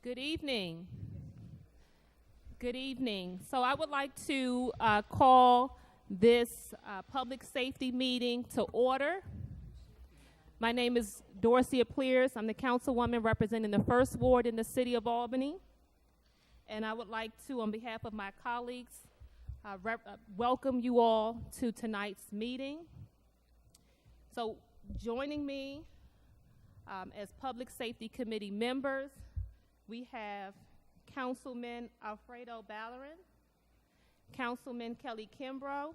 Good evening. Good evening. So I would like to call this public safety meeting to order. My name is Dorcia Pleers. I'm the councilwoman representing the 1st Ward in the city of Albany. And I would like to, on behalf of my colleagues, welcome you all to tonight's meeting. So joining me as Public Safety Committee members, we have Councilman Alfredo Ballarin, Councilman Kelly Kimbrough,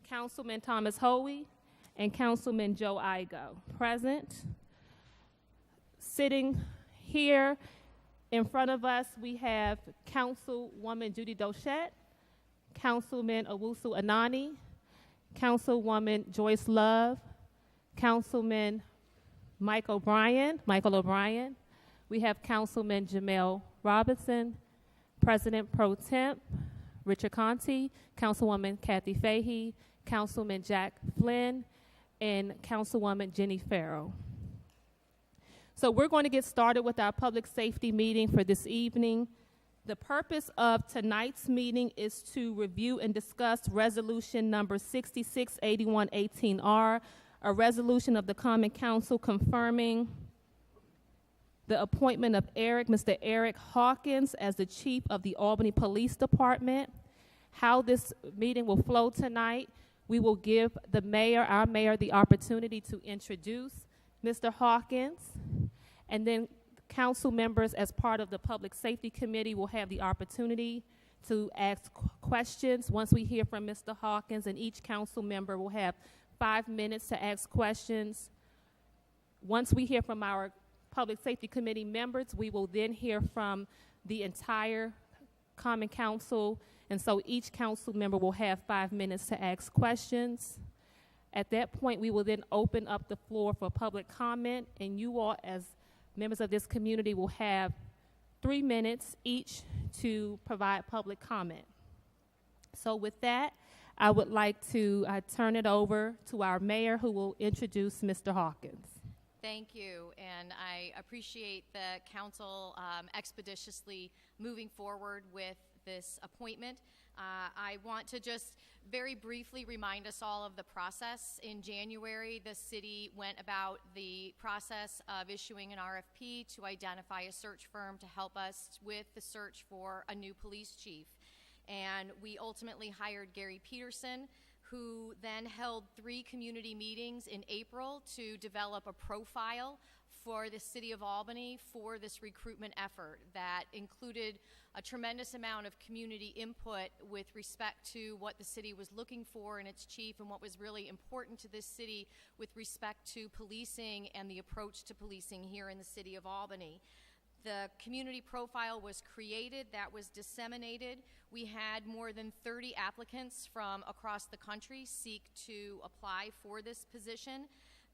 Councilman Thomas Hoey, and Councilman Joe Igo present. Sitting here in front of us, we have Councilwoman Judy Dochette, Councilman Owusu Anani, Councilwoman Joyce Love, Councilman Michael O'Brien. We have Councilman Jamel Robinson, President Pro Temp Richard Conti, Councilwoman Kathy Fahey, Councilman Jack Flynn, and Councilwoman Jenny Farrell. So we're going to get started with our public safety meeting for this evening. The purpose of tonight's meeting is to review and discuss resolution number 668118R, a resolution of the Common Council confirming the appointment of Mr. Eric Hawkins as the chief of the Albany Police Department. How this meeting will flow tonight, we will give our mayor, the opportunity to introduce Mr. Hawkins, and then council members as part of the Public Safety Committee will have the opportunity to ask questions once we hear from Mr. Hawkins, and each council member will have 5 minutes to ask questions. Once we hear from our Public Safety Committee members, we will then hear from the entire Common Council, and so each council member will have 5 minutes to ask questions. At that point, we will then open up the floor for public comment, and you all as members of this community will have 3 minutes each to provide public comment. So with that, I would like to turn it over to our mayor, who will introduce Mr. Hawkins. Thank you, and I appreciate the council expeditiously moving forward with this appointment. I want to just very briefly remind us all of the process. In January, the city went about the process of issuing an RFP to identify a search firm to help us with the search for a new police chief. And we ultimately hired Gary Peterson, who then held 3 community meetings in April to develop a profile for the city of Albany for this recruitment effort that included a tremendous amount of community input with respect to what the city was looking for in its chief and what was really important to this city with respect to policing and the approach to policing here in the city of Albany. The community profile was created, that was disseminated. We had more than 30 applicants from across the country seek to apply for this position.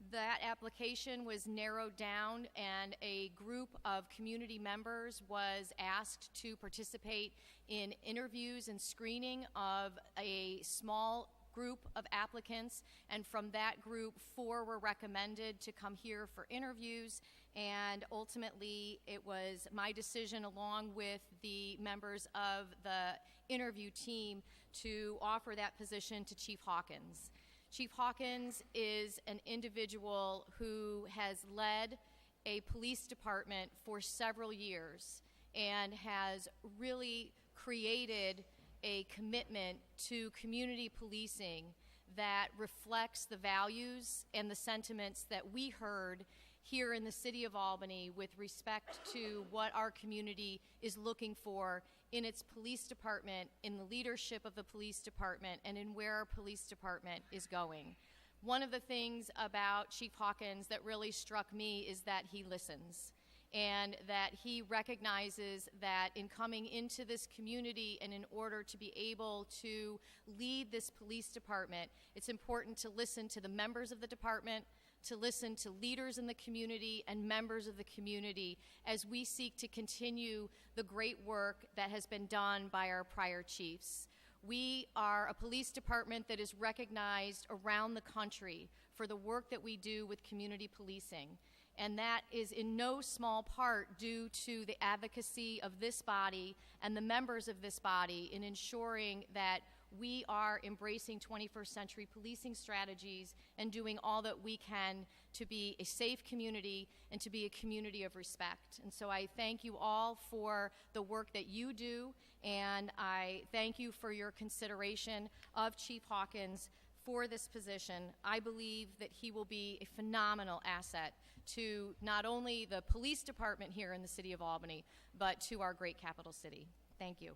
That application was narrowed down, and a group of community members was asked to participate in interviews and screening of a small group of applicants, and from that group, 4 were recommended to come here for interviews. And ultimately, it was my decision, along with the members of the interview team, to offer that position to Chief Hawkins. Chief Hawkins is an individual who has led a police department for several years and has really created a commitment to community policing that reflects the values and the sentiments that we heard here in the city of Albany with respect to what our community is looking for in its police department, in the leadership of the police department, and in where our police department is going. One of the things about Chief Hawkins that really struck me is that he listens, and that he recognizes that in coming into this community and in order to be able to lead this police department, it's important to listen to the members of the department, to listen to leaders in the community and members of the community as we seek to continue the great work that has been done by our prior chiefs. We are a police department that is recognized around the country for the work that we do with community policing. And that is in no small part due to the advocacy of this body and the members of this body in ensuring that we are embracing 21st century policing strategies and doing all that we can to be a safe community and to be a community of respect. And so I thank you all for the work that you do, and I thank you for your consideration of Chief Hawkins for this position. I believe that he will be a phenomenal asset to not only the police department here in the city of Albany, but to our great capital city. Thank you.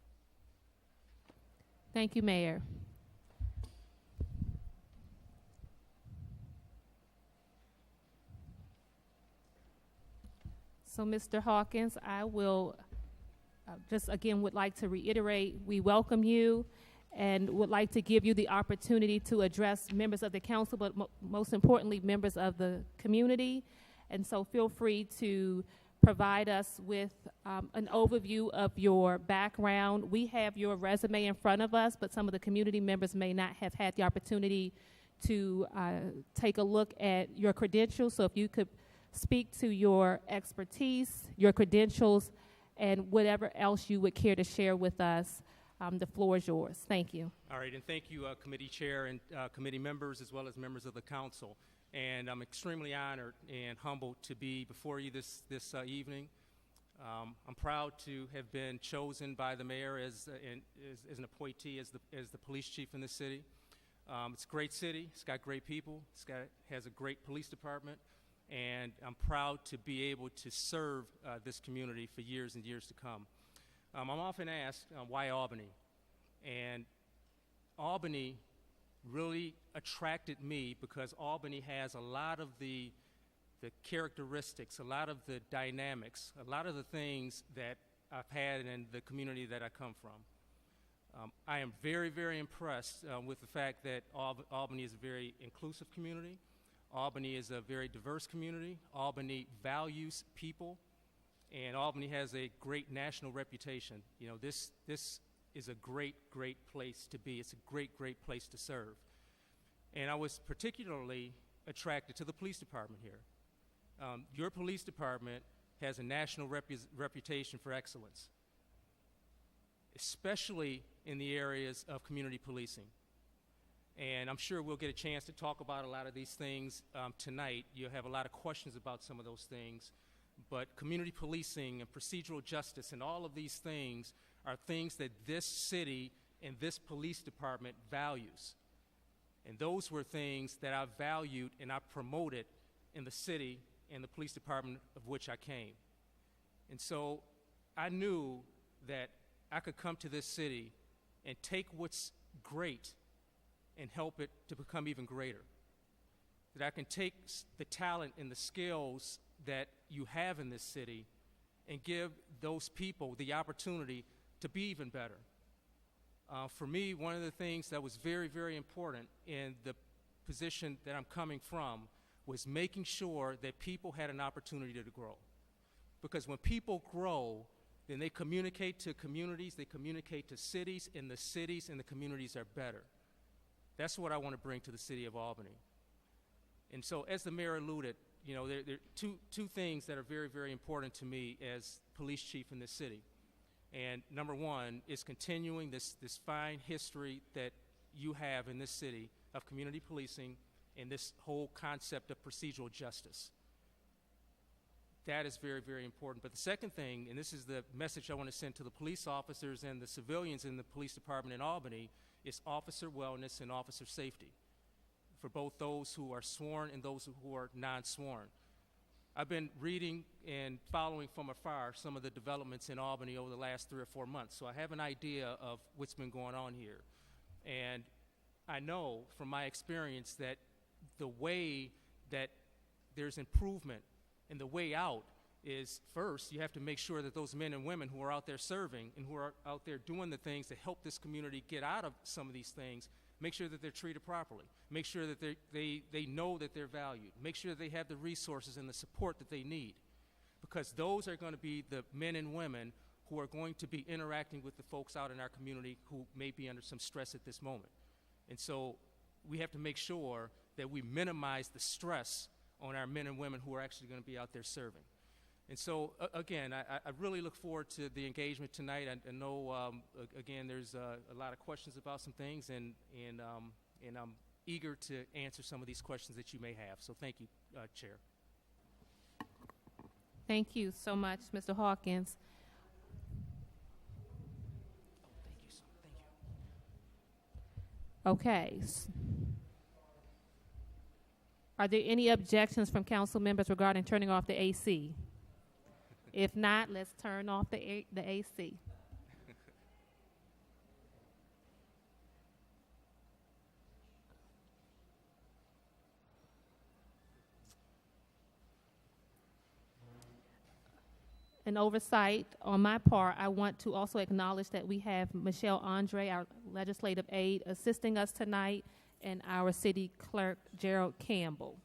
Thank you, Mayor. So, Mr. Hawkins, I will just again would like to reiterate, we welcome you and would like to give you the opportunity to address members of the council, but most importantly, members of the community. And so feel free to provide us with an overview of your background. We have your resume in front of us, but some of the community members may not have had the opportunity to take a look at your credentials. So if you could speak to your expertise, your credentials, and whatever else you would care to share with us, the floor is yours. Thank you. All right, and thank you, committee chair and committee members, as well as members of the council. And I'm extremely honored and humbled to be before you this evening. I'm proud to have been chosen by the mayor as an appointee as the police chief in the city. It's a great city. It's got great people. Has a great police department, and I'm proud to be able to serve this community for years and years to come. I'm often asked, why Albany? And Albany really attracted me because Albany has a lot of the characteristics, a lot of the dynamics, a lot of the things that I've had in the community that I come from. I am very, very impressed with the fact that Albany is a very inclusive community. Albany is a very diverse community. Albany values people, and Albany has a great national reputation. You know, this is a great, great place to be. It's a great, great place to serve. And I was particularly attracted to the police department here. Your police department has a national reputation for excellence, especially in the areas of community policing. And I'm sure we'll get a chance to talk about a lot of these things tonight. You'll have a lot of questions about some of those things. But community policing and procedural justice and all of these things are things that this city and this police department values. And those were things that I valued and I promoted in the city and the police department of which I came. And so I knew that I could come to this city and take what's great and help it to become even greater. That I can take the talent and the skills that you have in this city and give those people the opportunity to be even better. For me, one of the things that was very, very important in the position that I'm coming from was making sure that people had an opportunity to grow. Because when people grow, then they communicate to communities, they communicate to cities, and the communities are better. That's what I want to bring to the city of Albany. And so, as the mayor alluded, you know, there are two things that are very, very important to me as police chief in this city. And number one is continuing this fine history that you have in this city of community policing and this whole concept of procedural justice. That is very, very important. But the second thing, and this is the message I want to send to the police officers and the civilians in the police department in Albany, is officer wellness and officer safety for both those who are sworn and those who are non-sworn. I've been reading and following from afar some of the developments in Albany over the last 3 or 4 months, so I have an idea of what's been going on here. And I know from my experience that the way that there's improvement and the way out is, first, you have to make sure that those men and women who are out there serving and who are out there doing the things that help this community get out of some of these things, make sure that they're treated properly. Make sure that they know that they're valued. Make sure that they have the resources and the support that they need. Because those are going to be the men and women who are going to be interacting with the folks out in our community who may be under some stress at this moment. And so we have to make sure that we minimize the stress on our men and women who are actually going to be out there serving. And so, again, I really look forward to the engagement tonight. I know, again, there's a lot of questions about some things, and I'm eager to answer some of these questions that you may have. So thank you, Chair. Thank you so much, Mr. Hawkins. Okay. Are there any objections from council members regarding turning off the AC? If not, let's turn off the AC. An oversight on my part, I want to also acknowledge that we have Michelle Andre, our legislative aide, assisting us tonight, and our city clerk, Gerald Campbell.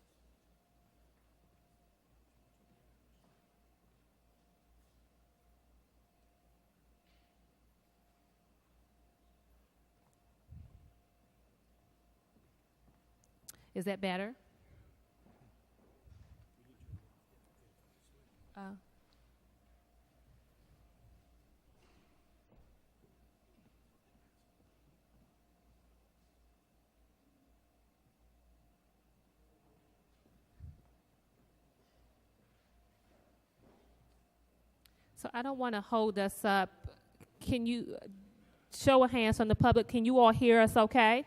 Is that better? So I don't want to hold us up. Can you show of hands from the public? Can you all hear us okay?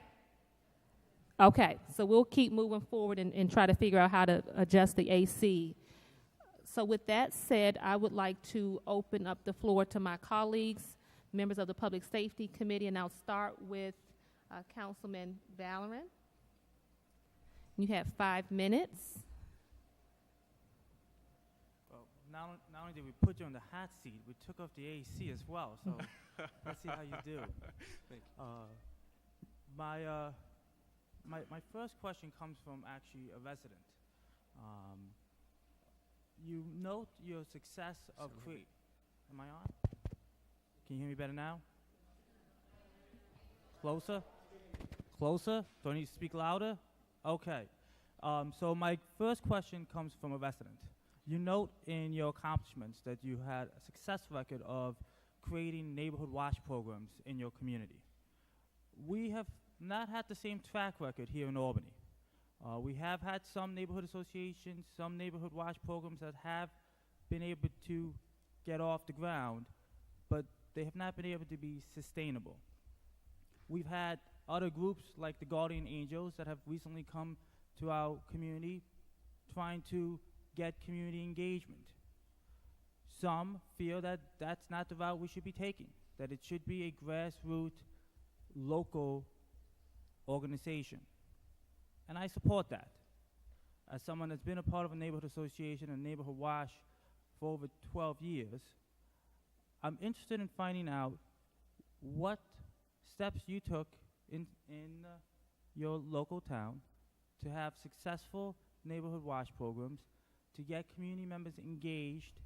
Okay, so we'll keep moving forward and try to figure out how to adjust the AC. So with that said, I would like to open up the floor to my colleagues, members of the Public Safety Committee, and I'll start with Councilman Valorant. You have 5 minutes. Not only did we put you on the hot seat, we took off the AC as well. So let's see how you do. Thank you. My first question comes from actually a resident. You note your success of create. Am I on? Can you hear me better now? Closer? Closer? Do I need to speak louder? Okay. So my first question comes from a resident. You note in your accomplishments that you had a success record of creating neighborhood watch programs in your community. We have not had the same track record here in Albany. We have had some neighborhood associations, some neighborhood watch programs that have been able to get off the ground, but they have not been able to be sustainable. We've had other groups like the Guardian Angels that have recently come to our community trying to get community engagement. Some feel that that's not the route we should be taking, that it should be a grassroots, local organization. And I support that. As someone that's been a part of a neighborhood association and neighborhood watch for over 12 years, I'm interested in finding out what steps you took in your local town to have successful neighborhood watch programs to get community members engaged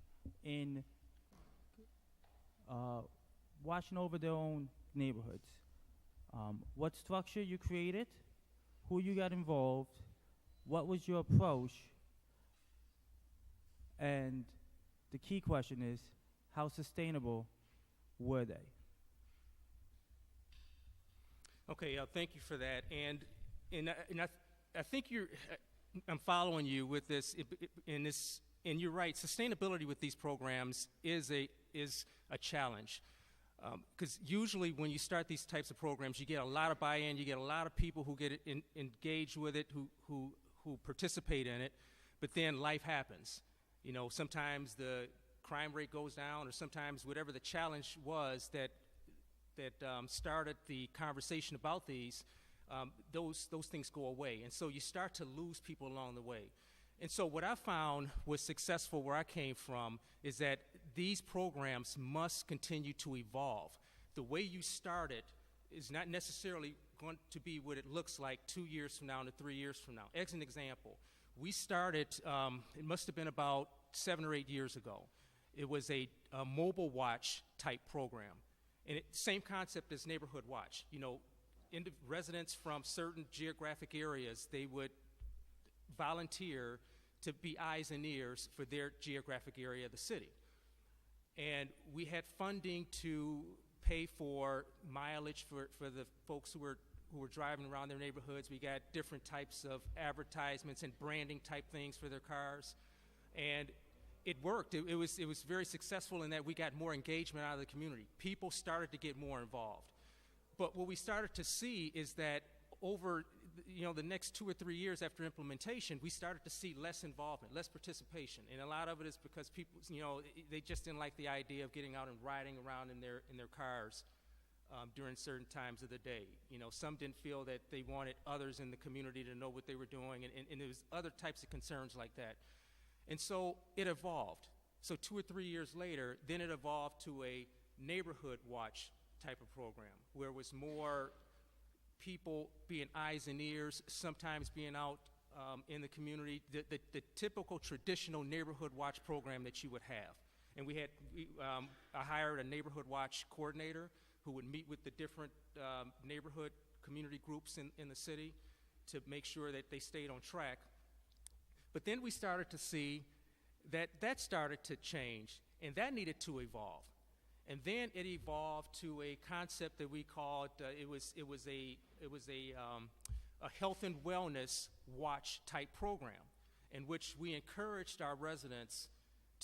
in watching over their own neighborhoods. What structure you created, who you got involved, what was your approach, and the key question is, how sustainable were they? Okay, thank you for that. And I think I'm following you with this, and you're right. Sustainability with these programs is a challenge, because usually when you start these types of programs, you get a lot of buy-in, you get a lot of people who get engaged with it, who participate in it, but then life happens. You know, sometimes the crime rate goes down, or sometimes whatever the challenge was that started the conversation about these. Those things go away, and so you start to lose people along the way. And so what I found was successful where I came from is that these programs must continue to evolve. The way you started is not necessarily going to be what it looks like 2 years from now to 3 years from now. As an example, we started, it must have been about 7 or 8 years ago. It was a mobile watch type program. And same concept as Neighborhood Watch. You know, residents from certain geographic areas, they would volunteer to be eyes and ears for their geographic area of the city. And we had funding to pay for mileage for the folks who were driving around their neighborhoods. We got different types of advertisements and branding type things for their cars. And it worked. It was very successful in that we got more engagement out of the community. People started to get more involved. But what we started to see is that over the next 2 or 3 years after implementation, we started to see less involvement, less participation. And a lot of it is because people, they just didn't like the idea of getting out and riding around in their cars during certain times of the day. Some didn't feel that they wanted others in the community to know what they were doing, and there was other types of concerns like that. And so it evolved. So 2 or 3 years later, then it evolved to a neighborhood watch type of program, where it was more people being eyes and ears, sometimes being out in the community, the typical traditional neighborhood watch program that you would have. And I hired a neighborhood watch coordinator who would meet with the different neighborhood community groups in the city to make sure that they stayed on track. But then we started to see that started to change, and that needed to evolve. And then it evolved to a concept that we called it was a health and wellness watch type program, in which we encouraged our residents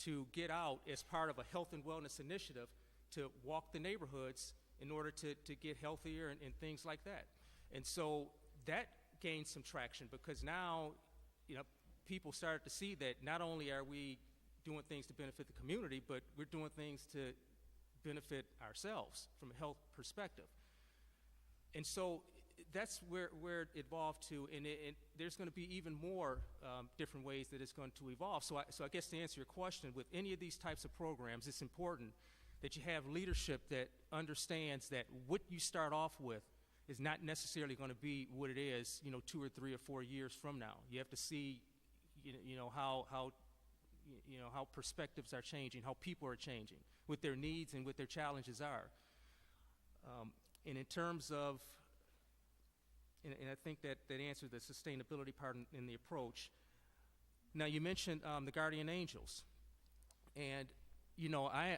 to get out as part of a health and wellness initiative to walk the neighborhoods in order to get healthier and things like that. And so that gained some traction, because now people started to see that not only are we doing things to benefit the community, but we're doing things to benefit ourselves from a health perspective. And so that's where it evolved to, and there's going to be even more different ways that it's going to evolve. So I guess to answer your question, with any of these types of programs, it's important that you have leadership that understands that what you start off with is not necessarily going to be what it is, 2 or 3 or 4 years from now. You have to see, how perspectives are changing, how people are changing, what their needs and what their challenges are. And in terms of, and I think that answers the sustainability part in the approach. Now, you mentioned the guardian angels, and I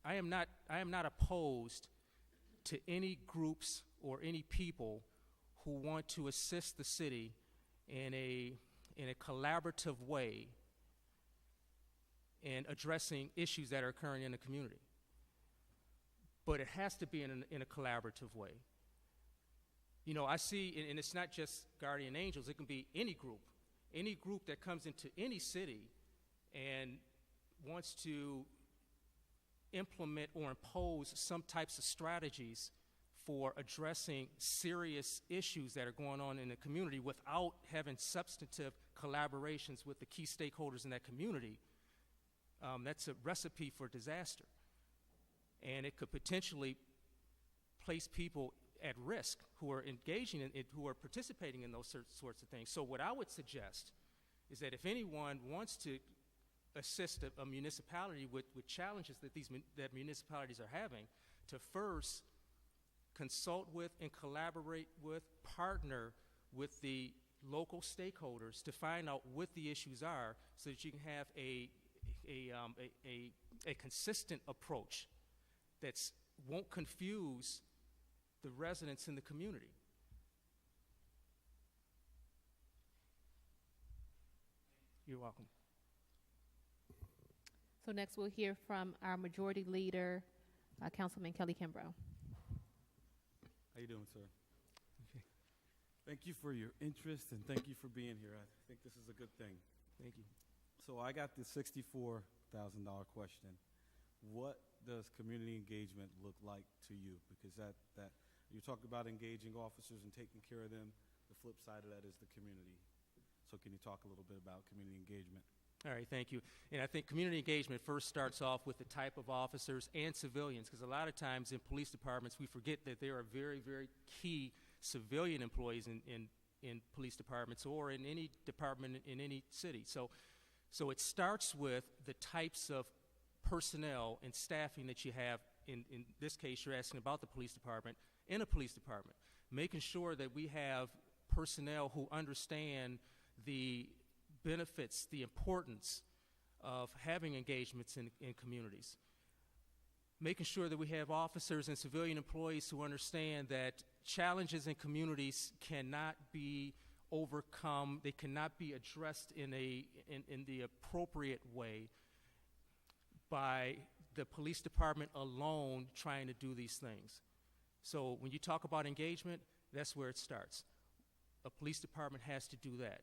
am not opposed to any groups or any people who want to assist the city in a collaborative way in addressing issues that are occurring in the community. But it has to be in a collaborative way. I see, and it's not just guardian angels, it can be any group that comes into any city and wants to implement or impose some types of strategies for addressing serious issues that are going on in the community without having substantive collaborations with the key stakeholders in that community. That's a recipe for disaster. And it could potentially place people at risk who are engaging in it, who are participating in those sorts of things. So what I would suggest is that if anyone wants to assist a municipality with challenges that municipalities are having, to first consult with and collaborate with, partner with the local stakeholders to find out what the issues are, so that you can have a consistent approach that won't confuse the residents in the community. You're welcome. So next we'll hear from our majority leader, Councilman Kelly Kimbrough. How you doing, sir? Okay. Thank you for your interest, and thank you for being here. I think this is a good thing. Thank you. So I got the $64,000 question. What does community engagement look like to you? Because that you talked about engaging officers and taking care of them. The flip side of that is the community. So can you talk a little bit about community engagement? All right, thank you. And I think community engagement first starts off with the type of officers and civilians, because a lot of times in police departments we forget that there are very, very key civilian employees in police departments or in any department in any city. So it starts with the types of personnel and staffing that you have. In this case, you're asking about the police department. In a police department, making sure that we have personnel who understand the benefits, the importance of having engagements in communities. Making sure that we have officers and civilian employees who understand that challenges in communities cannot be overcome, they cannot be addressed in the appropriate way by the police department alone trying to do these things. So when you talk about engagement, that's where it starts. A police department has to do that.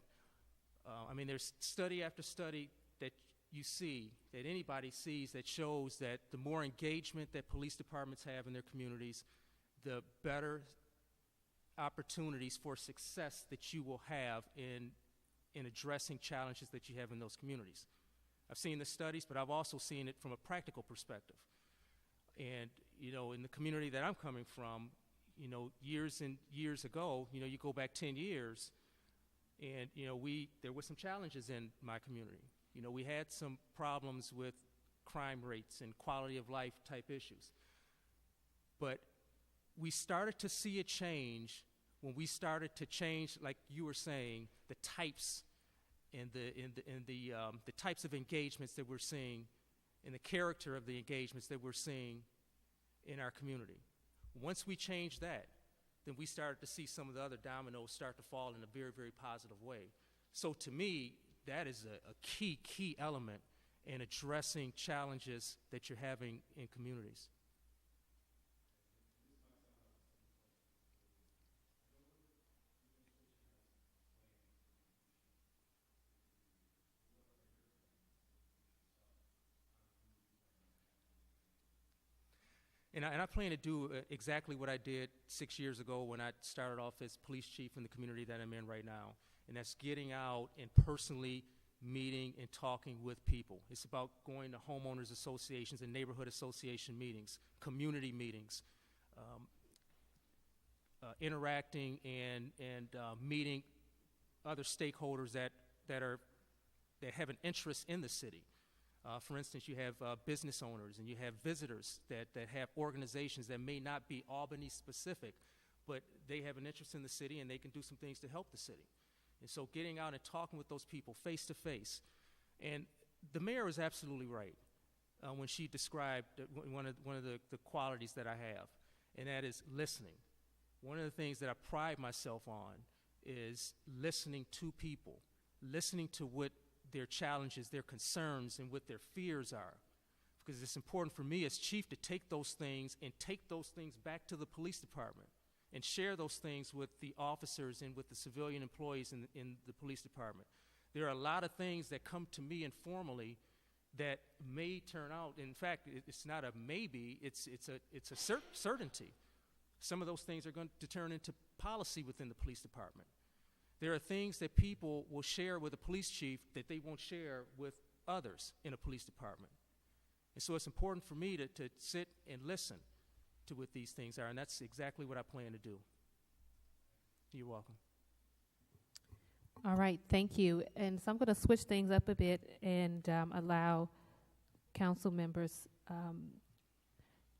I mean, there's study after study that you see, that anybody sees, that shows that the more engagement that police departments have in their communities, the better opportunities for success that you will have in addressing challenges that you have in those communities. I've seen the studies, but I've also seen it from a practical perspective. And, you know, in the community that I'm coming from, you know, years and years ago, you know, you go back 10 years, and, you know, there were some challenges in my community. You know, we had some problems with crime rates and quality of life type issues. But we started to see a change when we started to change, like you were saying, the types and the types of engagements that we're seeing and the character of the engagements that we're seeing in our community. Once we changed that, then we started to see some of the other dominoes start to fall in a very, very positive way. So to me, that is a key element in addressing challenges that you're having in communities. And I plan to do exactly what I did 6 years ago when I started off as police chief in the community that I'm in right now. And that's getting out and personally meeting and talking with people. It's about going to homeowners associations and neighborhood association meetings, community meetings, interacting and meeting other stakeholders that have an interest in the city. For instance, you have business owners and you have visitors that have organizations that may not be Albany specific, but they have an interest in the city and they can do some things to help the city. And so getting out and talking with those people face to face. And the mayor is absolutely right when she described one of the qualities that I have, and that is listening. One of the things that I pride myself on is listening to people, listening to what their challenges, their concerns, and what their fears are. Because it's important for me as chief to take those things and take those things back to the police department and share those things with the officers and with the civilian employees in the police department. There are a lot of things that come to me informally that may turn out, in fact, it's not a maybe, it's a certainty. Some of those things are going to turn into policy within the police department. There are things that people will share with a police chief that they won't share with others in a police department. And so it's important for me to sit and listen to what these things are, and that's exactly what I plan to do. You're welcome. All right, thank you. And so I'm going to switch things up a bit and allow council members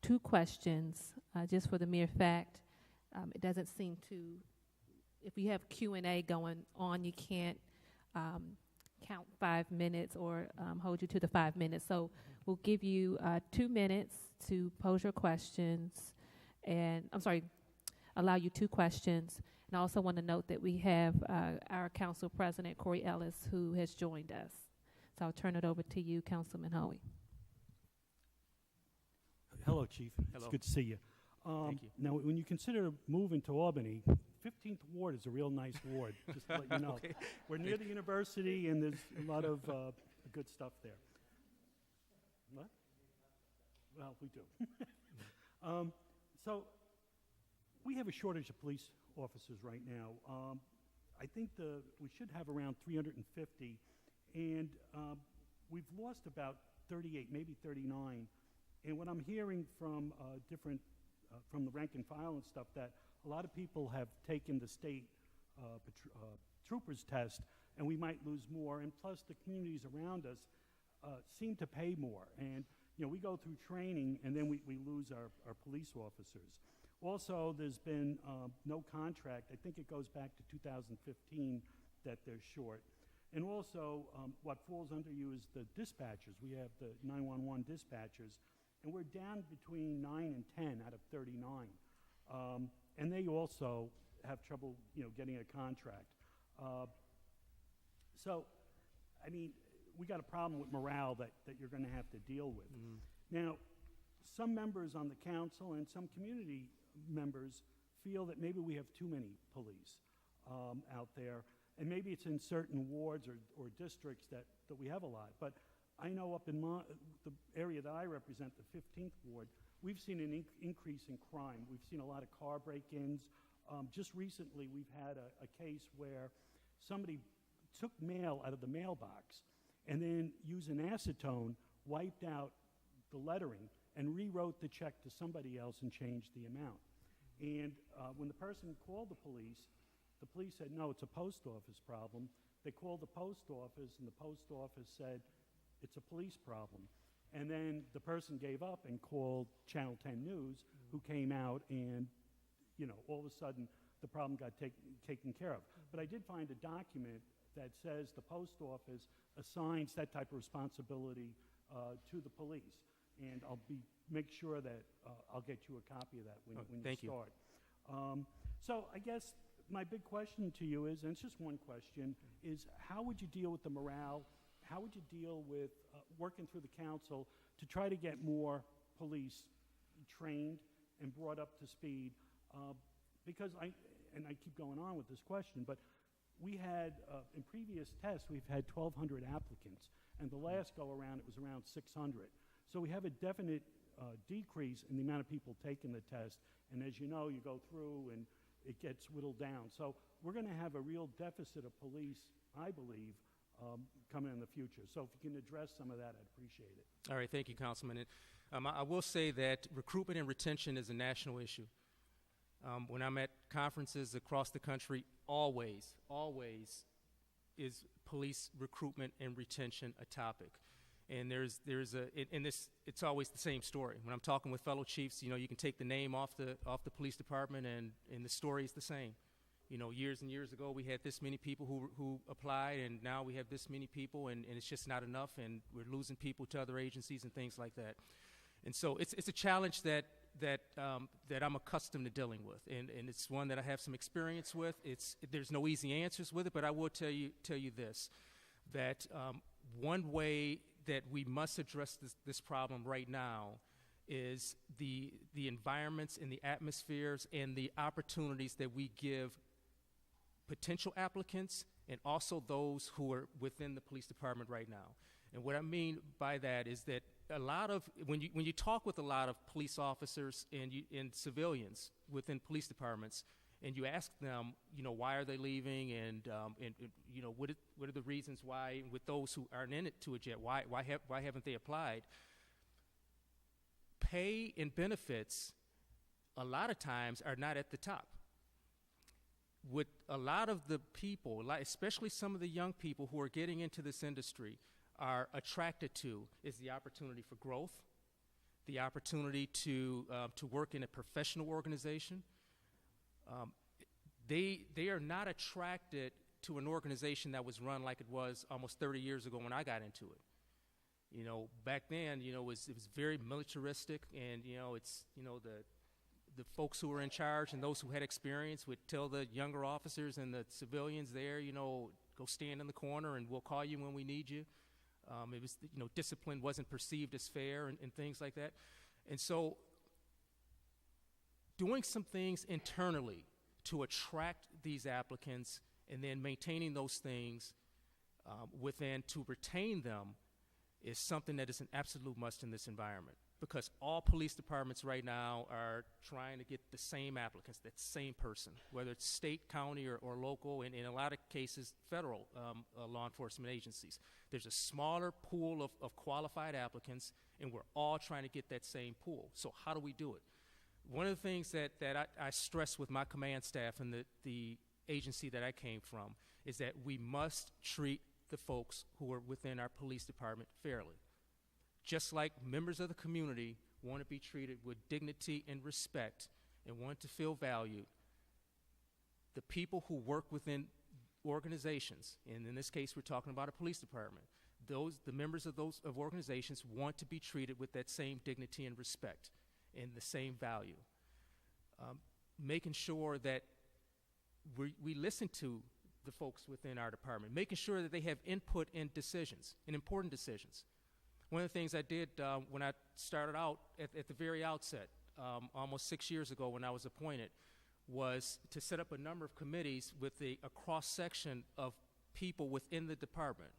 2 questions, just for the mere fact. It doesn't seem to, if you have Q&A going on, you can't count 5 minutes or hold you to the 5 minutes. So we'll give you 2 minutes to pose your questions, and allow you 2 questions. And I also want to note that we have our council president, Corey Ellis, who has joined us. So I'll turn it over to you, Councilman Hoey. Hello, Chief. Hello. It's good to see you. Thank you. Now, when you consider moving to Albany, 15th Ward is a real nice ward, just to let you know. Okay. We're near the university, and there's a lot of good stuff there. What? Well, we do. So we have a shortage of police officers right now. I think we should have around 350, and we've lost about 38, maybe 39. And what I'm hearing from from the rank and file and stuff, that a lot of people have taken the state troopers test, and we might lose more. And plus, the communities around us seem to pay more. And you know, we go through training, and then we lose our police officers. Also, there's been no contract. I think it goes back to 2015 that they're short. And also, what falls under you is the dispatchers. We have the 911 dispatchers, and we're down between 9 and 10 out of 39. And they also have trouble, getting a contract. So, I mean, we got a problem with morale that you're going to have to deal with. Now, some members on the council and some community members feel that maybe we have too many police out there, and maybe it's in certain wards or districts that we have a lot. But I know up in the area that I represent, the 15th ward, we've seen an increase in crime. We've seen a lot of car break-ins. Just recently, we've had a case where somebody took mail out of the mailbox and then using acetone wiped out the lettering and rewrote the check to somebody else and changed the amount. And when the person called the police said, no, it's a post office problem. They called the post office, and the post office said, it's a police problem. And then the person gave up and called Channel 10 News, who came out and, all of a sudden the problem got taken care of. But I did find a document that says the post office assigns that type of responsibility to the police. And I'll make sure that I'll get you a copy of that when you start. So I guess my big question to you is, and it's just one question, is how would you deal with the morale? How would you deal with working through the council to try to get more police trained and brought up to speed? Because I keep going on with this question, but we had, in previous tests, we've had 1,200 applicants, and the last go-around, it was around 600. So we have a definite decrease in the amount of people taking the test, and as you know, you go through and it gets whittled down. So we're going to have a real deficit of police, I believe, coming in the future. So if you can address some of that, I'd appreciate it. All right, thank you, Councilman. I will say that recruitment and retention is a national issue. When I'm at conferences across the country, always is police recruitment and retention a topic. And it's always the same story. When I'm talking with fellow chiefs, you can take the name off the police department, and the story is the same. Years and years ago, we had this many people who applied, and now we have this many people, and it's just not enough, and we're losing people to other agencies and things like that. And so it's a challenge that I'm accustomed to dealing with, and it's one that I have some experience with. There's no easy answers with it, but I will tell you this, that one way that we must address this problem right now is the environments and the atmospheres and the opportunities that we give potential applicants and also those who are within the police department right now. And what I mean by that is that a lot of, when you talk with a lot of police officers and civilians within police departments, and you ask them, why are they leaving, and what are the reasons why, with those who aren't in it to it yet, why haven't they applied? Pay and benefits, a lot of times, are not at the top. What a lot of the people, especially some of the young people who are getting into this industry, are attracted to is the opportunity for growth, the opportunity to work in a professional organization. They are not attracted to an organization that was run like it was almost 30 years ago when I got into it. Back then, it was very militaristic, and the folks who were in charge and those who had experience would tell the younger officers and the civilians there, go stand in the corner and we'll call you when we need you. It was, discipline wasn't perceived as fair and things like that. And so doing some things internally to attract these applicants and then maintaining those things to retain them is something that is an absolute must in this environment, because all police departments right now are trying to get the same applicants, that same person, whether it's state, county, or local, and in a lot of cases, federal law enforcement agencies. There's a smaller pool of qualified applicants, and we're all trying to get that same pool. So how do we do it? One of the things that I stress with my command staff and the agency that I came from is that we must treat the folks who are within our police department fairly. Just like members of the community want to be treated with dignity and respect and want to feel valued, the people who work within organizations, and in this case we're talking about a police department, the members of those organizations want to be treated with that same dignity and respect and the same value. Making sure that we listen to the folks within our department, making sure that they have input in decisions, in important decisions. One of the things I did when I started out at the very outset, almost 6 years ago when I was appointed, was to set up a number of committees with a cross-section of people within the department,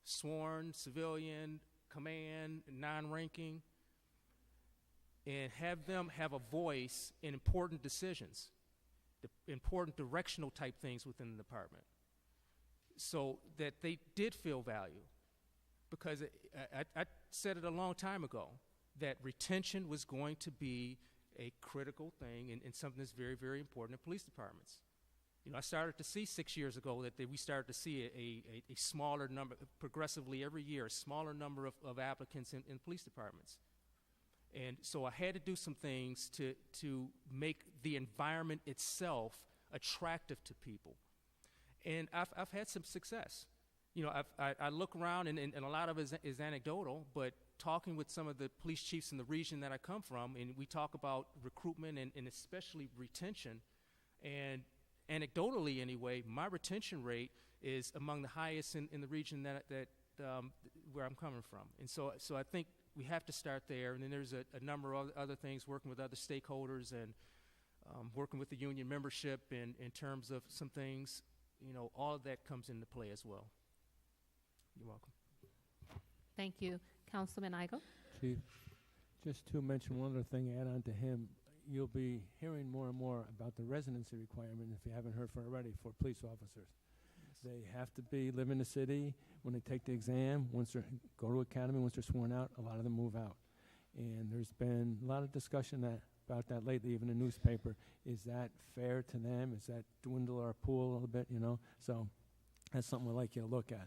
sworn, civilian, command, non-ranking, and have them have a voice in important decisions, important directional type things within the department, so that they did feel value. Because I said it a long time ago, that retention was going to be a critical thing and something that's very, very important in police departments. You know, I started to see 6 years ago that we started to see a smaller number, progressively every year, a smaller number of applicants in police departments. And so I had to do some things to make the environment itself attractive to people. And I've had some success. You know, I look around, and a lot of it is anecdotal, but talking with some of the police chiefs in the region that I come from, and we talk about recruitment and especially retention, and anecdotally anyway, my retention rate is among the highest in the region that where I'm coming from. And so I think we have to start there, and then there's a number of other things, working with other stakeholders and working with the union membership in terms of some things. You know, all of that comes into play as well. You're welcome. Thank you. Councilman Igo? Chief, just to mention one other thing, add on to him, you'll be hearing more and more about the residency requirement, if you haven't heard already, for police officers. Yes. They have to live in the city when they take the exam. Once they go to academy, once they're sworn out, a lot of them move out. And there's been a lot of discussion about that lately, even in the newspaper. Is that fair to them? Is that dwindle our pool a little bit, you know? So that's something we'd like you to look at.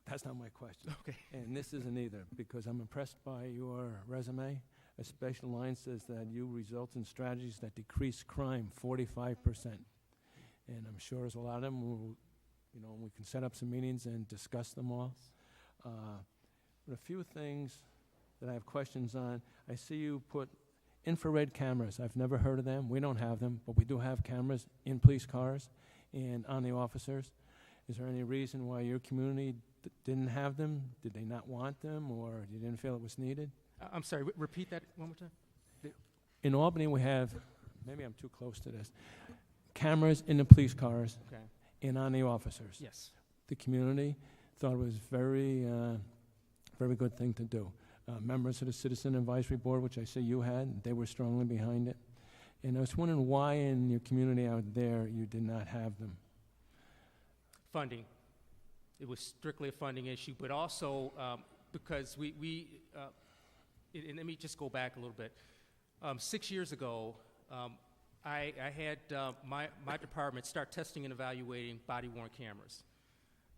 That's not my question. Okay. And this isn't either, because I'm impressed by your resume. A special line says that you result in strategies that decrease crime 45%. And I'm sure there's a lot of them who, you know, we can set up some meetings and discuss them all. But a few things that I have questions on. I see you put infrared cameras. I've never heard of them. We don't have them, but we do have cameras in police cars and on the officers. Is there any reason why your community didn't have them? Did they not want them, or you didn't feel it was needed? I'm sorry, repeat that one more time. In Albany, we have, maybe I'm too close to this, cameras in the police cars and on the officers. Yes. The community thought it was very good thing to do. Members of the Citizen Advisory Board, which I see you had, they were strongly behind it. And I was wondering why in your community out there you did not have them. Funding. It was strictly a funding issue, but also because and let me just go back a little bit. 6 years ago, I had my department start testing and evaluating body-worn cameras.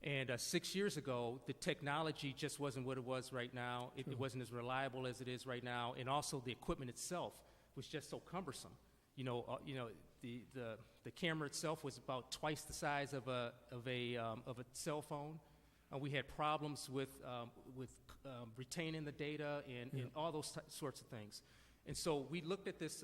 And 6 years ago, the technology just wasn't what it was right now. It wasn't as reliable as it is right now, and also the equipment itself was just so cumbersome. The camera itself was about twice the size of a cell phone. We had problems with retaining the data and all those sorts of things. And so we looked at this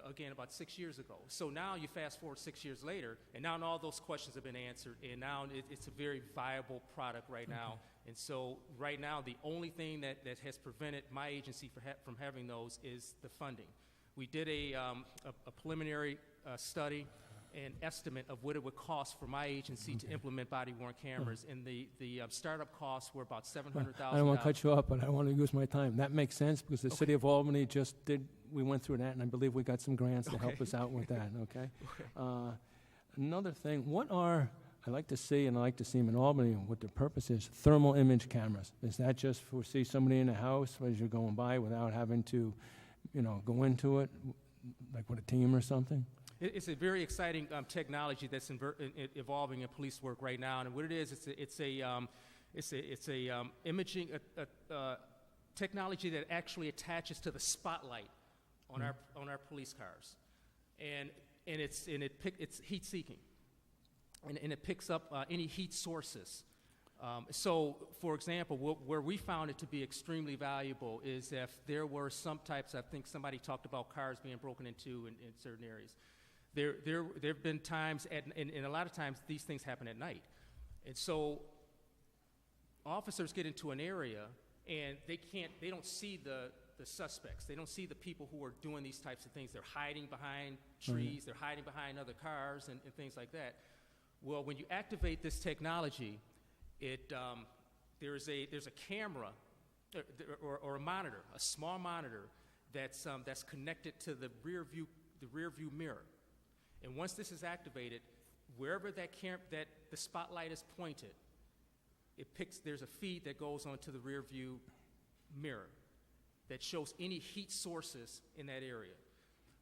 again about 6 years ago. So now you fast forward 6 years later, and now all those questions have been answered, and now it's a very viable product right now. And so right now, the only thing that has prevented my agency from having those is the funding. We did a preliminary study and estimate of what it would cost for my agency to implement body-worn cameras, and the startup costs were about $700,000. I don't want to cut you off, but I want to use my time. That makes sense, because the city of Albany we went through that, and I believe we got some grants to help us out with that, okay? Another thing, I like to see, and I like to see them in Albany, what the purpose is, thermal image cameras. Is that just for see somebody in the house as you're going by without having to, go into it, like with a team or something? It's a very exciting technology that's evolving in police work right now, and what it is, it's a imaging technology that actually attaches to the spotlight on our police cars, and it's heat seeking. and it picks up any heat sources. So, for example, where we found it to be extremely valuable is if there were some types, I think somebody talked about cars being broken into in certain areas. There have been times, and a lot of times these things happen at night. And so officers get into an area and they don't see the suspects. They don't see the people who are doing these types of things. They're hiding behind trees, they're hiding behind other cars and things like that. Well, when you activate this technology, there's a camera or a monitor, a small monitor that's connected to the rear view mirror. And once this is activated, wherever that the spotlight is pointed, there's a feed that goes onto the rear view mirror that shows any heat sources in that area.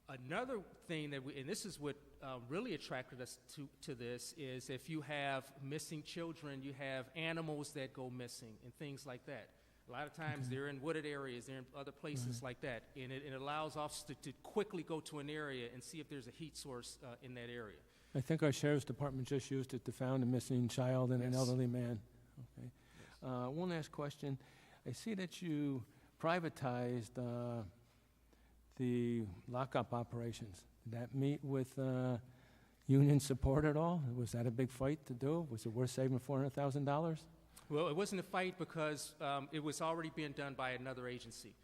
Another thing and this is what really attracted us to this, is if you have missing children, you have animals that go missing and things like that. A lot of times they're in wooded areas, they're in other places like that, and it allows officers to quickly go to an area and see if there's a heat source in that area. I think our sheriff's department just used it to found a missing child and an elderly man. Okay. One last question. I see that you privatized the lockup operations. Did that meet with union support at all? Was that a big fight to do? Was it worth saving $400,000? Well, it wasn't a fight because it was already being done by another agency.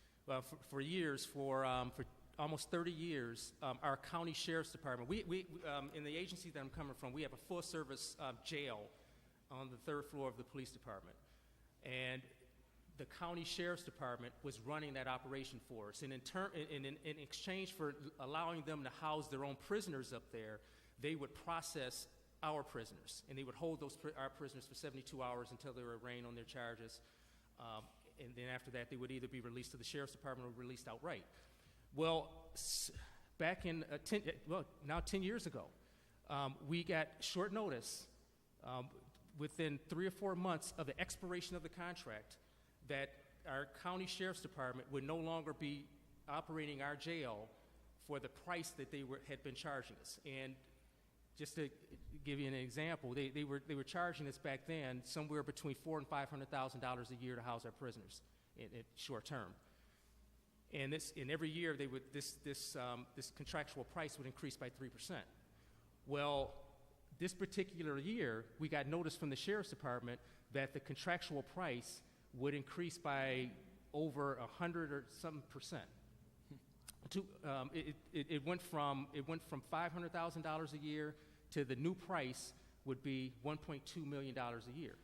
For years, for almost 30 years, our county sheriff's department, we in the agency that I'm coming from, we have a full-service jail on the third floor of the police department. And the county sheriff's department was running that operation for us. And in exchange for allowing them to house their own prisoners up there, they would process our prisoners, and they would hold our prisoners for 72 hours until they were arraigned on their charges. And then after that, they would either be released to the sheriff's department or released outright. Well, back in 10 years ago, we got short notice within 3 or 4 months of the expiration of the contract that our county sheriff's department would no longer be operating our jail for the price that they had been charging us. And just to give you an example, they were charging us back then somewhere between $400,000 and $500,000 a year to house our prisoners in short term. And every year this contractual price would increase by 3%. Well, this particular year, we got notice from the sheriff's department that the contractual price would increase by over 100 or something percent. It went from $500,000 a year to the new price would be $1.2 million a year.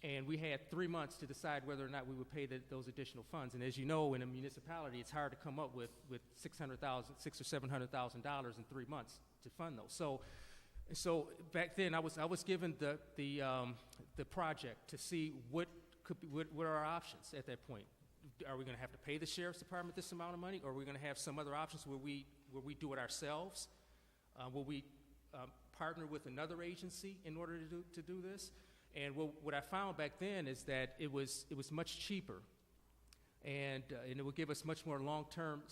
And we had 3 months to decide whether or not we would pay those additional funds. And as you know, in a municipality, it's hard to come up with $600,000 or $700,000 in 3 months to fund those. So back then, I was given the project to see what are our options at that point. Are we going to have to pay the sheriff's department this amount of money, or are we going to have some other options where we do it ourselves? Will we partner with another agency in order to do this? And what I found back then is that it was much cheaper, and it would give us much more long-term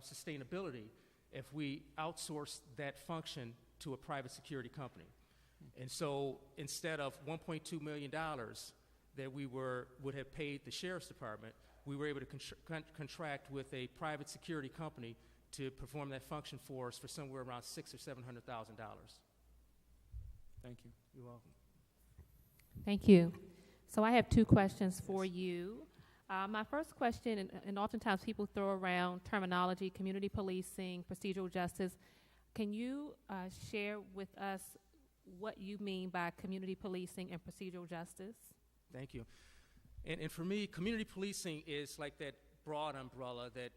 sustainability if we outsourced that function to a private security company. And so instead of $1.2 million that we would have paid the sheriff's department, we were able to contract with a private security company to perform that function for us for somewhere around $600,000 or $700,000. Thank you. You're welcome. Thank you. So I have 2 questions for you. My first question, and oftentimes people throw around terminology, community policing, procedural justice. Can you share with us what you mean by community policing and procedural justice? Thank you. And for me, community policing is like that broad umbrella that,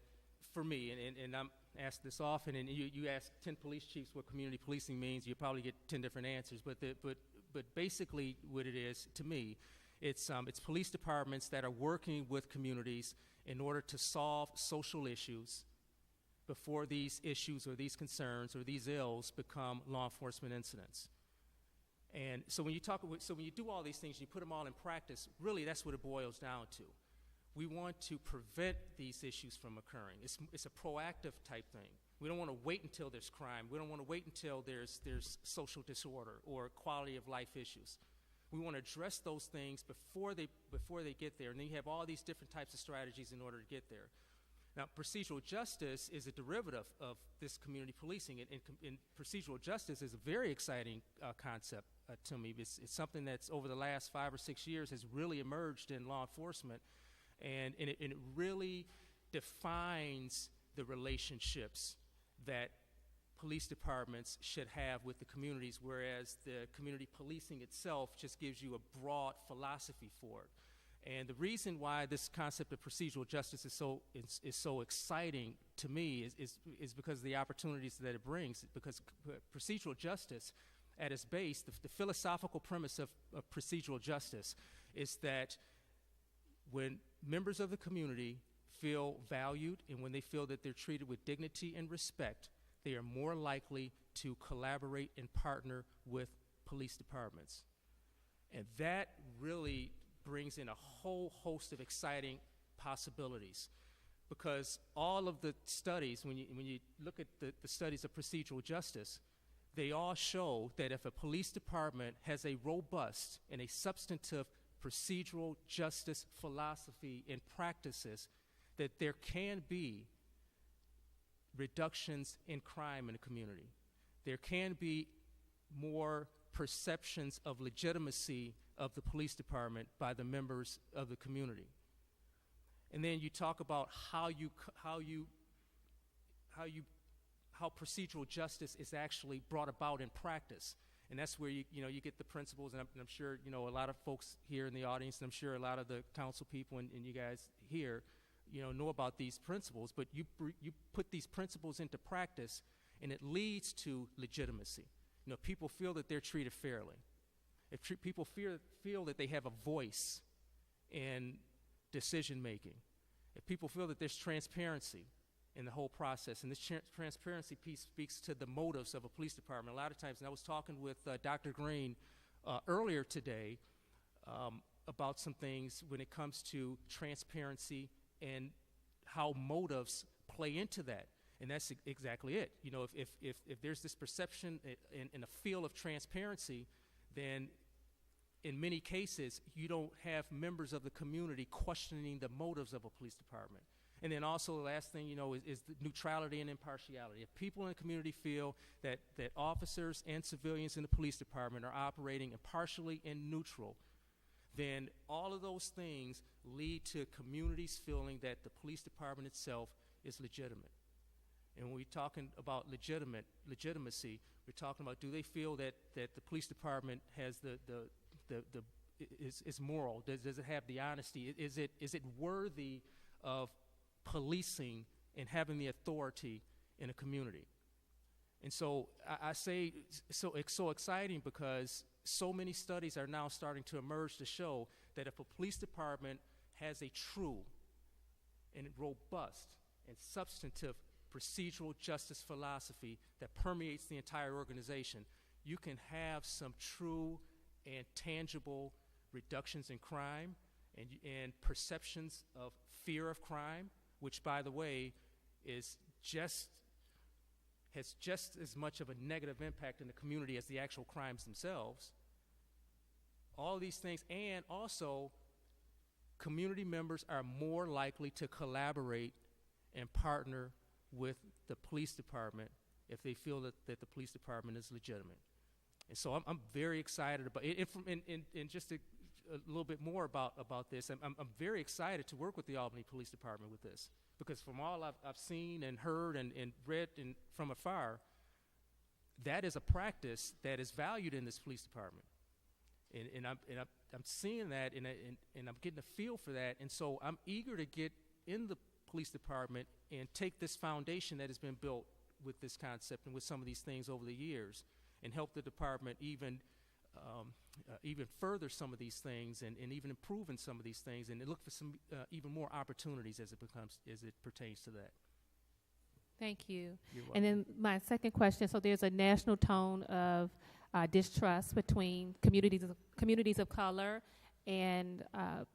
for me, and I'm asked this often, and you ask 10 police chiefs what community policing means, you probably get 10 different answers. But basically, what it is to me, it's police departments that are working with communities in order to solve social issues before these issues or these concerns or these ills become law enforcement incidents. And so when you do all these things, you put them all in practice, really that's what it boils down to. We want to prevent these issues from occurring. It's a proactive type thing. We don't want to wait until there's crime. We don't want to wait until there's social disorder or quality of life issues. We want to address those things before they get there, and then you have all these different types of strategies in order to get there. Now, procedural justice is a derivative of this community policing, and procedural justice is a very exciting concept to me. It's something that's over the last 5 or 6 years has really emerged in law enforcement, and it really defines the relationships that police departments should have with the communities, whereas the community policing itself just gives you a broad philosophy for it. And the reason why this concept of procedural justice is so exciting to me is because of the opportunities that it brings. Because procedural justice, at its base, the philosophical premise of procedural justice is that when members of the community feel valued and when they feel that they're treated with dignity and respect, they are more likely to collaborate and partner with police departments. And that really brings in a whole host of exciting possibilities, because all of the studies, when you look at the studies of procedural justice, they all show that if a police department has a robust and a substantive procedural justice philosophy and practices, that there can be reductions in crime in a community. There can be more perceptions of legitimacy of the police department by the members of the community. And then you talk about how procedural justice is actually brought about in practice. And that's where you get the principles, and I'm sure a lot of folks here in the audience, and I'm sure a lot of the council people and you guys here know about these principles, but you put these principles into practice, and it leads to legitimacy. People feel that they're treated fairly. If people feel that they have a voice in decision making, if people feel that there's transparency in the whole process, and this transparency piece speaks to the motives of a police department. A lot of times, and I was talking with Dr. Green earlier today about some things when it comes to transparency and how motives play into that. And that's exactly it. If there's this perception and a feel of transparency, then in many cases, you don't have members of the community questioning the motives of a police department. And then also the last thing, is the neutrality and impartiality. If people in the community feel that officers and civilians in the police department are operating impartially and neutral, then all of those things lead to communities feeling that the police department itself is legitimate. And when we're talking about legitimacy, we're talking about, do they feel that the police department has is moral? Does it have the honesty? Is it worthy of policing and having the authority in a community? And so I say it's so exciting because so many studies are now starting to emerge to show that if a police department has a true and robust and substantive procedural justice philosophy that permeates the entire organization, you can have some true and tangible reductions in crime and perceptions of fear of crime, which, by the way, has just as much of a negative impact in the community as the actual crimes themselves. All these things, and also community members are more likely to collaborate and partner with the police department if they feel that the police department is legitimate. And so I'm very excited about it. And just a little bit more about this, I'm very excited to work with the Albany Police Department with this, because from all I've seen and heard and read from afar, that is a practice that is valued in this police department. And I'm seeing that, and I'm getting a feel for that, and so I'm eager to get in the police department and take this foundation that has been built with this concept and with some of these things over the years, and help the department even further some of these things and even improve in some of these things, and look for some even more opportunities as it pertains to that. Thank you. You're welcome. And then my second question, so there's a national tone of distrust between communities of color and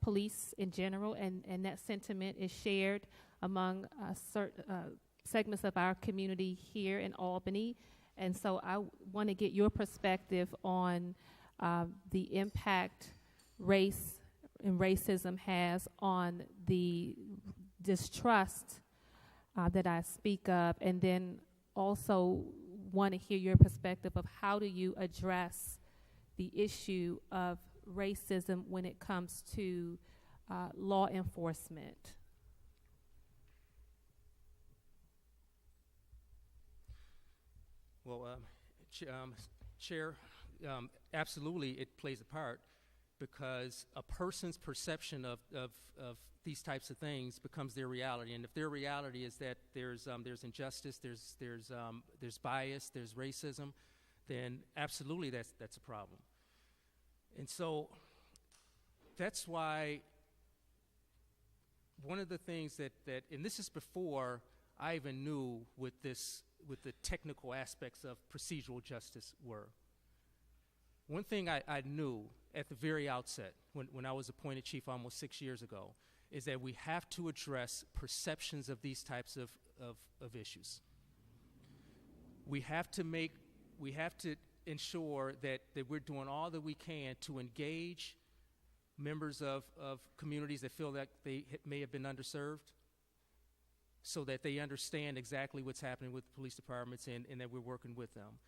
police in general, and that sentiment is shared among segments of our community here in Albany. And so I want to get your perspective on the impact race and racism has on the distrust that I speak of, and then also want to hear your perspective of how do you address the issue of racism when it comes to law enforcement. Well, Chair, absolutely it plays a part, because a person's perception of these types of things becomes their reality. And if their reality is that there's injustice, there's bias, there's racism, then absolutely that's a problem. And so that's why one of the things that and this is before I even knew what the technical aspects of procedural justice were. One thing I knew at the very outset when I was appointed chief almost 6 years ago is that we have to address perceptions of these types of issues. We have to ensure that we're doing all that we can to engage members of communities that feel that they may have been underserved, so that they understand exactly what's happening with police departments and that we're working with them.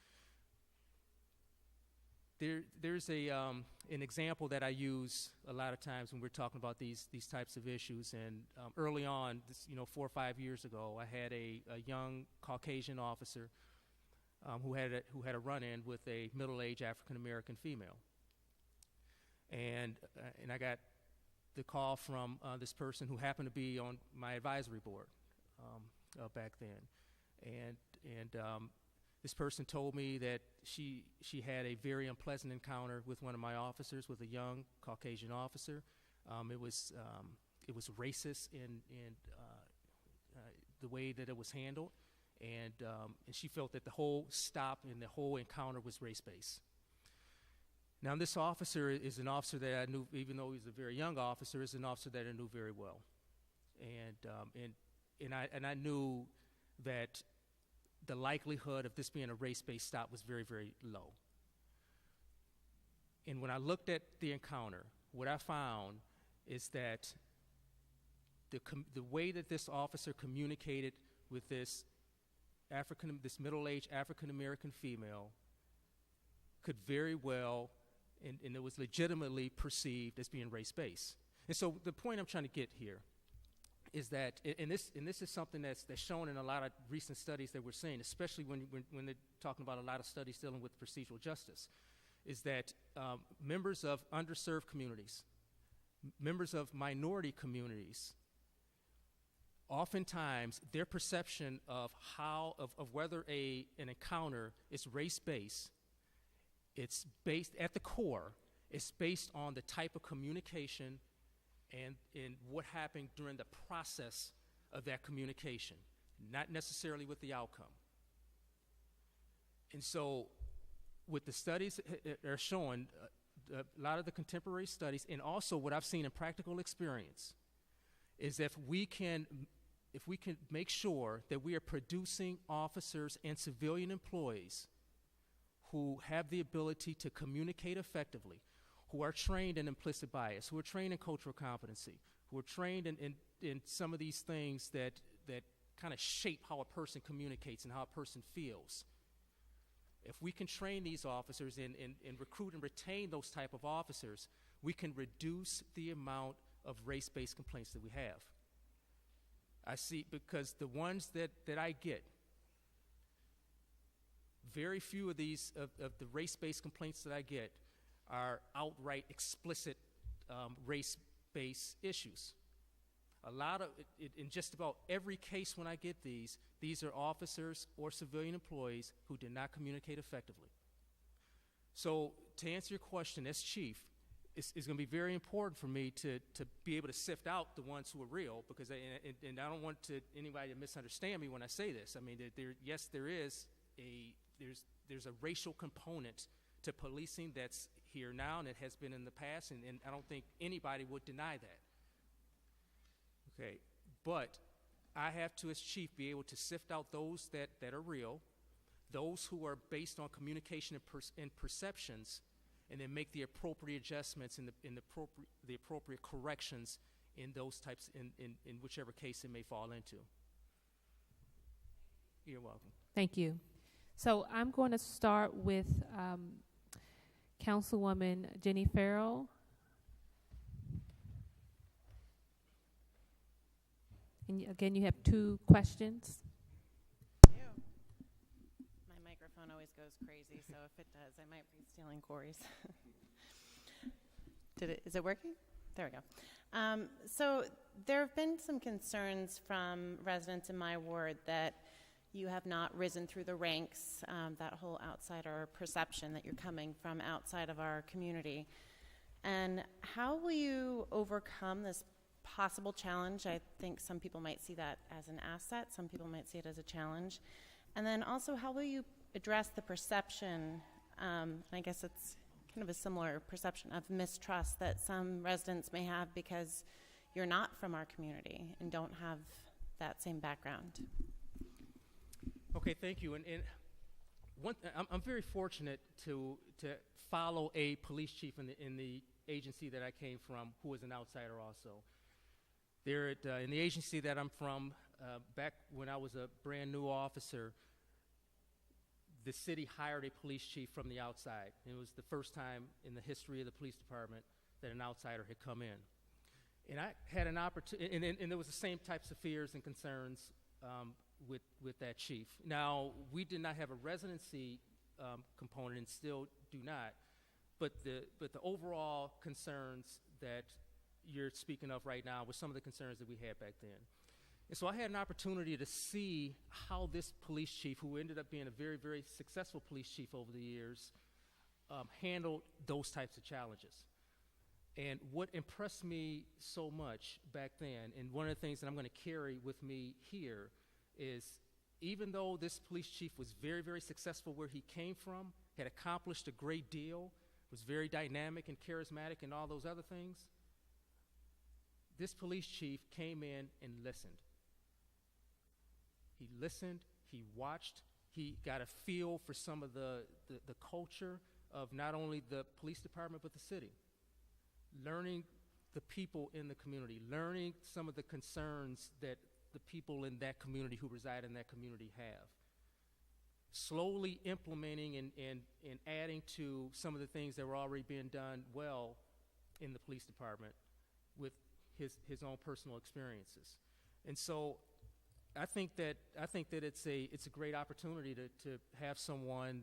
There's an example that I use a lot of times when we're talking about these types of issues. And early on, 4 or 5 years ago, I had a young Caucasian officer who had a run-in with a middle-aged African-American female. And I got the call from this person who happened to be on my advisory board back then. And this person told me that she had a very unpleasant encounter with one of my officers, with a young Caucasian officer. It was racist in the way that it was handled, and she felt that the whole stop and the whole encounter was race-based. Now, this officer is an officer that I knew, even though he's a very young officer, is an officer that I knew very well, and I knew that the likelihood of this being a race-based stop was very, very low. And when I looked at the encounter, what I found is that the way that this officer communicated with this middle-aged African-American female could very well, and it was legitimately perceived as being race-based. And so the point I'm trying to get here is that, and this is something that's shown in a lot of recent studies that we're seeing, especially when they're talking about a lot of studies dealing with procedural justice, is that members of underserved communities, members of minority communities, oftentimes their perception of whether an encounter is race-based, it's based at the core, it's based on the type of communication and what happened during the process of that communication, not necessarily with the outcome. And so what the studies are showing, a lot of the contemporary studies, and also what I've seen in practical experience, is if we can make sure that we are producing officers and civilian employees who have the ability to communicate effectively, who are trained in implicit bias, who are trained in cultural competency, who are trained in some of these things that kind of shape how a person communicates and how a person feels. If we can train these officers and recruit and retain those type of officers, we can reduce the amount of race-based complaints that we have. I see, because the ones that I get, very few of these, of the race-based complaints that I get are outright explicit race-based issues. A lot of, in just about every case when I get these are officers or civilian employees who did not communicate effectively. So to answer your question, as chief, it's going to be very important for me to be able to sift out the ones who are real, because and I don't want anybody to misunderstand me when I say this. I mean, yes, there's a racial component to policing that's here now and it has been in the past, and I don't think anybody would deny that. Okay, but I have to, as chief, be able to sift out those that are real, those who are based on communication and perceptions, and then make the appropriate adjustments and the appropriate corrections in those types, in whichever case it may fall into. You're welcome. Thank you. So I'm going to start with Councilwoman Jenny Farrell. And again, you have 2 questions. My microphone always goes crazy, so if it does, I might be stealing Corey's. Is it working? There we go. So there have been some concerns from residents in my ward that you have not risen through the ranks, that whole outsider perception that you're coming from outside of our community. And how will you overcome this possible challenge? I think some people might see that as an asset, some people might see it as a challenge. And then also, how will you address the perception, I guess it's kind of a similar perception of mistrust that some residents may have because you're not from our community and don't have that same background? Okay, thank you. And I'm very fortunate to follow a police chief in the agency that I came from, who was an outsider also. There in the agency that I'm from, back when I was a brand new officer, the city hired a police chief from the outside. It was the first time in the history of the police department that an outsider had come in. And I had an opportunity, and there was the same types of fears and concerns with that chief. Now, we did not have a residency component and still do not, but the overall concerns that you're speaking of right now were some of the concerns that we had back then. And so I had an opportunity to see how this police chief, who ended up being a very, very successful police chief over the years, handled those types of challenges. And what impressed me so much back then, and one of the things that I'm going to carry with me here, is even though this police chief was very, very successful where he came from, had accomplished a great deal, was very dynamic and charismatic and all those other things, this police chief came in and listened. He listened, he watched, he got a feel for some of the culture of not only the police department but the city. Learning the people in the community, learning some of the concerns that the people in that community who reside in that community have. Slowly implementing and adding to some of the things that were already being done well in the police department with his own personal experiences. And so I think that it's a great opportunity to have someone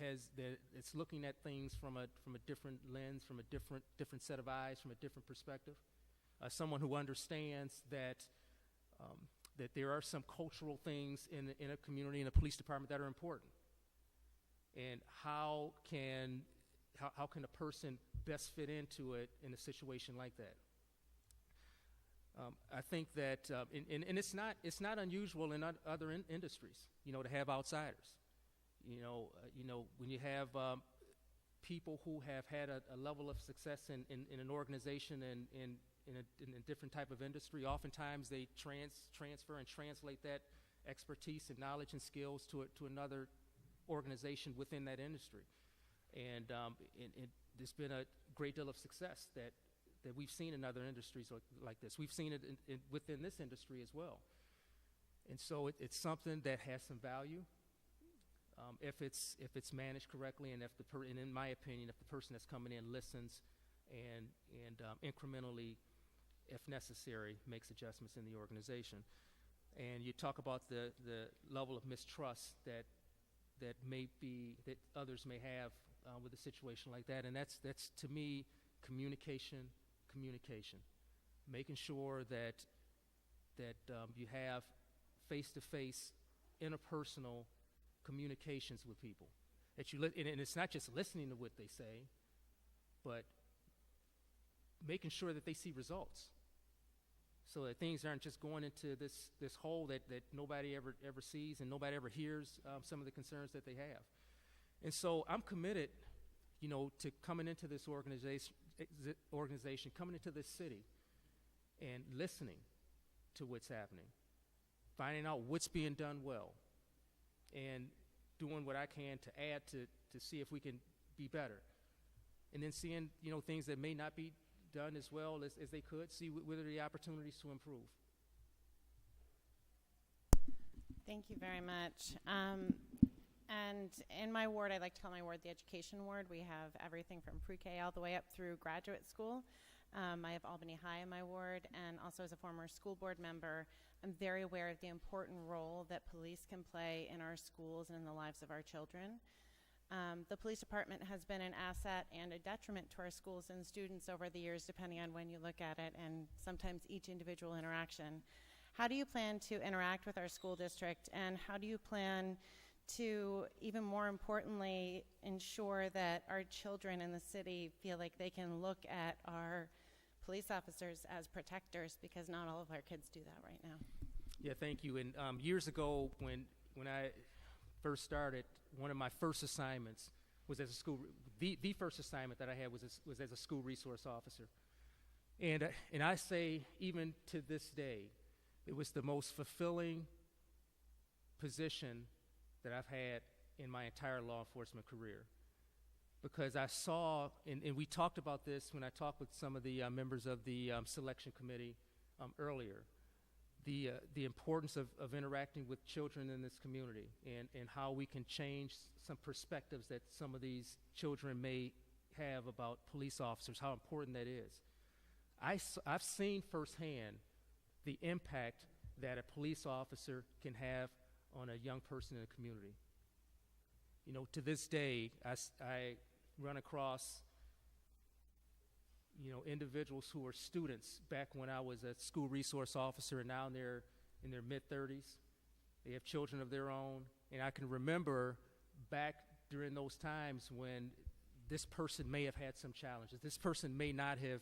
it's looking at things from a different lens, from a different set of eyes, from a different perspective. Someone who understands that there are some cultural things in a community, in a police department, that are important. And how can a person best fit into it in a situation like that? I think that, and it's not unusual in other industries, to have outsiders. When you have people who have had a level of success in an organization and in a different type of industry, oftentimes they transfer and translate that expertise and knowledge and skills to another organization within that industry. And there's been a great deal of success that we've seen in other industries like this. We've seen it within this industry as well. And so it's something that has some value if it's managed correctly, and and in my opinion, if the person that's coming in listens and incrementally, if necessary, makes adjustments in the organization. And you talk about the level of mistrust that others may have with a situation like that, and that's to me communication, making sure that you have face-to-face, interpersonal communications with people. And it's not just listening to what they say, but making sure that they see results, so that things aren't just going into this hole that nobody ever sees and nobody ever hears some of the concerns that they have. And so I'm committed, to coming into this organization, coming into this city, and listening to what's happening, finding out what's being done well, and doing what I can to add to see if we can be better. And then seeing, things that may not be done as well as they could, see whether the opportunities to improve. Thank you very much. And in my ward, I like to call my ward the education ward. We have everything from pre-K all the way up through graduate school. I have Albany High in my ward, and also as a former school board member, I'm very aware of the important role that police can play in our schools and in the lives of our children. The police department has been an asset and a detriment to our schools and students over the years, depending on when you look at it, and sometimes each individual interaction. How do you plan to interact with our school district, and how do you plan to, even more importantly, ensure that our children in the city feel like they can look at our police officers as protectors, because not all of our kids do that right now? Yeah, thank you. And years ago, when I first started, one of my first assignments was as a school. The first assignment that I had was as a school resource officer. And I say, even to this day, it was the most fulfilling position that I've had in my entire law enforcement career, because I saw, and we talked about this when I talked with some of the members of the selection committee earlier, the importance of interacting with children in this community, and how we can change some perspectives that some of these children may have about police officers, how important that is. I've seen firsthand the impact that a police officer can have on a young person in a community. To this day, I run across, individuals who were students back when I was a school resource officer, and now they're in their mid-30s. They have children of their own, and I can remember back during those times when this person may have had some challenges. This person may not have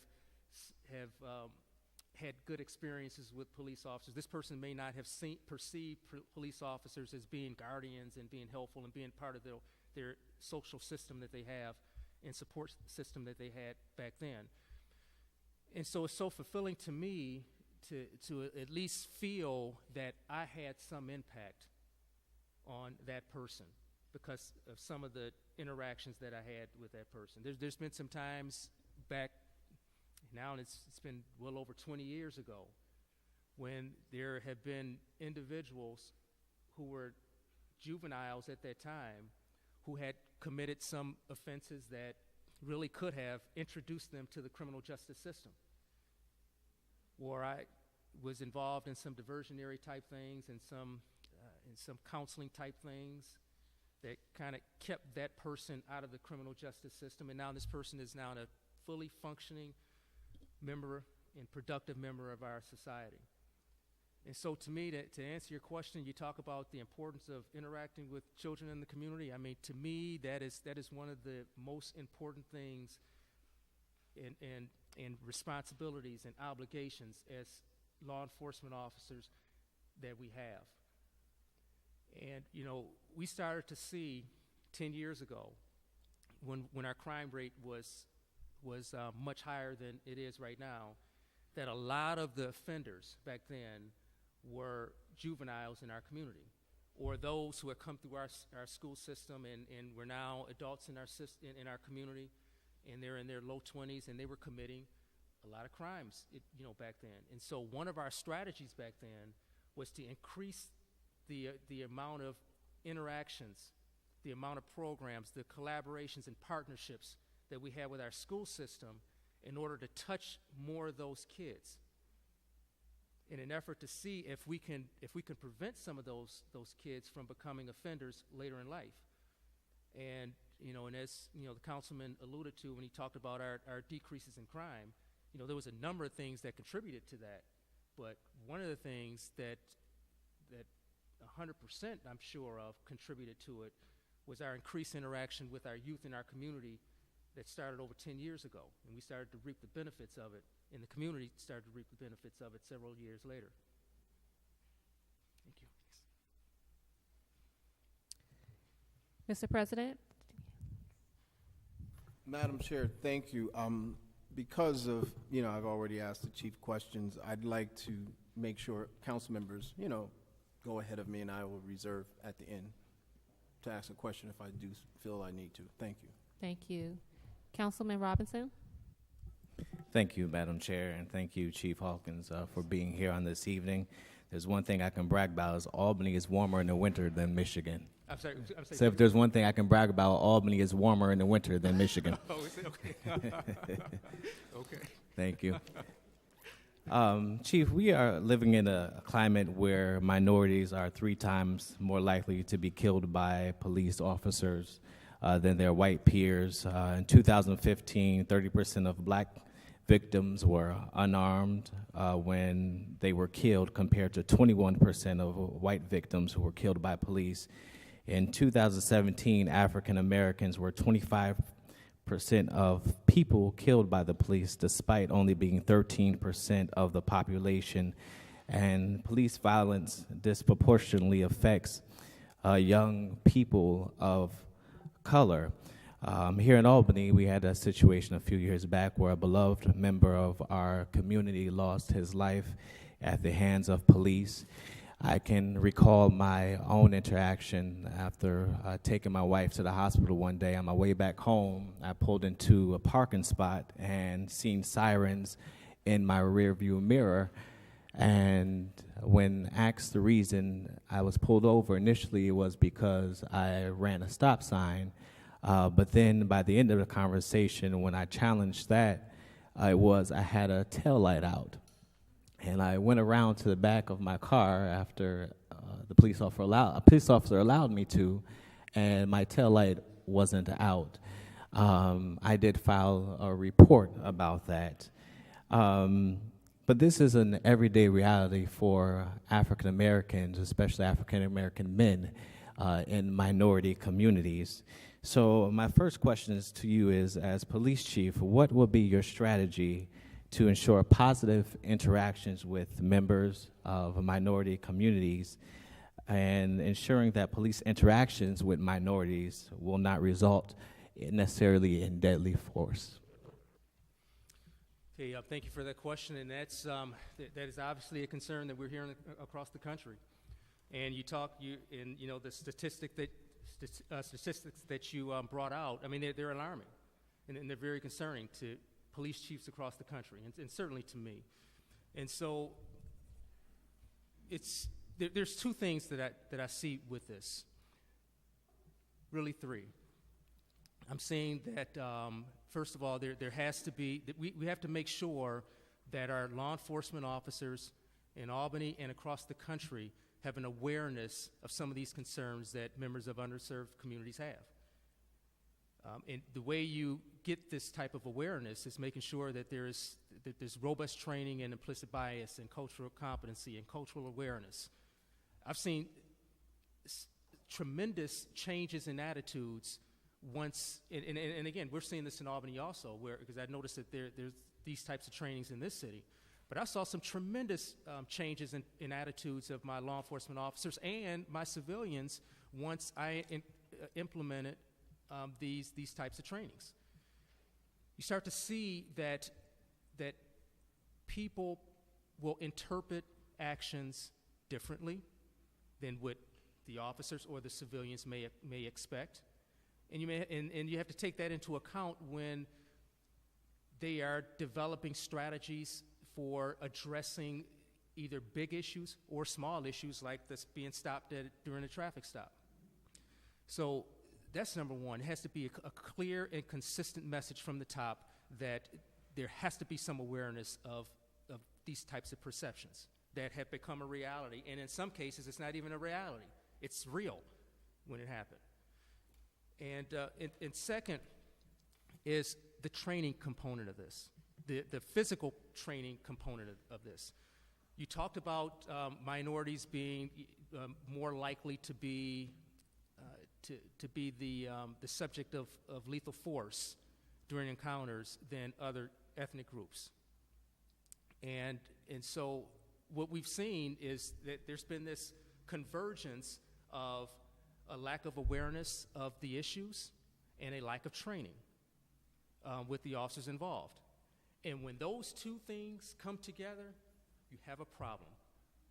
had good experiences with police officers. This person may not have perceived police officers as being guardians and being helpful and being part of their social system that they have and support system that they had back then. And so it's so fulfilling to me to at least feel that I had some impact on that person because of some of the interactions that I had with that person. There's been some times back now, and it's been well over 20 years ago, when there have been individuals who were juveniles at that time who had committed some offenses that really could have introduced them to the criminal justice system. Or I was involved in some diversionary type things and some counseling type things that kind of kept that person out of the criminal justice system, and now this person is now a fully functioning member and productive member of our society. And so to me, to answer your question, you talk about the importance of interacting with children in the community. I mean, to me, that is one of the most important things and responsibilities and obligations as law enforcement officers that we have. And, we started to see 10 years ago when our crime rate was much higher than it is right now, that a lot of the offenders back then were juveniles in our community, or those who had come through our school system and were now adults in our community, and they're in their low 20s, and they were committing a lot of crimes, back then. And so one of our strategies back then was to increase the amount of interactions, the amount of programs, the collaborations and partnerships that we have with our school system in order to touch more of those kids, in an effort to see if we can prevent some of those kids from becoming offenders later in life. And and as the councilman alluded to when he talked about our decreases in crime, there was a number of things that contributed to that. But one of the things that 100% I'm sure of contributed to it was our increased interaction with our youth in our community that started over 10 years ago, and we started to reap the benefits of it, and the community started to reap the benefits of it several years later. Thank you. Mr. President? Madam Chair, thank you. Because of, I've already asked the chief questions, I'd like to make sure council members, go ahead of me, and I will reserve at the end to ask a question if I do feel I need to. Thank you. Thank you. Councilman Robinson? Thank you, Madam Chair, and thank you, Chief Hawkins, for being here on this evening. There's one thing I can brag about is Albany is warmer in the winter than Michigan. I'm sorry. So if there's one thing I can brag about, Albany is warmer in the winter than Michigan. Oh, is it? Okay. Okay. Thank you. Chief, we are living in a climate where minorities are 3 times more likely to be killed by police officers than their white peers. In 2015, 30% of black victims were unarmed when they were killed, compared to 21% of white victims who were killed by police. In 2017, African Americans were 25% of people killed by the police, despite only being 13% of the population. And police violence disproportionately affects young people of color. Here in Albany, we had a situation a few years back where a beloved member of our community lost his life at the hands of police. I can recall my own interaction after taking my wife to the hospital one day. On my way back home, I pulled into a parking spot and seen sirens in my rearview mirror. And when asked the reason I was pulled over, initially it was because I ran a stop sign. But then by the end of the conversation, when I challenged that, it was I had a tail light out. And I went around to the back of my car after a police officer allowed me to, and my taillight wasn't out. I did file a report about that. But this is an everyday reality for African Americans, especially African American men in minority communities. So my first question is to you is, as police chief, what will be your strategy to ensure positive interactions with members of minority communities and ensuring that police interactions with minorities will not result necessarily in deadly force? Okay, thank you for that question, and that is obviously a concern that we're hearing across the country. And the statistics that you brought out, I mean, they're alarming, and they're very concerning to police chiefs across the country, and certainly to me. And so there's 2 things that I see with this, really 3. I'm saying that, first of all, there has to be, we have to make sure that our law enforcement officers in Albany and across the country have an awareness of some of these concerns that members of underserved communities have. And the way you get this type of awareness is making sure that there's robust training and implicit bias and cultural competency and cultural awareness. I've seen tremendous changes in attitudes once, and again, we're seeing this in Albany also, because I noticed that there's these types of trainings in this city. But I saw some tremendous changes in attitudes of my law enforcement officers and my civilians once I implemented these types of trainings. You start to see that people will interpret actions differently than what the officers or the civilians may expect, and you have to take that into account when they are developing strategies for addressing either big issues or small issues like this being stopped during a traffic stop. So that's number one. It has to be a clear and consistent message from the top that there has to be some awareness of these types of perceptions that have become a reality. And in some cases, it's not even a reality. It's real when it happened. And second is the training component of this, the physical training component of this. You talked about minorities being more likely to be the subject of lethal force during encounters than other ethnic groups. And so what we've seen is that there's been this convergence of a lack of awareness of the issues and a lack of training with the officers involved. And when those 2 things come together, you have a problem.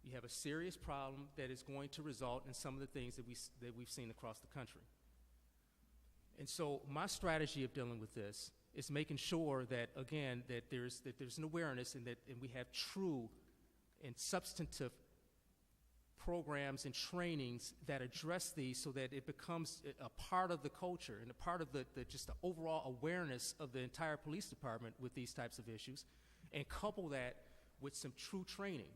You have a serious problem that is going to result in some of the things that we've seen across the country. And so my strategy of dealing with this is making sure that, again, that there's an awareness and we have true and substantive programs and trainings that address these so that it becomes a part of the culture and a part of just the overall awareness of the entire police department with these types of issues, and couple that with some true training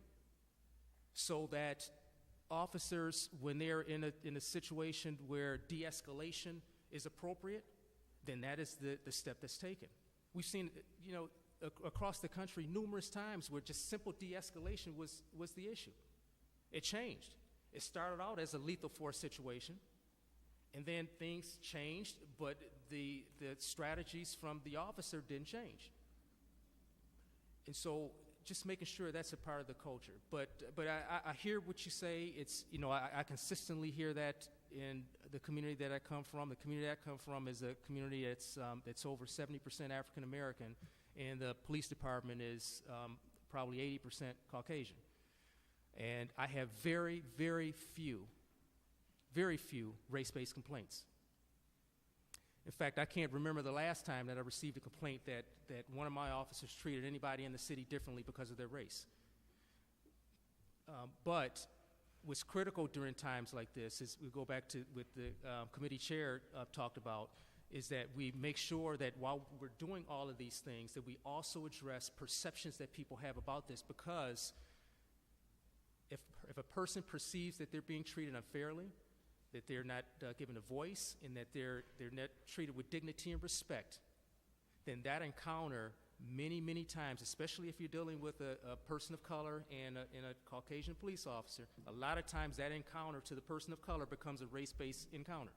so that officers, when they're in a situation where de-escalation is appropriate, then that is the step that's taken. We've seen, across the country numerous times where just simple de-escalation was the issue. It changed. It started out as a lethal force situation, and then things changed, but the strategies from the officer didn't change. And so just making sure that's a part of the culture. But I hear what you say. It's, I consistently hear that in the community that I come from. The community that I come from is a community that's over 70% African American, and the police department is probably 80% Caucasian. And I have very, very few race-based complaints. In fact, I can't remember the last time that I received a complaint that one of my officers treated anybody in the city differently because of their race. But what's critical during times like this is, we go back to what the committee chair talked about, is that we make sure that while we're doing all of these things, that we also address perceptions that people have about this, because if a person perceives that they're being treated unfairly, that they're not given a voice, and that they're not treated with dignity and respect, then that encounter many, many times, especially if you're dealing with a person of color and a Caucasian police officer, a lot of times that encounter to the person of color becomes a race-based encounter.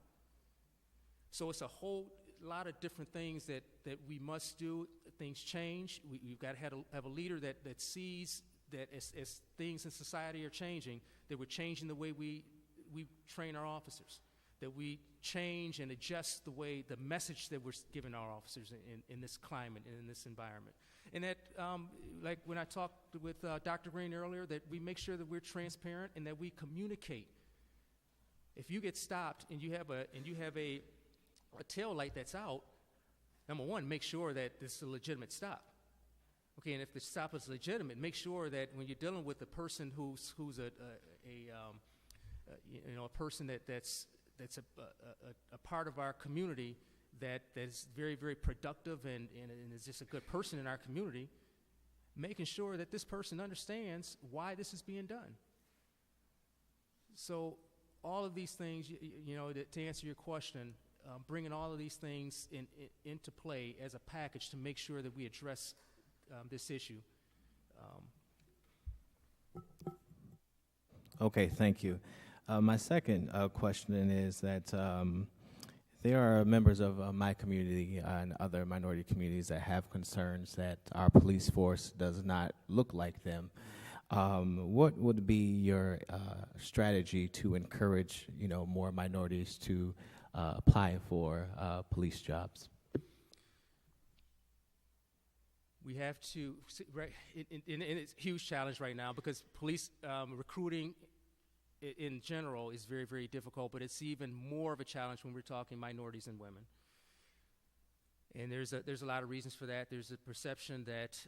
So it's a whole lot of different things that we must do. Things change. We've got to have a leader that sees that as things in society are changing, that we're changing the way we train our officers, that we change and adjust the message that we're giving our officers in this climate and in this environment. And that, like when I talked with Dr. Green earlier, that we make sure that we're transparent and that we communicate. If you get stopped and you have a tail light that's out, number one, make sure that this is a legitimate stop. Okay, and if the stop is legitimate, make sure that when you're dealing with a person who's a person that's a part of our community that is very, very productive and is just a good person in our community, making sure that this person understands why this is being done. So all of these things, to answer your question, bringing all of these things into play as a package to make sure that we address this issue. Okay, thank you. My second question is that there are members of my community and other minority communities that have concerns that our police force does not look like them. What would be your strategy to encourage, more minorities to apply for police jobs? We have to, right, and it's a huge challenge right now because police recruiting in general is very, very difficult, but it's even more of a challenge when we're talking minorities and women. And there's a lot of reasons for that. There's a perception that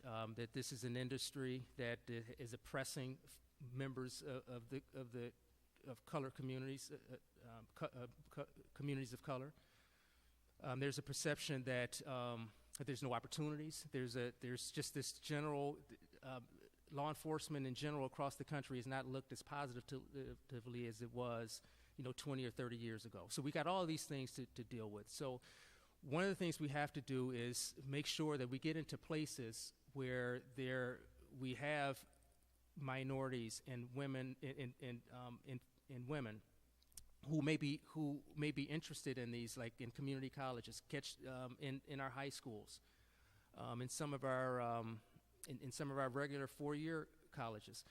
this is an industry that is oppressing members of color communities, communities of color. There's a perception that there's no opportunities. There's just this general law enforcement in general across the country has not looked as positively as it was, 20 or 30 years ago. So we got all of these things to deal with. So one of the things we have to do is make sure that we get into places where we have minorities and women and women who may be interested in these, like in community colleges, in our high schools, in some of our regular four-year colleges,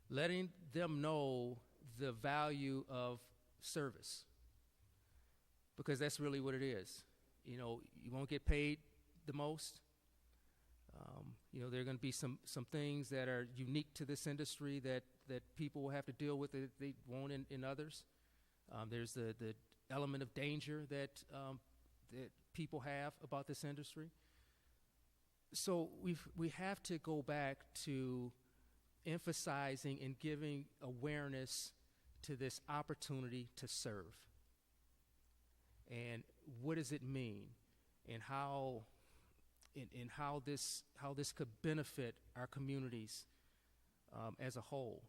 letting them know the value of service, because that's really what it is. You won't get paid the most. You know, there are going to be some things that are unique to this industry that people will have to deal with that they won't in others. There's the element of danger that people have about this industry. So we have to go back to emphasizing and giving awareness to this opportunity to serve. And what does it mean, and how this could benefit our communities as a whole.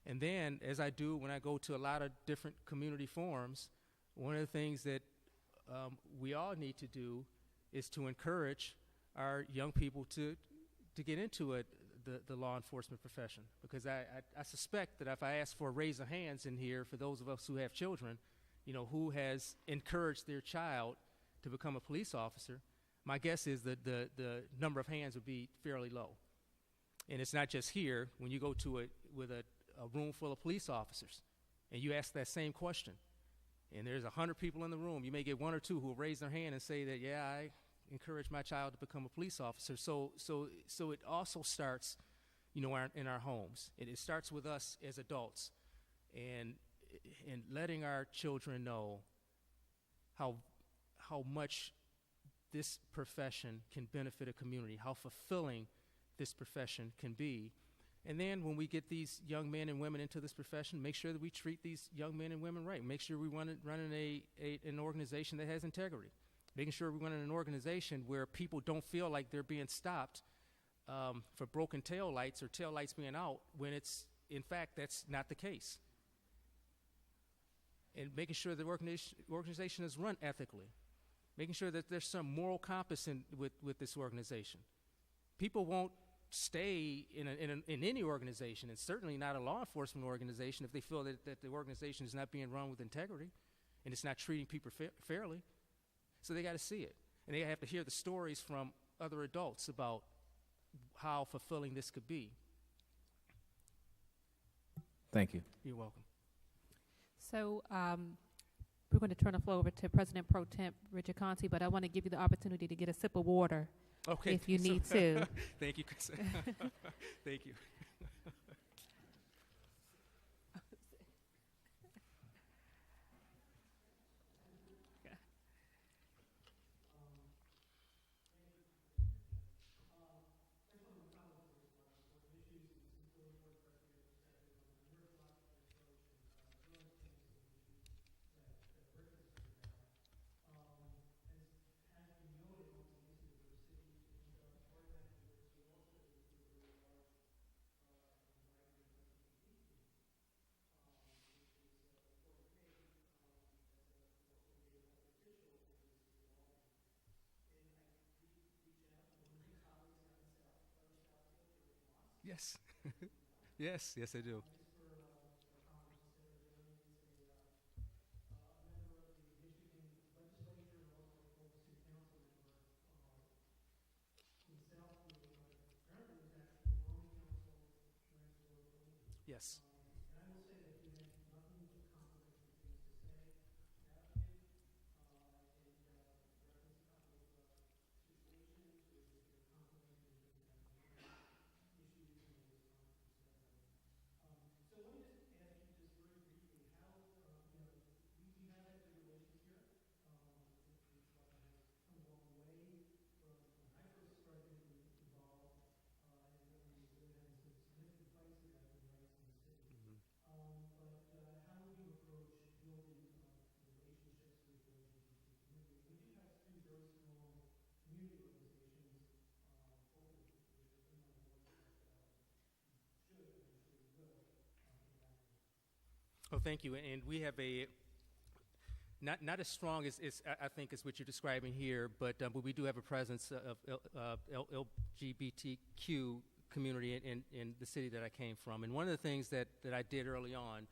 And then, as I do when I go to a lot of different community forums, one of the things that we all need to do is to encourage our young people to get into the law enforcement profession. Because I suspect that if I ask for a raise of hands in here for those of us who have children, you know, who has encouraged their child to become a police officer, my guess is that the number of hands would be fairly low. And it's not just here. When you go to with a room full of police officers and you ask that same question, and there's 100 people in the room, you may get one or two who will raise their hand and say that, yeah, I encourage my child to become a police officer. So it also starts, you know, in our homes. It starts with us as adults, and letting our children know how much this profession can benefit a community, how fulfilling this profession can be. And then when we get these young men and women into this profession, make sure that we treat these young men and women right. Make sure we run an organization that has integrity. Making sure we run an organization where people don't feel like they're being stopped for broken tail lights or tail lights being out when it's, in fact, that's not the case. And making sure the organization is run ethically. Making sure that there's some moral compass with this organization. People won't stay in any organization, and certainly not a law enforcement organization, if they feel that the organization is not being run with integrity and it's not treating people fairly. So they got to see it. And they have to hear the stories from other adults about how fulfilling this could be. Thank you. You're welcome. So we're going to turn the floor over to President Pro Temp Richard Conte, but I want to give you the opportunity to get a sip of water if you need to. Thank you. Thank you. Yes. yes, I do. Yes. Oh, thank you. And we have a not as strong as I think as what you're describing here, but we do have a presence of LGBTQ community in the city that I came from. And one of the things that I did early on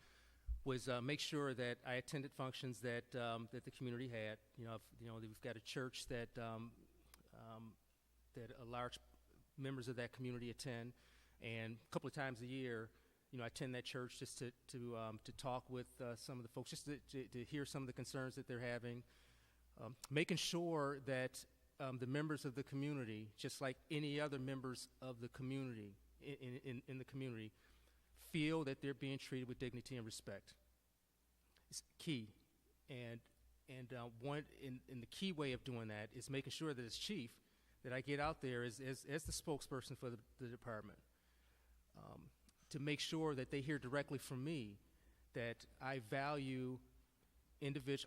was make sure that I attended functions that the community had. We've got a church that a large members of that community attend, and a couple of times a year, I attend that church just to talk with some of the folks, just to hear some of the concerns that they're having, making sure that the members of the community, just like any other members of the community, in the community, feel that they're being treated with dignity and respect. It's key. And the key way of doing that is making sure that as chief, that I get out there as the spokesperson for the department, to make sure that they hear directly from me that I value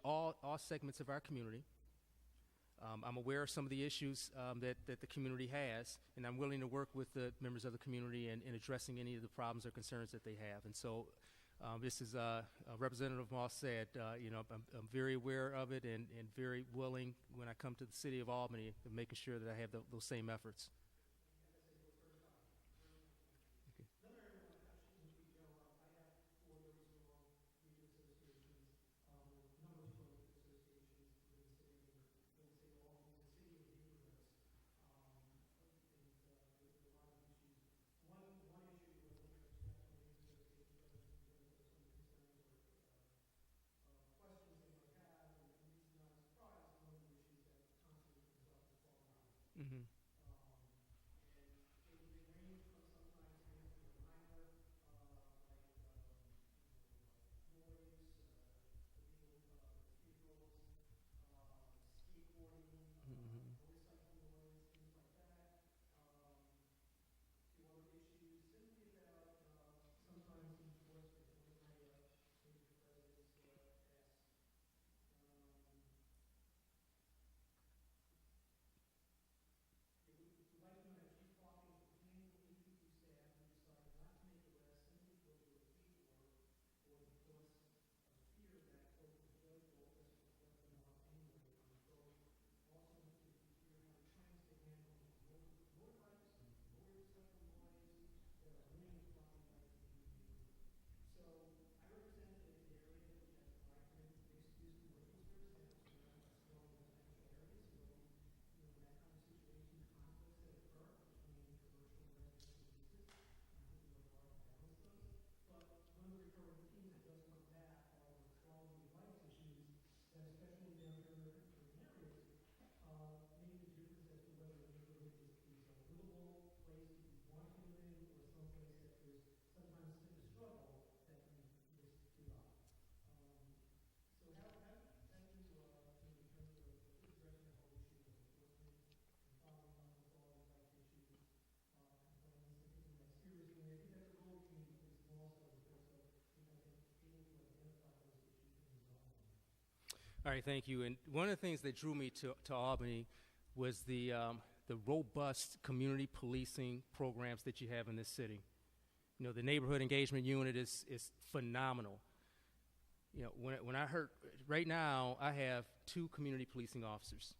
all segments of our community. I'm aware of some of the issues that the community has, and I'm willing to work with the members of the community in addressing any of the problems or concerns that they have. And so this is Representative Moss said, I'm very aware of it and very willing when I come to the city of Albany of making sure that I have those same efforts. Mm-hmm. All right, thank you. And one of the things that drew me to Albany was the robust community policing programs that you have in this city. You know, the neighborhood engagement unit is phenomenal. You know, when I heard, right now I have 2 community policing officers.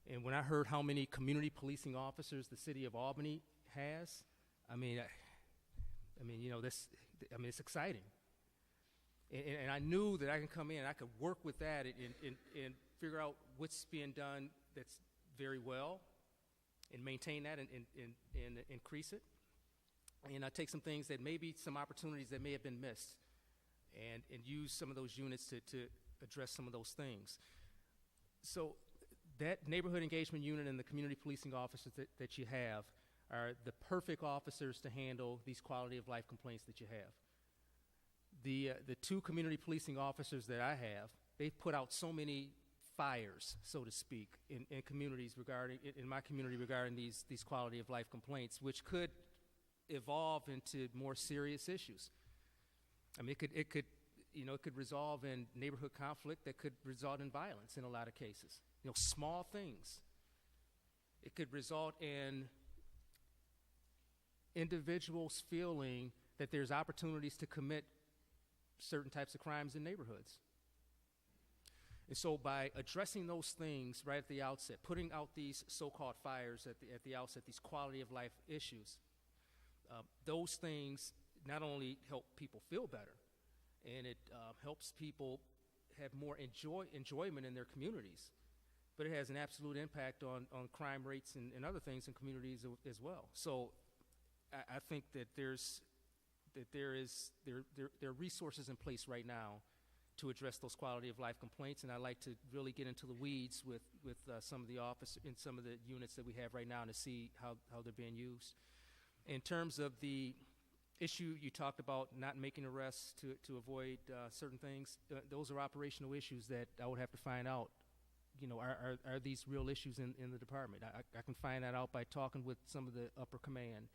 And when I heard how many community policing officers the city of Albany has, it's exciting. And I knew that I can come in and I could work with that and figure out what's being done that's very well and maintain that and increase it. And I take some things that maybe some opportunities that may have been missed and use some of those units to address some of those things. So that neighborhood engagement unit and the community policing officers that you have are the perfect officers to handle these quality of life complaints that you have. The 2 community policing officers that I have, they've put out so many fires, so to speak, in communities in my community regarding these quality of life complaints, which could evolve into more serious issues. I mean, it could resolve in neighborhood conflict that could result in violence in a lot of cases. You know, small things. It could result in individuals feeling that there's opportunities to commit certain types of crimes in neighborhoods. And so by addressing those things right at the outset, putting out these so-called fires at the outset, these quality of life issues, those things not only help people feel better, and it helps people have more enjoyment in their communities, but it has an absolute impact on crime rates and other things in communities as well. So I think that there are resources in place right now to address those quality of life complaints, and I'd like to really get into the weeds with some of the office in some of the units that we have right now and to see how they're being used. In terms of the issue you talked about, not making arrests to avoid certain things, those are operational issues that I would have to find out. You know, are these real issues in the department? I can find that out by talking with some of the upper command.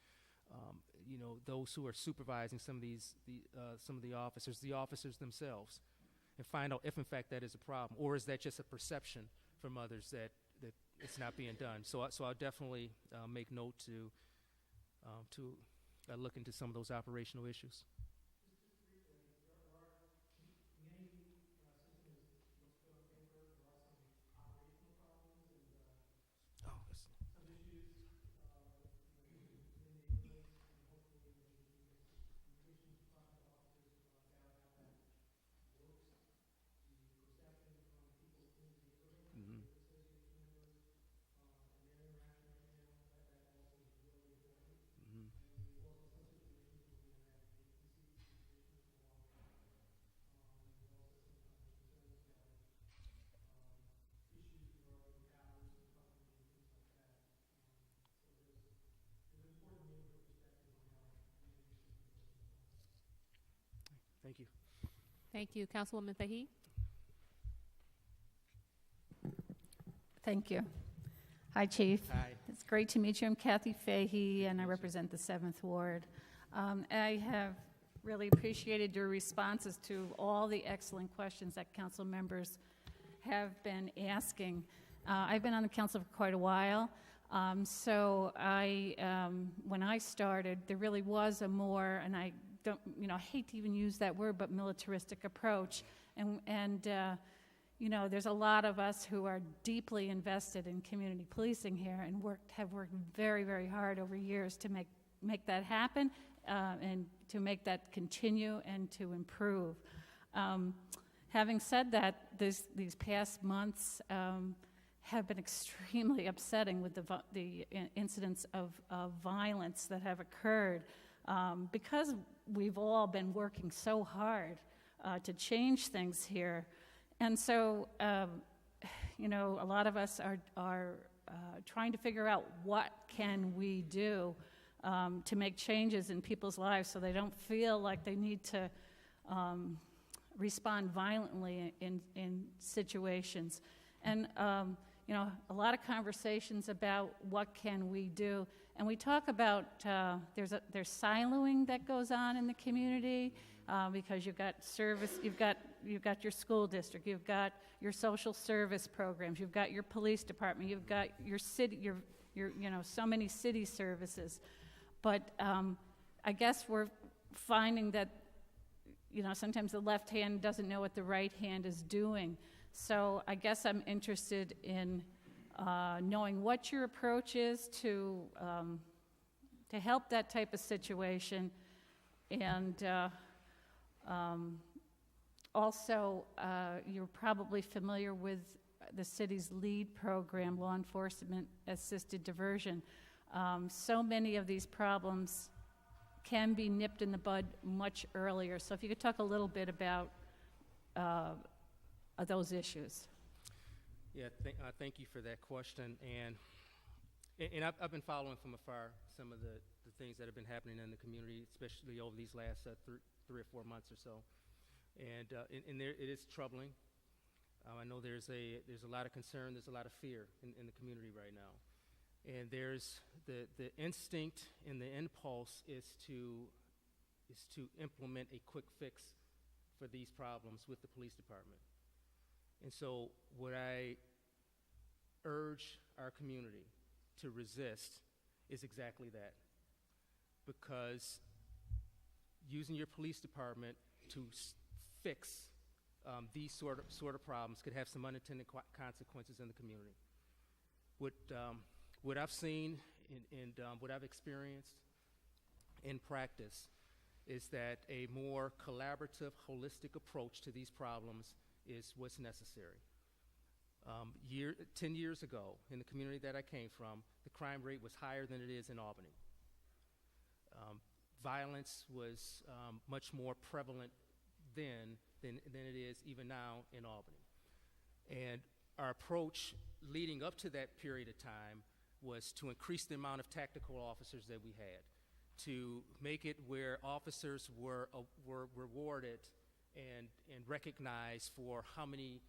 You know, those who are supervising some of the officers themselves, and find out if in fact that is a problem, or is that just a perception from others that it's not being done. So I'll definitely make note to look into some of those operational issues. Thank you. Thank you. Councilwoman Fahey? Thank you. Hi, Chief. Hi. It's great to meet you. I'm Kathy Fahey, and I represent the 7th Ward. I have really appreciated your responses to all the excellent questions that council members have been asking. I've been on the council for quite a while, so when I started, there really was a more, and I don't, I hate to even use that word, but militaristic approach. And there's a lot of us who are deeply invested in community policing here and have worked very, very hard over years to make that happen and to make that continue and to improve. Having said that, these past months have been extremely upsetting with the incidents of violence that have occurred because we've all been working so hard to change things here. And so, a lot of us are trying to figure out what can we do to make changes in people's lives so they don't feel like they need to respond violently in situations. And, a lot of conversations about what can we do. And we talk about there's siloing that goes on in the community because you've got service, you've got your school district, you've got your social service programs, you've got your police department, you've got your city, your so many city services. But I guess we're finding that sometimes the left hand doesn't know what the right hand is doing. So I guess I'm interested in knowing what your approach is to help that type of situation, and also you're probably familiar with the city's LEAD program, Law Enforcement Assisted Diversion. So many of these problems can be nipped in the bud much earlier. So if you could talk a little bit about those issues. Yeah, thank you for that question. And I've been following from afar some of the things that have been happening in the community, especially over these last 3 or 4 months or so. And there, it is troubling. I know there's a lot of concern, there's a lot of fear in the community right now. And there's the instinct and the impulse is to implement a quick fix for these problems with the police department. And so what I urge our community to resist is exactly that. Because using your police department to fix these sort of problems could have some unintended consequences in the community. What I've seen and what I've experienced in practice is that a more collaborative, holistic approach to these problems is what's necessary. 10 years ago, in the community that I came from, the crime rate was higher than it is in Albany. Violence was much more prevalent then than it is even now in Albany. And our approach leading up to that period of time was to increase the amount of tactical officers that we had, to make it where officers were rewarded and recognized for how many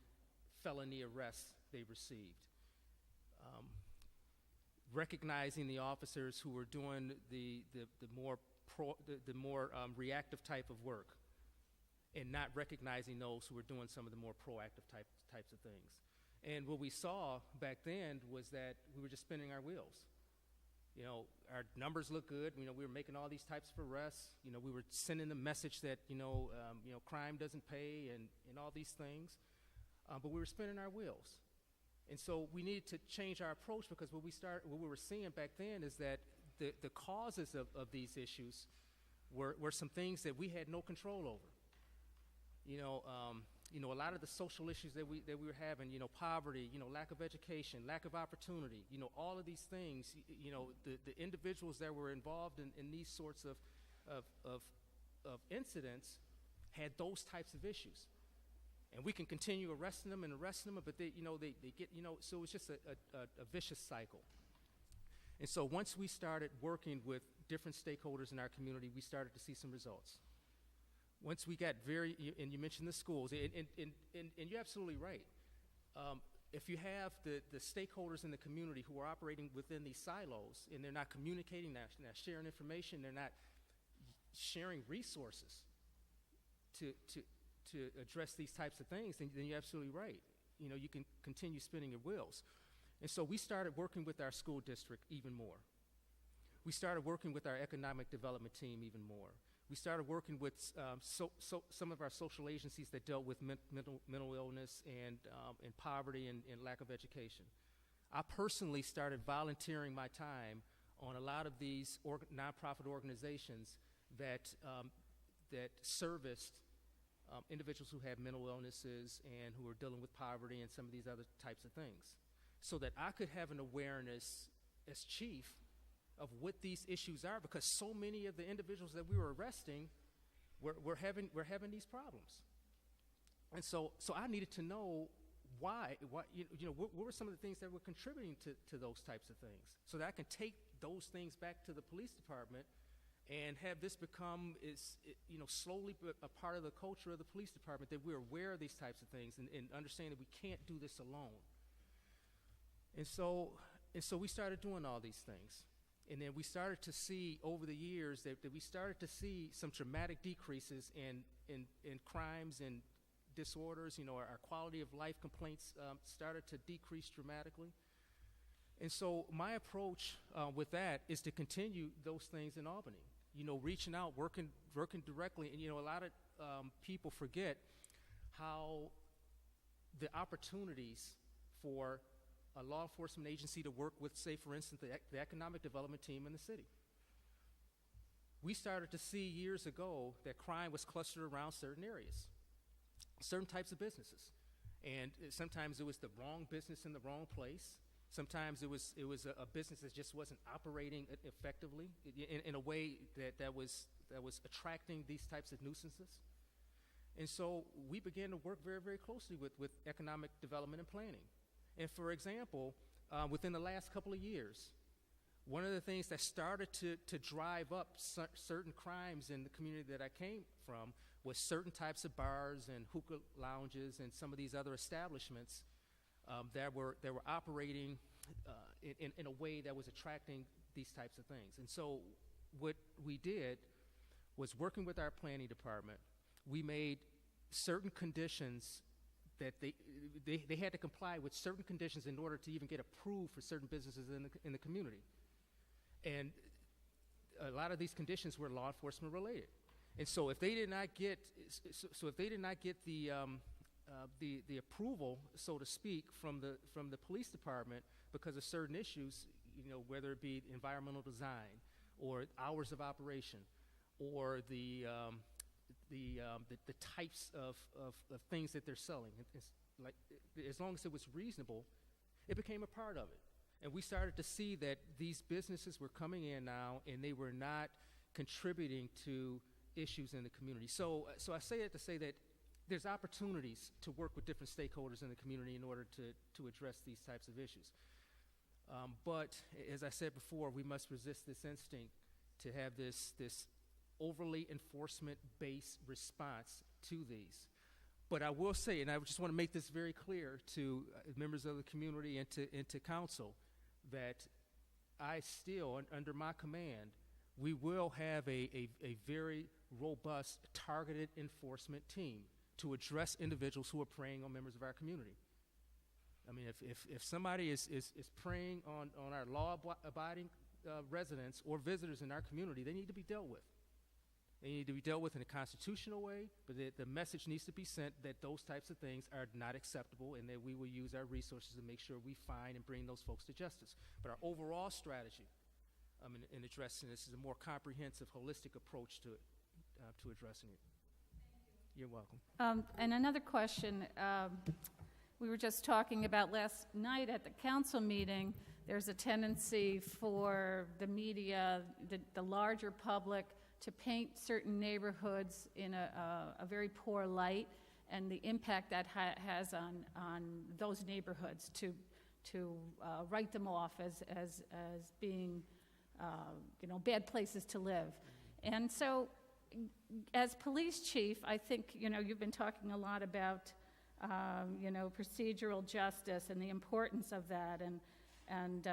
felony arrests they received. Recognizing the officers who were doing the more reactive type of work, and not recognizing those who were doing some of the more proactive types of things. And what we saw back then was that we were just spinning our wheels. You know, our numbers look good. You know, we were making all these types of arrests. You know, we were sending the message that crime doesn't pay and all these things, but we were spinning our wheels. And so we needed to change our approach, because what we were seeing back then is that the causes of these issues were some things that we had no control over. A lot of the social issues that we were having, poverty, lack of education, lack of opportunity, all of these things, the individuals that were involved in these sorts of incidents had those types of issues. And we can continue arresting them, but they get, so it's just a vicious cycle. And so once we started working with different stakeholders in our community, we started to see some results. Once we got and you mentioned the schools, and you're absolutely right. If you have the stakeholders in the community who are operating within these silos, and they're not communicating, they're not sharing information, they're not sharing resources to address these types of things, then you're absolutely right. You can continue spinning your wheels. And so we started working with our school district even more. We started working with our economic development team even more. We started working with some of our social agencies that dealt with mental illness and poverty and lack of education. I personally started volunteering my time on a lot of these nonprofit organizations that serviced individuals who had mental illnesses and who were dealing with poverty and some of these other types of things, so that I could have an awareness as chief of what these issues are, because so many of the individuals that we were arresting were having these problems. And so I needed to know why what were some of the things that were contributing to those types of things, so that I can take those things back to the police department and have this become slowly a part of the culture of the police department, that we're aware of these types of things and understand that we can't do this alone. And so we started doing all these things. And then we started to see over the years that we started to see some dramatic decreases in crimes and disorders. Our quality of life complaints started to decrease dramatically. And so my approach with that is to continue those things in Albany. Reaching out, working directly. And, a lot of people forget how the opportunities for a law enforcement agency to work with, say, for instance, the economic development team in the city. We started to see years ago that crime was clustered around certain areas, certain types of businesses. And sometimes it was the wrong business in the wrong place. Sometimes it was a business that just wasn't operating effectively in a way that was attracting these types of nuisances. And so we began to work very, very closely with economic development and planning. And for example, within the last couple of years, one of the things that started to drive up certain crimes in the community that I came from was certain types of bars and hookah lounges and some of these other establishments that were operating in a way that was attracting these types of things. And so what we did was, working with our planning department, we made certain conditions that they had to comply with certain conditions in order to even get approved for certain businesses in the community. And a lot of these conditions were law enforcement related. And so if they did not get the approval, so to speak, from the police department because of certain issues, whether it be environmental design or hours of operation or the types of things that they're selling. It's like, as long as it was reasonable, it became a part of it. And we started to see that these businesses were coming in now, and they were not contributing to issues in the community. So I say that to say that there's opportunities to work with different stakeholders in the community in order to address these types of issues. But as I said before, we must resist this instinct to have this overly enforcement-based response to these. But I will say, and I just want to make this very clear to members of the community and to council, that I still, under my command, we will have a very robust, targeted enforcement team to address individuals who are preying on members of our community. I mean, if somebody is preying on our law-abiding residents or visitors in our community, they need to be dealt with. They need to be dealt with in a constitutional way, but the message needs to be sent that those types of things are not acceptable and that we will use our resources to make sure we find and bring those folks to justice. But our overall strategy in addressing this is a more comprehensive, holistic approach to addressing it. You're welcome. And another question, we were just talking about last night at the council meeting, there's a tendency for the media, the larger public, to paint certain neighborhoods in a very poor light, and the impact that has on those neighborhoods to write them off as being bad places to live. And so, as police chief, I think you've been talking a lot about procedural justice and the importance of that, and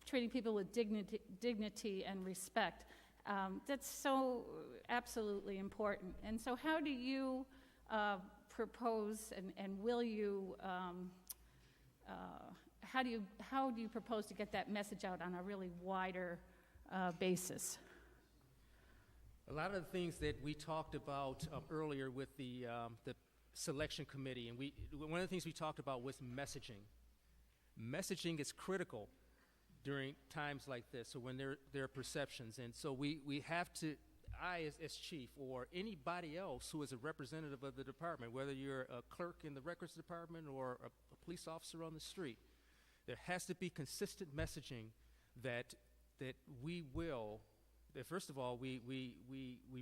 treating people with dignity and respect. That's so absolutely important. And so how do you propose and will you, how do you propose to get that message out on a really wider basis? A lot of the things that we talked about earlier with the selection committee, and one of the things we talked about was messaging. Messaging is critical during times like this, or when there are perceptions. And so we have to, as chief, or anybody else who is a representative of the department, whether you're a clerk in the records department or a police officer on the street, there has to be consistent messaging that we will, that first of all, we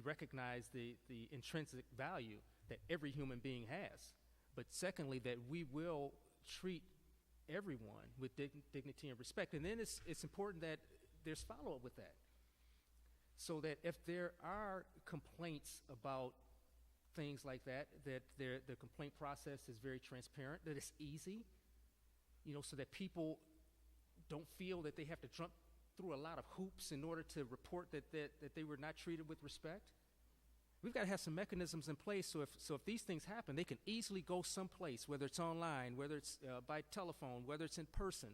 recognize the intrinsic value that every human being has, but secondly, that we will treat everyone with dignity and respect. And then it's important that there's follow-up with that, so that if there are complaints about things like that the complaint process is very transparent, that it's easy, so that people don't feel that they have to jump through a lot of hoops in order to report that they were not treated with respect. We've got to have some mechanisms in place so if these things happen, they can easily go someplace, whether it's online, whether it's by telephone, whether it's in person,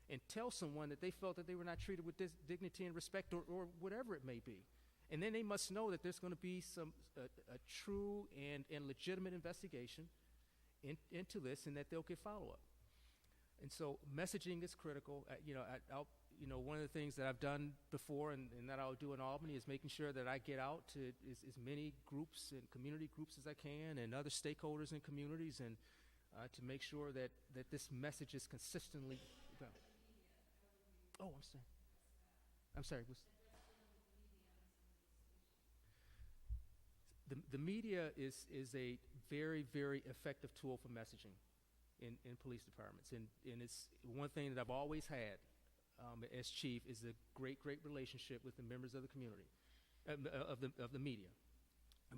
and tell someone that they felt that they were not treated with dignity and respect, or whatever it may be. And then they must know that there's going to be a true and legitimate investigation into this, and that they'll get follow-up. And so messaging is critical. One of the things that I've done before and that I'll do in Albany is making sure that I get out to as many groups and community groups as I can, and other stakeholders in communities, and to make sure that this message is consistently. Oh, I'm sorry. The media is a very, very effective tool for messaging in police departments, and it's one thing that I've always had. As chief, is a great relationship with the members of the community, of the media,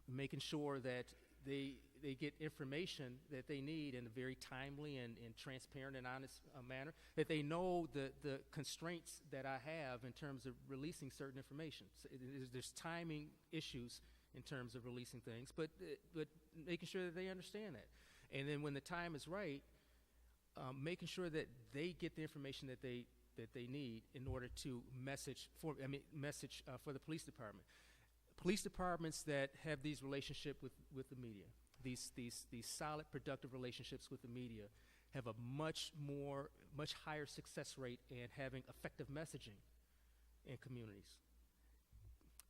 making sure that they get information that they need in a very timely and transparent and honest manner, that they know the constraints that I have in terms of releasing certain information. So there's timing issues in terms of releasing things, but making sure that they understand that. And then when the time is right, making sure that they get the information that they need in order to message for the police department. Police departments that have these relationships with the media, these solid, productive relationships with the media, have a much higher success rate in having effective messaging in communities.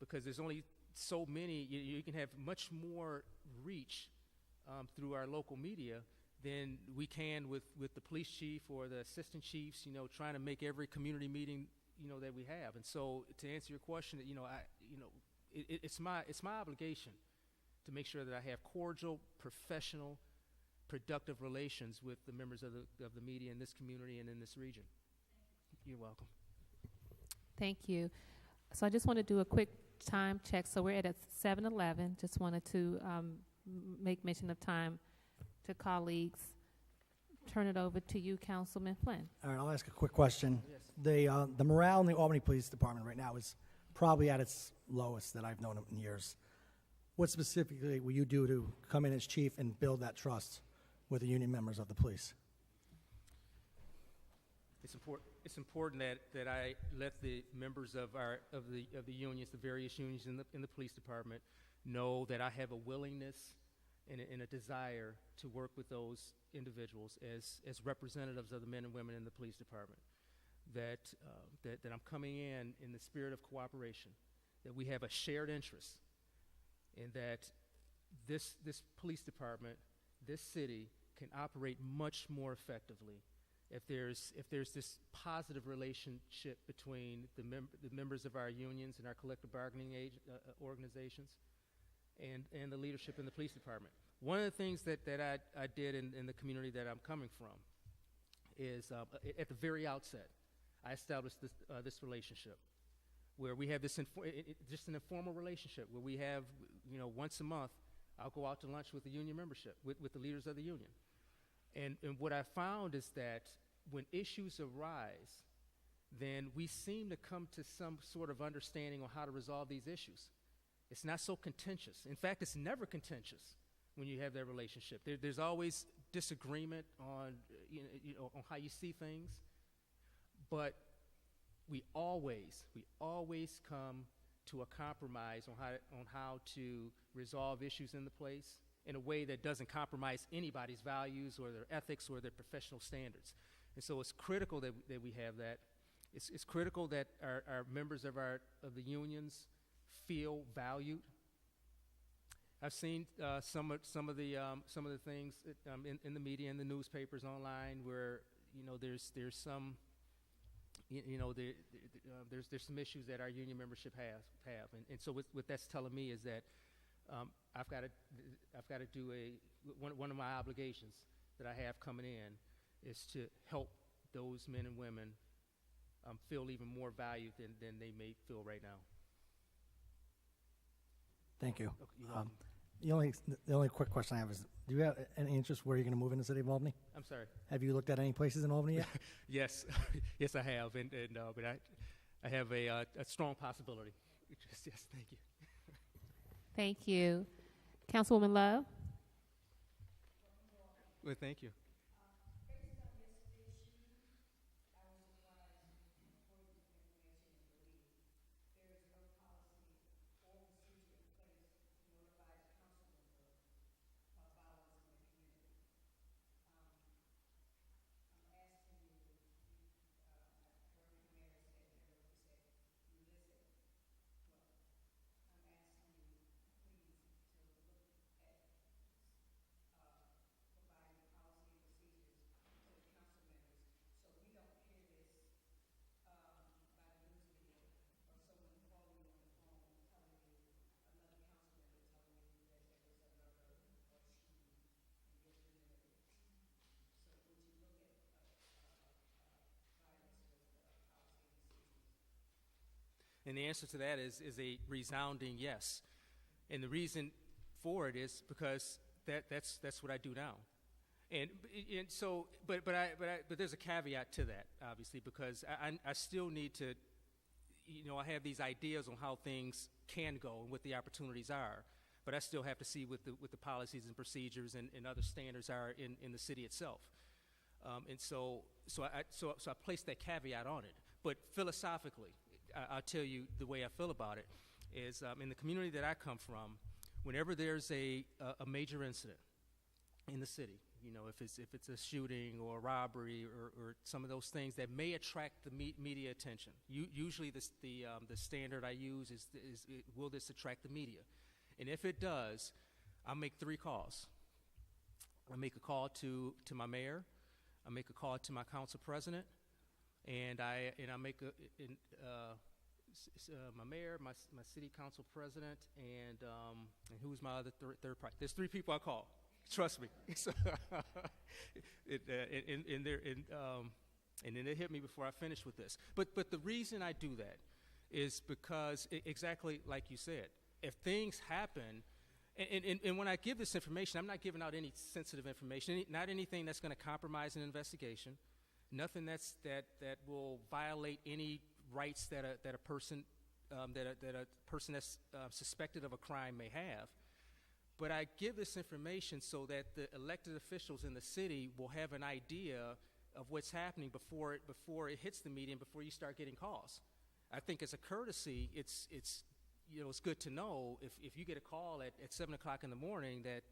Because there's only so many, you can have much more reach through our local media than we can with the police chief or the assistant chiefs, trying to make every community meeting, that we have. And so to answer your question, it's my obligation to make sure that I have cordial, professional, productive relations with the members of the media in this community and in this region. You're welcome. Thank you. So I just want to do a quick time check. So we're at 7:11. Just wanted to make mention of time to colleagues. Turn it over to you, Councilman Flynn. All right, I'll ask a quick question. Yes. The morale in the Albany Police Department right now is probably at its lowest that I've known it in years. What specifically will you do to come in as chief and build that trust with the union members of the police? It's important that I let the members of the unions, the various unions in the police department, know that I have a willingness and a desire to work with those individuals as representatives of the men and women in the police department. That I'm coming in the spirit of cooperation, that we have a shared interest, and that this police department, this city, can operate much more effectively if there's this positive relationship between the members of our unions and our collective bargaining organizations and the leadership in the police department. One of the things that I did in the community that I'm coming from is at the very outset, I established this relationship where we have this just an informal relationship where we have, once a month, I'll go out to lunch with the union membership, with the leaders of the union. And what I found is that when issues arise, then we seem to come to some sort of understanding on how to resolve these issues. It's not so contentious. In fact, it's never contentious when you have that relationship. There's always disagreement on, on how you see things, but we always come to a compromise on how to resolve issues in the place in a way that doesn't compromise anybody's values or their ethics or their professional standards. And so it's critical that we have that. It's critical that our members of the unions feel valued. I've seen some of the things in the media, in the newspapers, online, where there's some there's some issues that our union membership have, and so what that's telling me is that I've got to do one of my obligations that I have coming in is to help those men and women feel even more valued than they may feel right now. Thank you. Okay, you're welcome. The only quick question I have is, do you have any interest where you're going to move in the city of Albany? I'm sorry. Have you looked at any places in Albany yet? Yes, yes, I have, but I have a strong possibility. Yes, thank you. Thank you. Councilwoman Love? Well, thank you. And the answer to that is a resounding yes. And the reason for it is because that's what I do now. And so, but there's a caveat to that, obviously, because I still need to, I have these ideas on how things can go and what the opportunities are, but I still have to see what the policies and procedures and other standards are in the city itself. And so I placed that caveat on it. But philosophically, I'll tell you the way I feel about it is in the community that I come from, whenever there's a major incident in the city, if it's a shooting or a robbery or some of those things that may attract the media attention. Usually the standard I use is will this attract the media? And if it does, I'll make 3 calls. I make a call to my mayor, I make a call to my council president, and I make my mayor, my city council president, and who's my other third party? There's three people I call. Trust me. And then it hit me before I finished with this. But the reason I do that is because exactly like you said, if things happen, and when I give this information, I'm not giving out any sensitive information, not anything that's going to compromise an investigation, nothing that will violate any rights that a person that's suspected of a crime may have. But I give this information so that the elected officials in the city will have an idea of what's happening before it hits the media and before you start getting calls. I think as a courtesy, it's good to know if you get a call at 7 o'clock in the morning that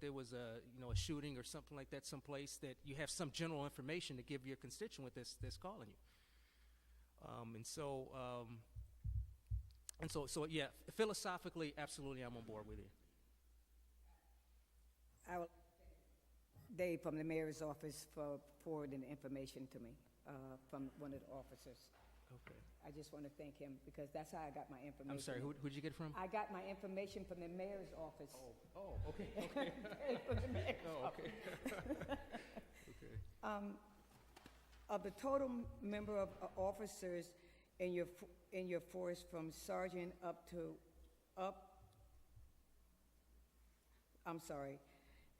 there was a shooting or something like that someplace, that you have some general information to give your constituent that's calling you. So yeah, philosophically, absolutely, I'm on board with you. Dave from the mayor's office for forwarding the information to me from one of the officers. Okay. I just want to thank him because that's how I got my information. I'm sorry, who'd you get it from? I got my information from the mayor's office. Oh, okay. From the mayor's okay. Okay. Of the total number of officers in your force, from sergeant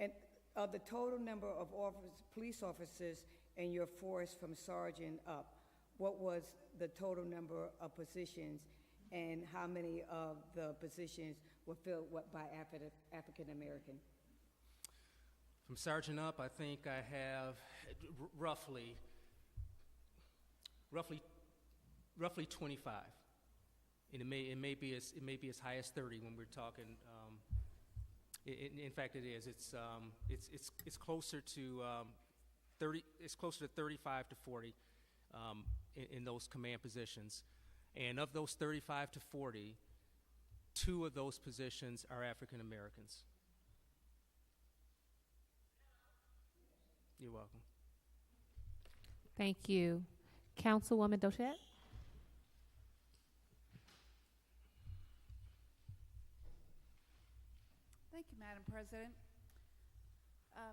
and of the total number of police officers in your force from sergeant up, what was the total number of positions, and how many of the positions were filled by African American? From sergeant up, I think I have roughly 25, and it may be as high as 30 when we're talking. In fact, it is. It's closer to 30. It's closer to 35 to 40 in those command positions, and of those 35 to 40, 2 of those positions are African Americans. You're welcome. Thank you. Councilwoman Dochette? Thank you, Madam President.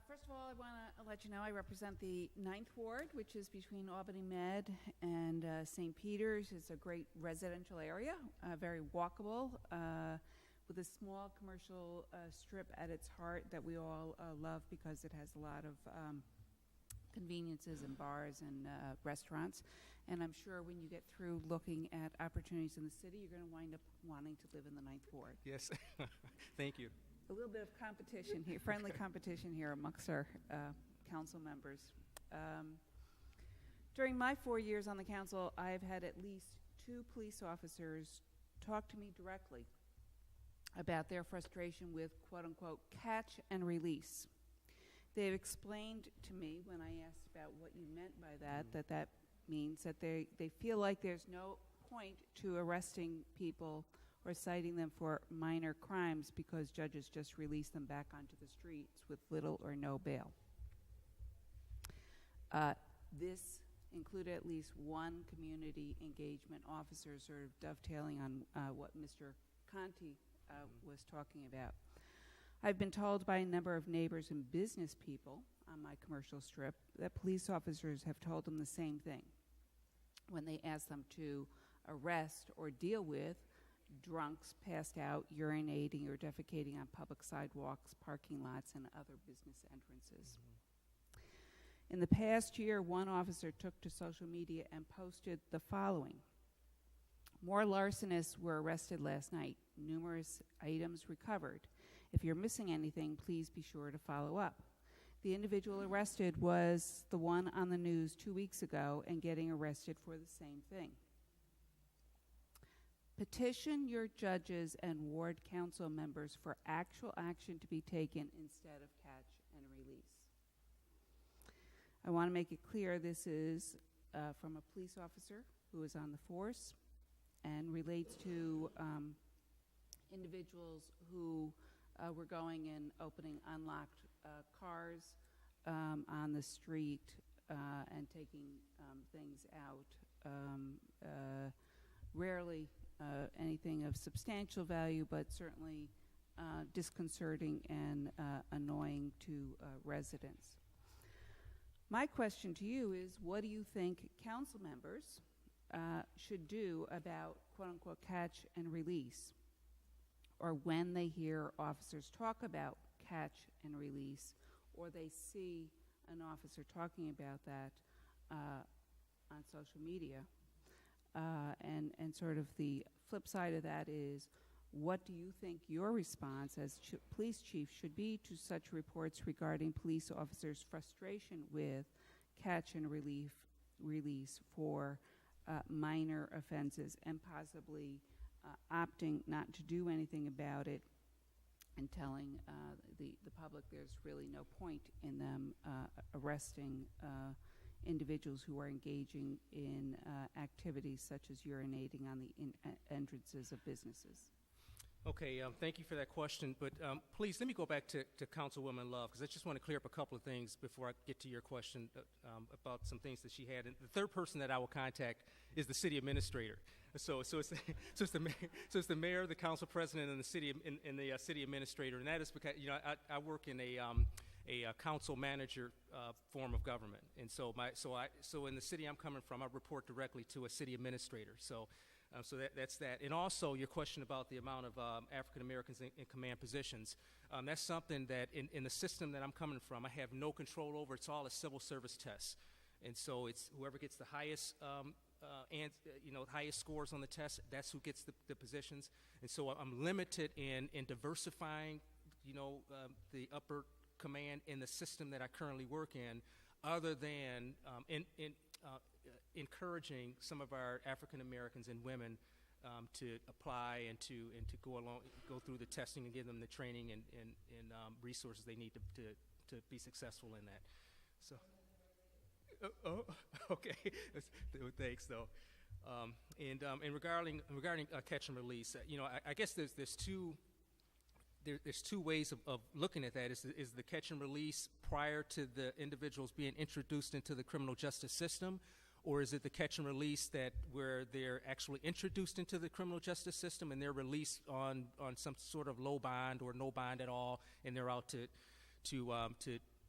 First of all, I want to let you know I represent the 9th Ward, which is between Albany Med and St. Peter's. It's a great residential area, very walkable, with a small commercial strip at its heart that we all love because it has a lot of conveniences and bars and restaurants. And I'm sure when you get through looking at opportunities in the city, you're going to wind up wanting to live in the 9th Ward. Yes. Thank you. A little bit of competition here, friendly competition here amongst our council members. During my 4 years on the council, I've had at least 2 police officers talk to me directly about their frustration with quote-unquote catch and release. They've explained to me when I asked about what you meant by that, that means that they feel like there's no point to arresting people or citing them for minor crimes because judges just release them back onto the streets with little or no bail. This included at least one community engagement officer, sort of dovetailing on what Mr. Conti was talking about. I've been told by a number of neighbors and business people on my commercial strip that police officers have told them the same thing when they ask them to arrest or deal with drunks passed out, urinating or defecating on public sidewalks, parking lots, and other business entrances. In the past year, one officer took to social media and posted the following. More larcenists were arrested last night. Numerous items recovered. If you're missing anything, please be sure to follow up. The individual arrested was the one on the news 2 weeks ago and getting arrested for the same thing. Petition your judges and ward council members for actual action to be taken instead of catch and release. I want to make it clear this is from a police officer who is on the force and relates to individuals who were going and opening unlocked cars on the street and taking things out. rarely anything of substantial value, but certainly disconcerting and annoying to residents. My question to you is, what do you think council members should do about quote-unquote catch and release, or when they hear officers talk about catch and release, or they see an officer talking about that on social media? And sort of the flip side of that is, what do you think your response as police chief should be to such reports regarding police officers' frustration with catch and release for minor offenses, and possibly opting not to do anything about it and telling the public there's really no point in them arresting individuals who are engaging in activities such as urinating on the entrances of businesses? Okay, thank you for that question, but please let me go back to Councilwoman Love, because I just want to clear up a couple of things before I get to your question about some things that she had. And the third person that I will contact is the city administrator. So it's the mayor, the council president, and the city city administrator, and that is because I work in a council manager form of government, and so in the city I'm coming from, I report directly to a city administrator. So that's that. And also your question about the amount of African Americans in command positions, that's something that in the system that I'm coming from, I have no control over. It's all a civil service test, and so it's whoever gets the highest highest scores on the test, that's who gets the positions. And so I'm limited in diversifying, the upper command in the system that I currently work in, other than encouraging some of our African Americans and women to apply and to go through the testing and give them the training and resources they need to be successful in that. So, okay, thanks though. And regarding catch and release, I guess there's two ways of looking at that. Is the catch and release prior to the individuals being introduced into the criminal justice system, or is it the catch and release where they're actually introduced into the criminal justice system and they're released on some sort of low bond or no bond at all, and they're out to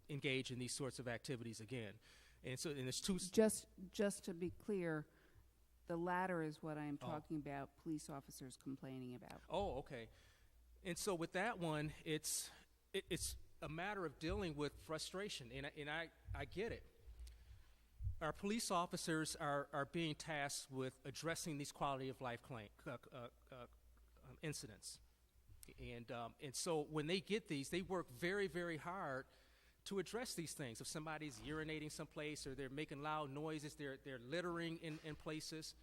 engage in these sorts of activities again? And so, there's two. Just to be clear, the latter is what I'm talking about. Police officers complaining about. Oh, okay. And so with that one, it's a matter of dealing with frustration, and I get it. Our police officers are being tasked with addressing these quality of life incidents, and so when they get these, they work very, very hard to address these things. If somebody's urinating someplace, or they're making loud noises, they're littering in places,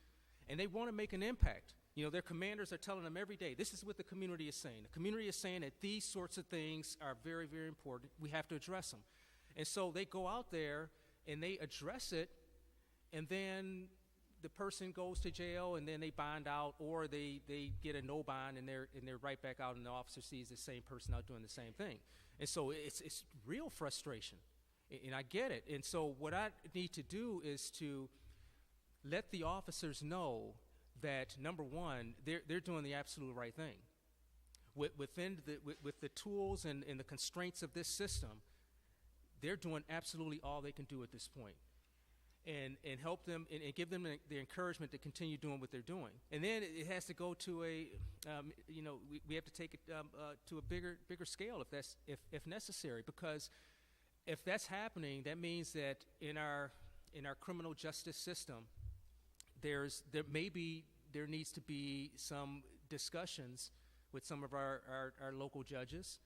and they want to make an impact. Their commanders are telling them every day, this is what the community is saying. The community is saying that these sorts of things are very, very important. We have to address them. And so they go out there and they address it, and then the person goes to jail, and then they bond out, or they get a no bond, and they're right back out, and the officer sees the same person out doing the same thing. And so it's real frustration, and I get it. And so what I need to do is to let the officers know that, number one, they're doing the absolute right thing. With the tools and the constraints of this system, they're doing absolutely all they can do at this point. And help them and give them the encouragement to continue doing what they're doing. And then it has to go to we have to take it to a bigger scale if necessary, because if that's happening, that means that in our criminal justice system, there needs to be some discussions with some of our local judges.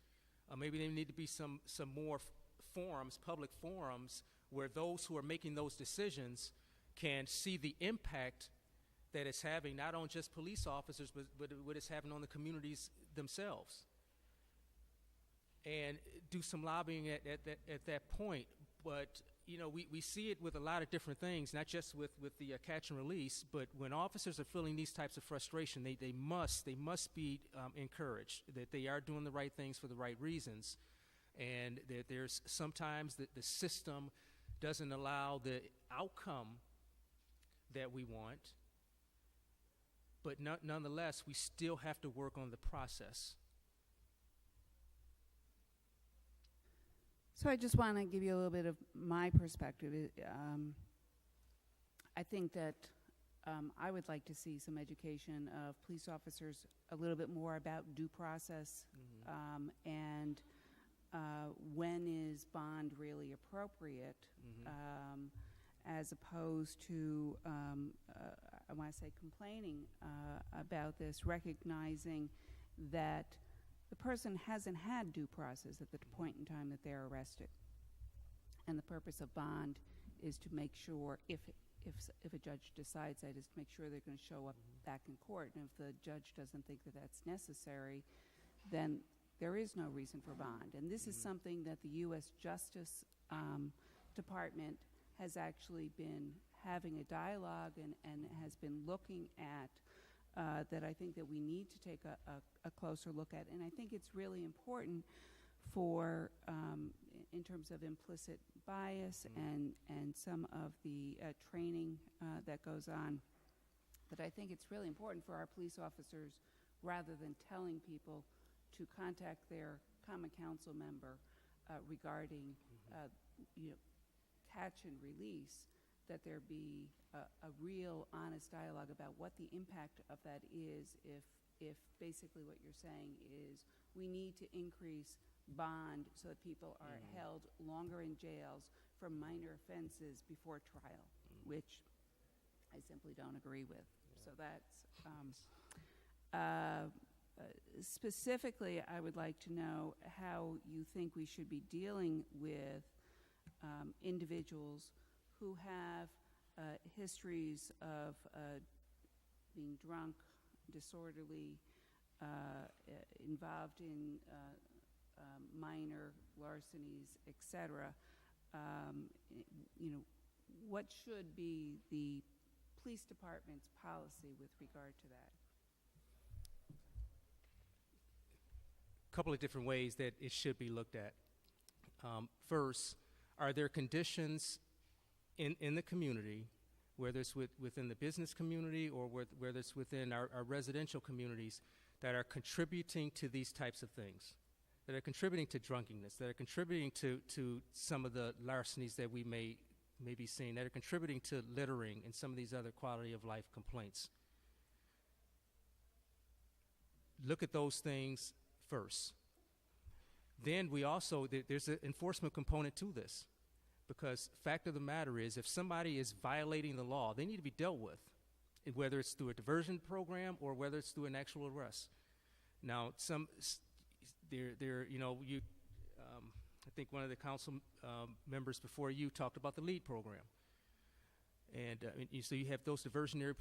Maybe there need to be some more public forums, where those who are making those decisions can see the impact that it's having, not on just police officers, but what it's having on the communities themselves. And do some lobbying at that point. But we see it with a lot of different things, not just with the catch and release, but when officers are feeling these types of frustration, they must be encouraged that they are doing the right things for the right reasons, and that there's sometimes the system doesn't allow the outcome that we want, but nonetheless, we still have to work on the process. So I just want to give you a little bit of my perspective. I think that I would like to see some education of police officers a little bit more about due process and when is bond really appropriate, as opposed to, I want to say, complaining about this, recognizing that the person hasn't had due process at the point in time that they're arrested. And the purpose of bond is to make sure, if a judge decides that, is to make sure they're going to show up back in court. And if the judge doesn't think that that's necessary, then there is no reason for bond. And this is something that the U.S. Justice Department has actually been having a dialogue and has been looking at, that I think that we need to take a closer look at. And I think it's really important for, in terms of implicit bias and some of the training that goes on, that I think it's really important for our police officers, rather than telling people to contact their common council member regarding catch and release, that there be a real honest dialogue about what the impact of that is if basically what you're saying is we need to increase bond so that people are held longer in jails for minor offenses before trial, which I simply don't agree with. So that's specifically, I would like to know how you think we should be dealing with individuals who have histories of being drunk, disorderly, involved in minor larcenies, etc. What should be the police department's policy with regard to that? A couple of different ways that it should be looked at. First, are there conditions in the community, whether it's within the business community or whether it's within our residential communities, that are contributing to these types of things, that are contributing to drunkenness, that are contributing to some of the larcenies that we may be seeing, that are contributing to littering and some of these other quality of life complaints. Look at those things first. Then we also, there's an enforcement component to this, because fact of the matter is, if somebody is violating the law, they need to be dealt with, whether it's through a diversion program or whether it's through an actual arrest. Now, I think one of the council members before you talked about the LEAD program. And so you have those diversionary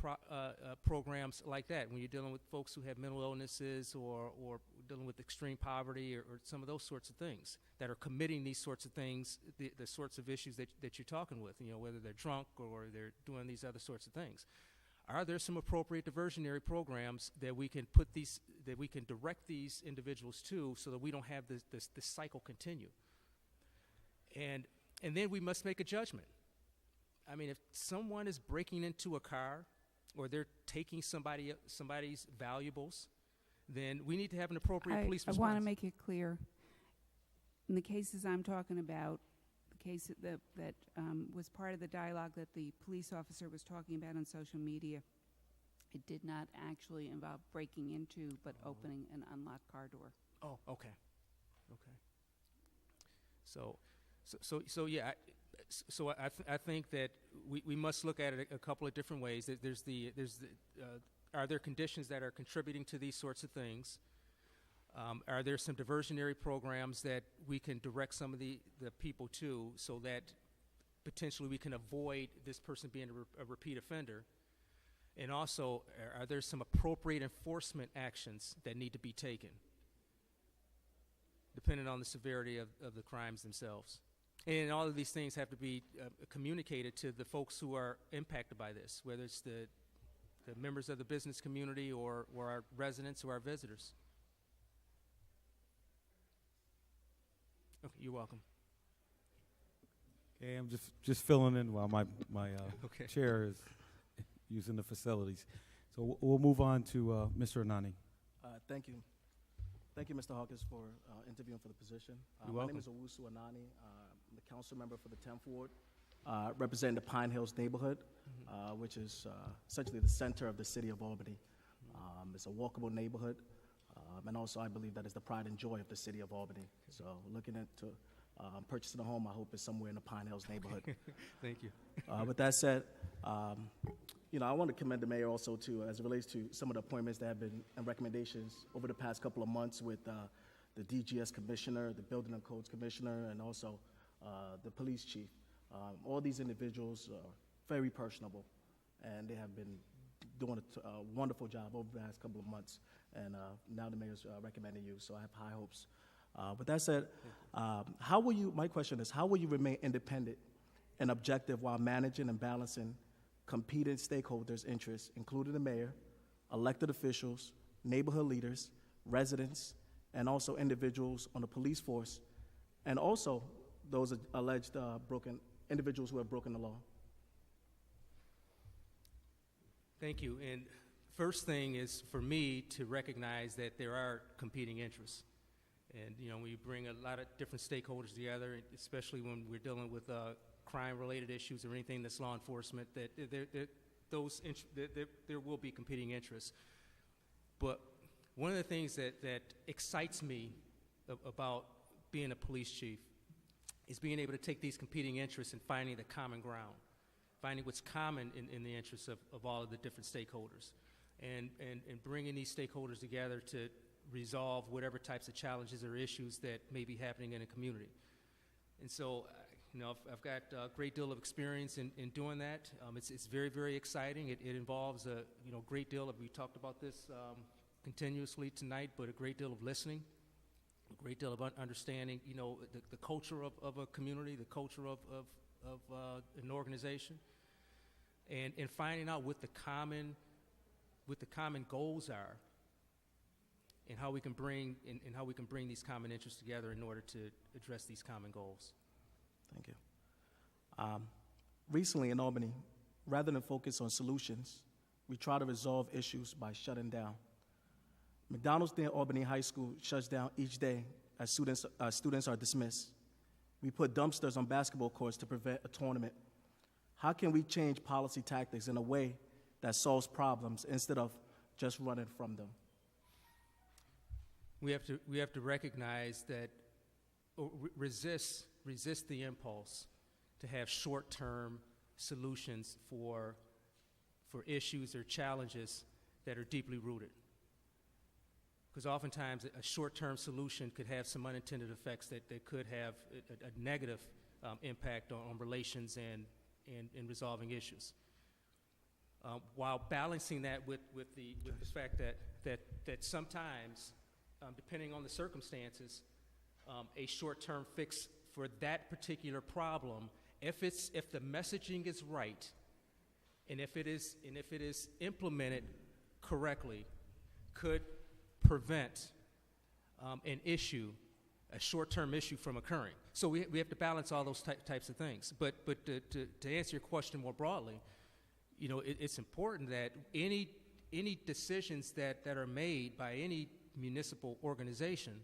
programs like that when you're dealing with folks who have mental illnesses or dealing with extreme poverty or some of those sorts of things, that are committing these sorts of things, the sorts of issues that you're talking with, whether they're drunk or they're doing these other sorts of things. Are there some appropriate diversionary programs that we can direct these individuals to, so that we don't have this cycle continue? And then we must make a judgment. I mean, if someone is breaking into a car or they're taking somebody's valuables, then we need to have an appropriate police response. I want to make it clear. In the cases I'm talking about, the case that was part of the dialogue that the police officer was talking about on social media, it did not actually involve breaking into, but opening an unlocked car door. Oh, okay. So yeah. So I think that we must look at it a couple of different ways. Are there conditions that are contributing to these sorts of things? Are there some diversionary programs that we can direct some of the people to, so that potentially we can avoid this person being a repeat offender? And also, are there some appropriate enforcement actions that need to be taken, depending on the severity of the crimes themselves? And all of these things have to be communicated to the folks who are impacted by this, whether it's the members of the business community or our residents or our visitors. Okay, you're welcome. Okay, I'm just filling in while my Okay. chair is using the facilities. So we'll move on to Mr. Anani. Thank you. Thank you, Mr. Hawkins, for interviewing for the position. You're my welcome. name is Owusu Anani. I'm the council member for the 10th Ward, representing the Pine Hills neighborhood, which is essentially the center of the city of Albany. It's a walkable neighborhood, and also I believe that is the pride and joy of the city of Albany. So looking into purchasing a home, I hope it's somewhere in the Pine Hills neighborhood. Thank you. With that said, I want to commend the mayor also too, as it relates to some of the appointments that have been and recommendations over the past couple of months with the DGS commissioner, the Building and Codes commissioner, and also the police chief. All these individuals are very personable, and they have been doing a wonderful job over the past couple of months. And now the mayor's recommending you, so I have high hopes. With that said, my question is, how will you remain independent and objective while managing and balancing competing stakeholders' interests, including the mayor, elected officials, neighborhood leaders, residents, and also individuals on the police force, and also those alleged individuals who have broken the law? Thank you. And first thing is for me to recognize that there are competing interests. And, when you bring a lot of different stakeholders together, especially when we're dealing with crime-related issues or anything that's law enforcement, that there will be competing interests. But one of the things that excites me about being a police chief is being able to take these competing interests and finding the common ground, finding what's common in the interests of all of the different stakeholders, and bringing these stakeholders together to resolve whatever types of challenges or issues that may be happening in a community. And so, I've got a great deal of experience in doing that. It's very, very exciting. It involves a great deal of, we talked about this continuously tonight, but a great deal of listening, a great deal of understanding, the culture of a community, the culture of an organization, and finding out what the common goals are, and how we can bring these common interests together in order to address these common goals. Thank you. Recently in Albany, rather than focus on solutions, we try to resolve issues by shutting down. McDonald's near Albany High School shuts down each day as students are dismissed. We put dumpsters on basketball courts to prevent a tournament. How can we change policy tactics in a way that solves problems instead of just running from them? We have to recognize that, resist the impulse to have short-term solutions for issues or challenges that are deeply rooted. Because oftentimes a short-term solution could have some unintended effects that could have a negative impact on relations and resolving issues. While balancing that with the fact that sometimes, depending on the circumstances, a short-term fix for that particular problem, if the messaging is right, and if it is implemented correctly, could prevent a short-term issue from occurring. So we have to balance all those types of things. But to answer your question more broadly, it's important that any decisions that are made by any municipal organization,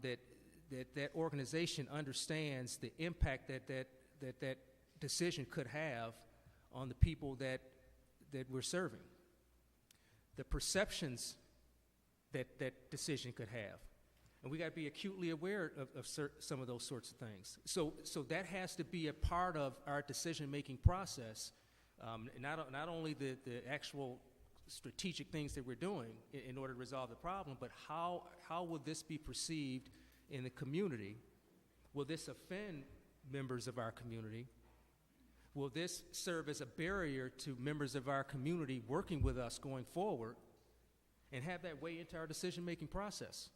that organization understands the impact that decision could have on the people that we're serving, the perceptions that decision could have. And we got to be acutely aware of some of those sorts of things. So that has to be a part of our decision-making process, not only the actual strategic things that we're doing in order to resolve the problem, but how will this be perceived in the community? Will this offend members of our community? Will this serve as a barrier to members of our community working with us going forward, and have that weigh into our decision-making process?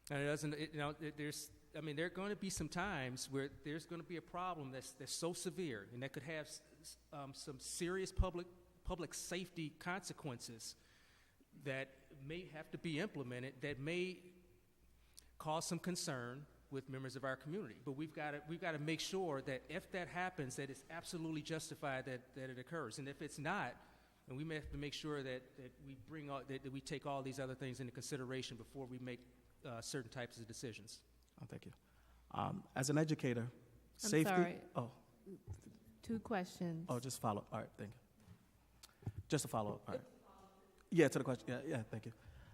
And there are going to be some times where there's going to be a problem that's so severe, and that could have some serious public safety consequences that may have to be implemented, that may cause some concern with members of our community. But we've got to make sure that if that happens, that it's absolutely justified that it occurs. And if it's not, And we may have to make sure that we bring all, that we take all these other things into consideration before we make certain types of decisions. Oh, thank you. As an educator, safety. Sorry. Oh. 2 questions. Oh, just follow. All right, thank you. Just a follow-up. All right. Yeah, to the question. Yeah, thank you.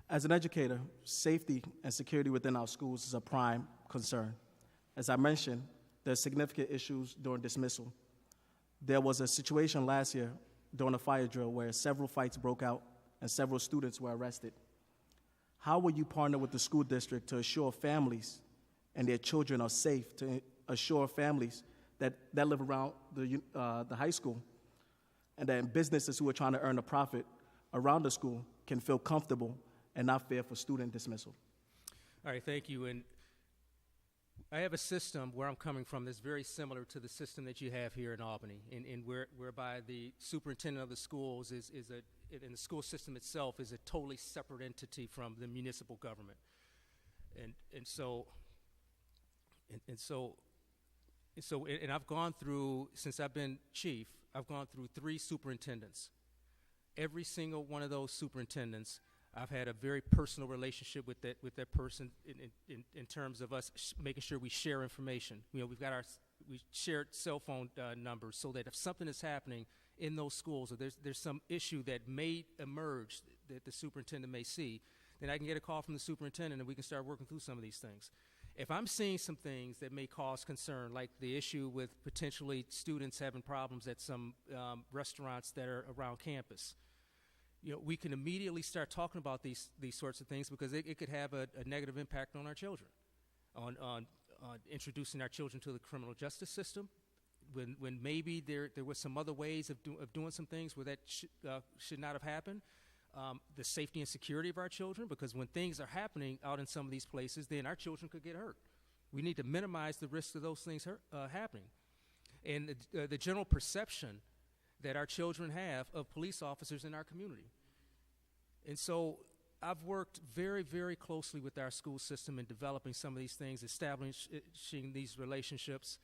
As an educator, safety and security within our schools is a prime concern. As I mentioned, there's significant issues during dismissal. There was a situation last year during a fire drill where several fights broke out and several students were arrested. How will you partner with the school district to assure families and their children are safe, to assure families that live around the high school, and that businesses who are trying to earn a profit around the school can feel comfortable and not fear for student dismissal? All right, thank you. And I have a system where I'm coming from that's very similar to the system that you have here in Albany, whereby the superintendent of the schools and the school system itself is a totally separate entity from the municipal government. And so I've gone through, since I've been chief, I've gone through 3 superintendents. Every single one of those superintendents, I've had a very personal relationship with that person in terms of us making sure we share information. You know, we shared cell phone numbers, so that if something is happening in those schools, or there's some issue that may emerge that the superintendent may see, then I can get a call from the superintendent and we can start working through some of these things. If I'm seeing some things that may cause concern, like the issue with potentially students having problems at some restaurants that are around campus, you know, we can immediately start talking about these sorts of things, because it could have a negative impact on our children, on introducing our children to the criminal justice system, when maybe there was some other ways of doing some things where that should not have happened. The safety and security of our children, because when things are happening out in some of these places, then our children could get hurt. We need to minimize the risk of those things happening. And the general perception that our children have of police officers in our community. And so I've worked very, very closely with our school system in developing some of these things, establishing these relationships,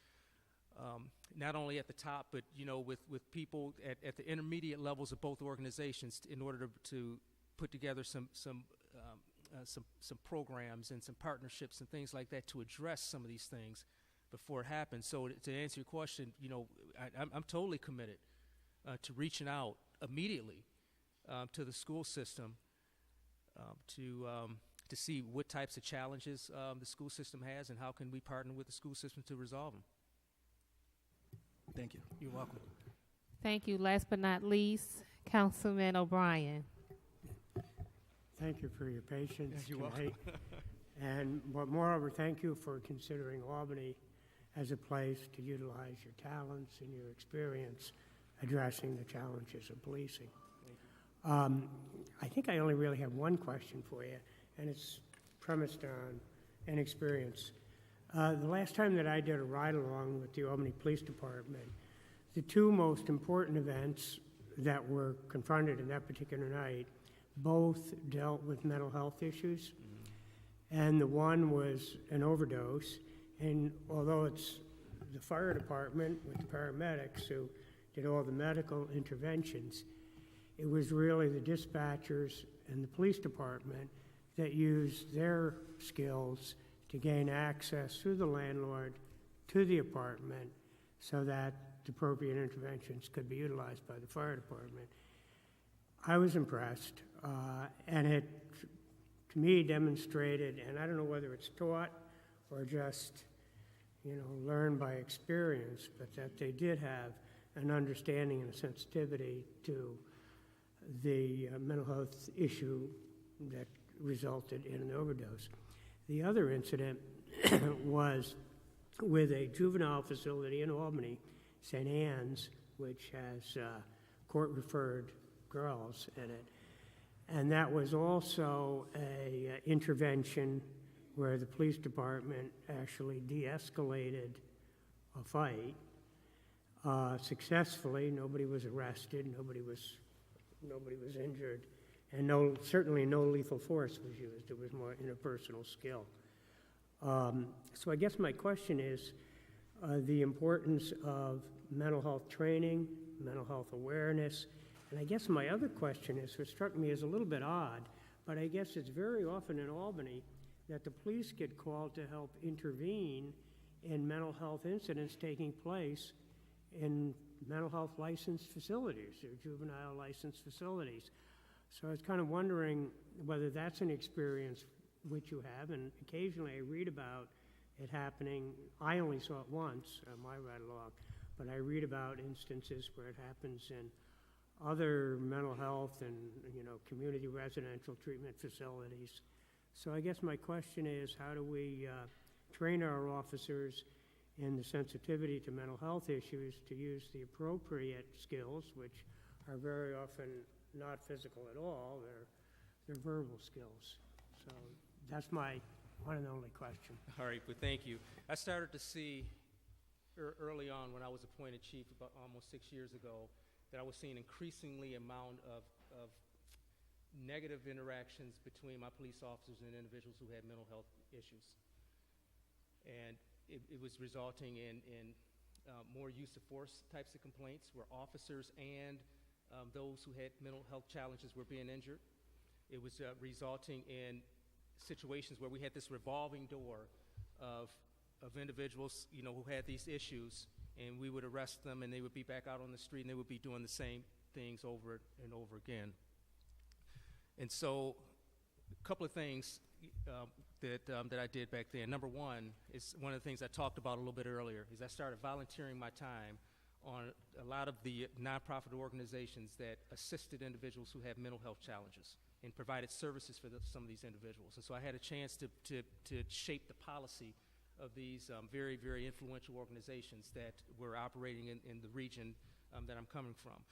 not only at the top, but with people at the intermediate levels of both organizations, in order to put together some programs and some partnerships and things like that to address some of these things before it happens. So to answer your question, I'm totally committed to reaching out immediately to the school system to see what types of challenges the school system has, and how can we partner with the school system to resolve them. Thank you. You're welcome. Thank you. Last but not least, Councilman O'Brien. Thank you for your patience You're tonight. But moreover, thank you for considering Albany as a place to utilize your talents and your experience addressing the challenges of policing. I think I only really have one question for you, and it's premised on an experience. The last time that I did a ride-along with the Albany Police Department, the 2 most important events that were confronted in that particular night both dealt with mental health issues. And the one was an overdose, and although it's the fire department with the paramedics who did all the medical interventions, it was really the dispatchers and the police department that used their skills to gain access through the landlord to the apartment so that the appropriate interventions could be utilized by the fire department. I was impressed, and it, to me, demonstrated, and I don't know whether it's taught or just, learned by experience, but that they did have an understanding and a sensitivity to the mental health issue that resulted in an overdose. The other incident was with a juvenile facility in Albany, St. Anne's, which has court-referred girls in it. And that was also an intervention where the police department actually de-escalated a fight successfully. Nobody was arrested, nobody was injured, and certainly no lethal force was used. It was more interpersonal skill. So I guess my question is the importance of mental health training, mental health awareness, And I guess my other question is, what struck me as a little bit odd, but I guess it's very often in Albany that the police get called to help intervene in mental health incidents taking place in mental health licensed facilities or juvenile licensed facilities. So I was kind of wondering whether that's an experience which you have, and occasionally I read about it happening. I only saw it once on my ride along, but I read about instances where it happens in other mental health and, community residential treatment facilities. So I guess my question is, how do we train our officers in the sensitivity to mental health issues to use the appropriate skills, which are very often not physical at all, they're verbal skills. So that's my one and only question. All right, but thank you. I started to see early on when I was appointed chief about almost 6 years ago that I was seeing increasingly amount of negative interactions between my police officers and individuals who had mental health issues. And it was resulting in more use of force types of complaints where officers and those who had mental health challenges were being injured. It was resulting in situations where we had this revolving door of individuals, who had these issues, and we would arrest them, and they would be back out on the street, and they would be doing the same things over and over again. And so, a couple of things that I did back then. Number one is one of the things I talked about a little bit earlier, is I started volunteering my time on a lot of the nonprofit organizations that assisted individuals who have mental health challenges and provided services for some of these individuals. And so I had a chance to shape the policy of these very, very influential organizations that were operating in the region that I'm coming from,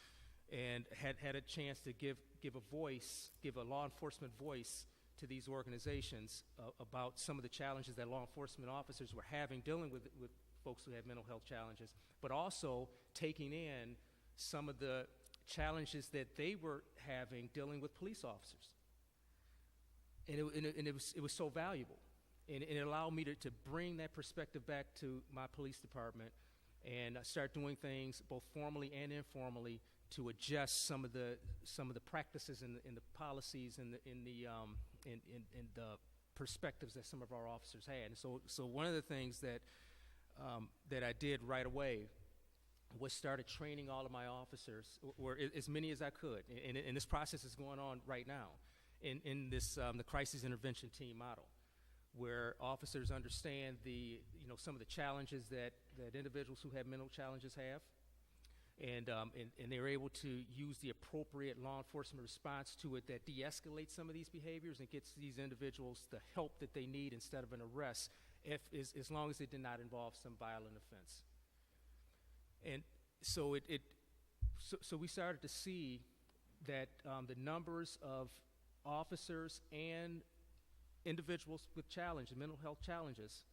and had a chance to give a law enforcement voice to these organizations about some of the challenges that law enforcement officers were having dealing with folks who have mental health challenges, but also taking in some of the challenges that they were having dealing with police officers. And it was so valuable. And it allowed me to bring that perspective back to my police department and start doing things both formally and informally to adjust some of the practices and the policies and the perspectives that some of our officers had. And so one of the things that I did right away was started training all of my officers, or as many as I could. And this process is going on right now in this the crisis intervention team model, where officers understand some of the challenges that individuals who have mental challenges have, and they're able to use the appropriate law enforcement response to it that de-escalates some of these behaviors and gets these individuals the help that they need instead of an arrest, as long as it did not involve some violent offense. And so so we started to see that the numbers of officers and individuals with mental health challenges,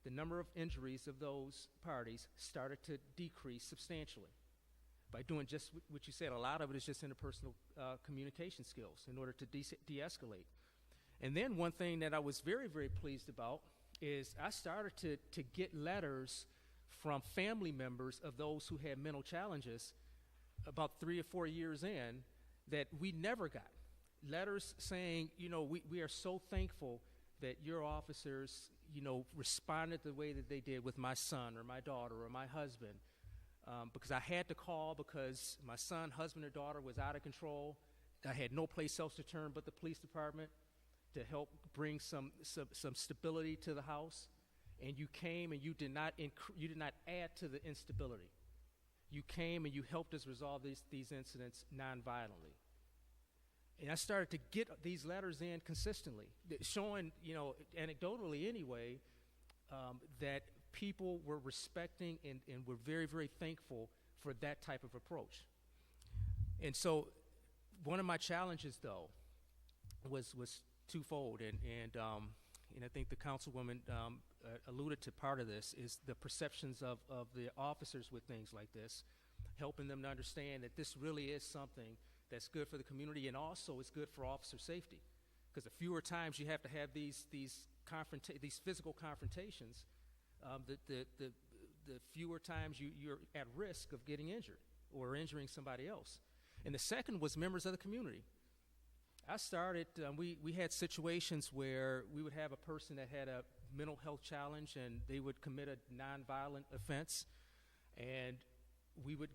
the number of injuries of those parties started to decrease substantially by doing just what you said. A lot of it is just interpersonal communication skills in order to de-escalate. And then one thing that I was very, very pleased about is I started to get letters from family members of those who had mental challenges about 3 or 4 years in that we never got. Letters saying, we are so thankful that your officers, responded the way that they did with my son or my daughter or my husband, because I had to call because my son, husband, or daughter was out of control. I had no place else to turn but the police department to help bring some stability to the house. And you came and you did not add to the instability. You came and you helped us resolve these incidents nonviolently. And I started to get these letters in consistently, showing, anecdotally anyway, that people were respecting and were very, very thankful for that type of approach. And so one of my challenges, though, was twofold. And I think the councilwoman alluded to part of this, is the perceptions of the officers with things like this, helping them to understand that this really is something that's good for the community, and also it's good for officer safety, because the fewer times you have to have these physical confrontations, the fewer times you're at risk of getting injured or injuring somebody else. And the second was members of the community. I started, we had situations where we would have a person that had a mental health challenge and they would commit a nonviolent offense, and we would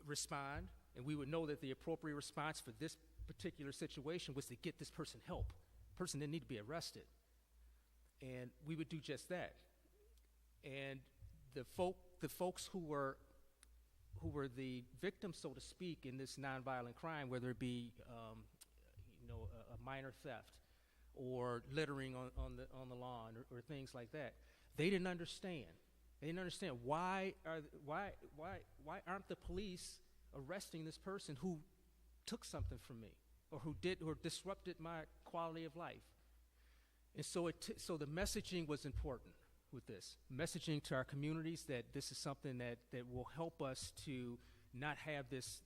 respond, and we would know that the appropriate response for this particular situation was to get this person help. The person didn't need to be arrested. And we would do just that. And the folks who were the victims, so to speak, in this nonviolent crime, whether it be a minor theft or littering on the lawn or things like that, they didn't understand. They didn't understand why aren't the police arresting this person who took something from me or who disrupted my quality of life. And so so the messaging was important with this. Messaging to our communities that this is something that will help us to not have this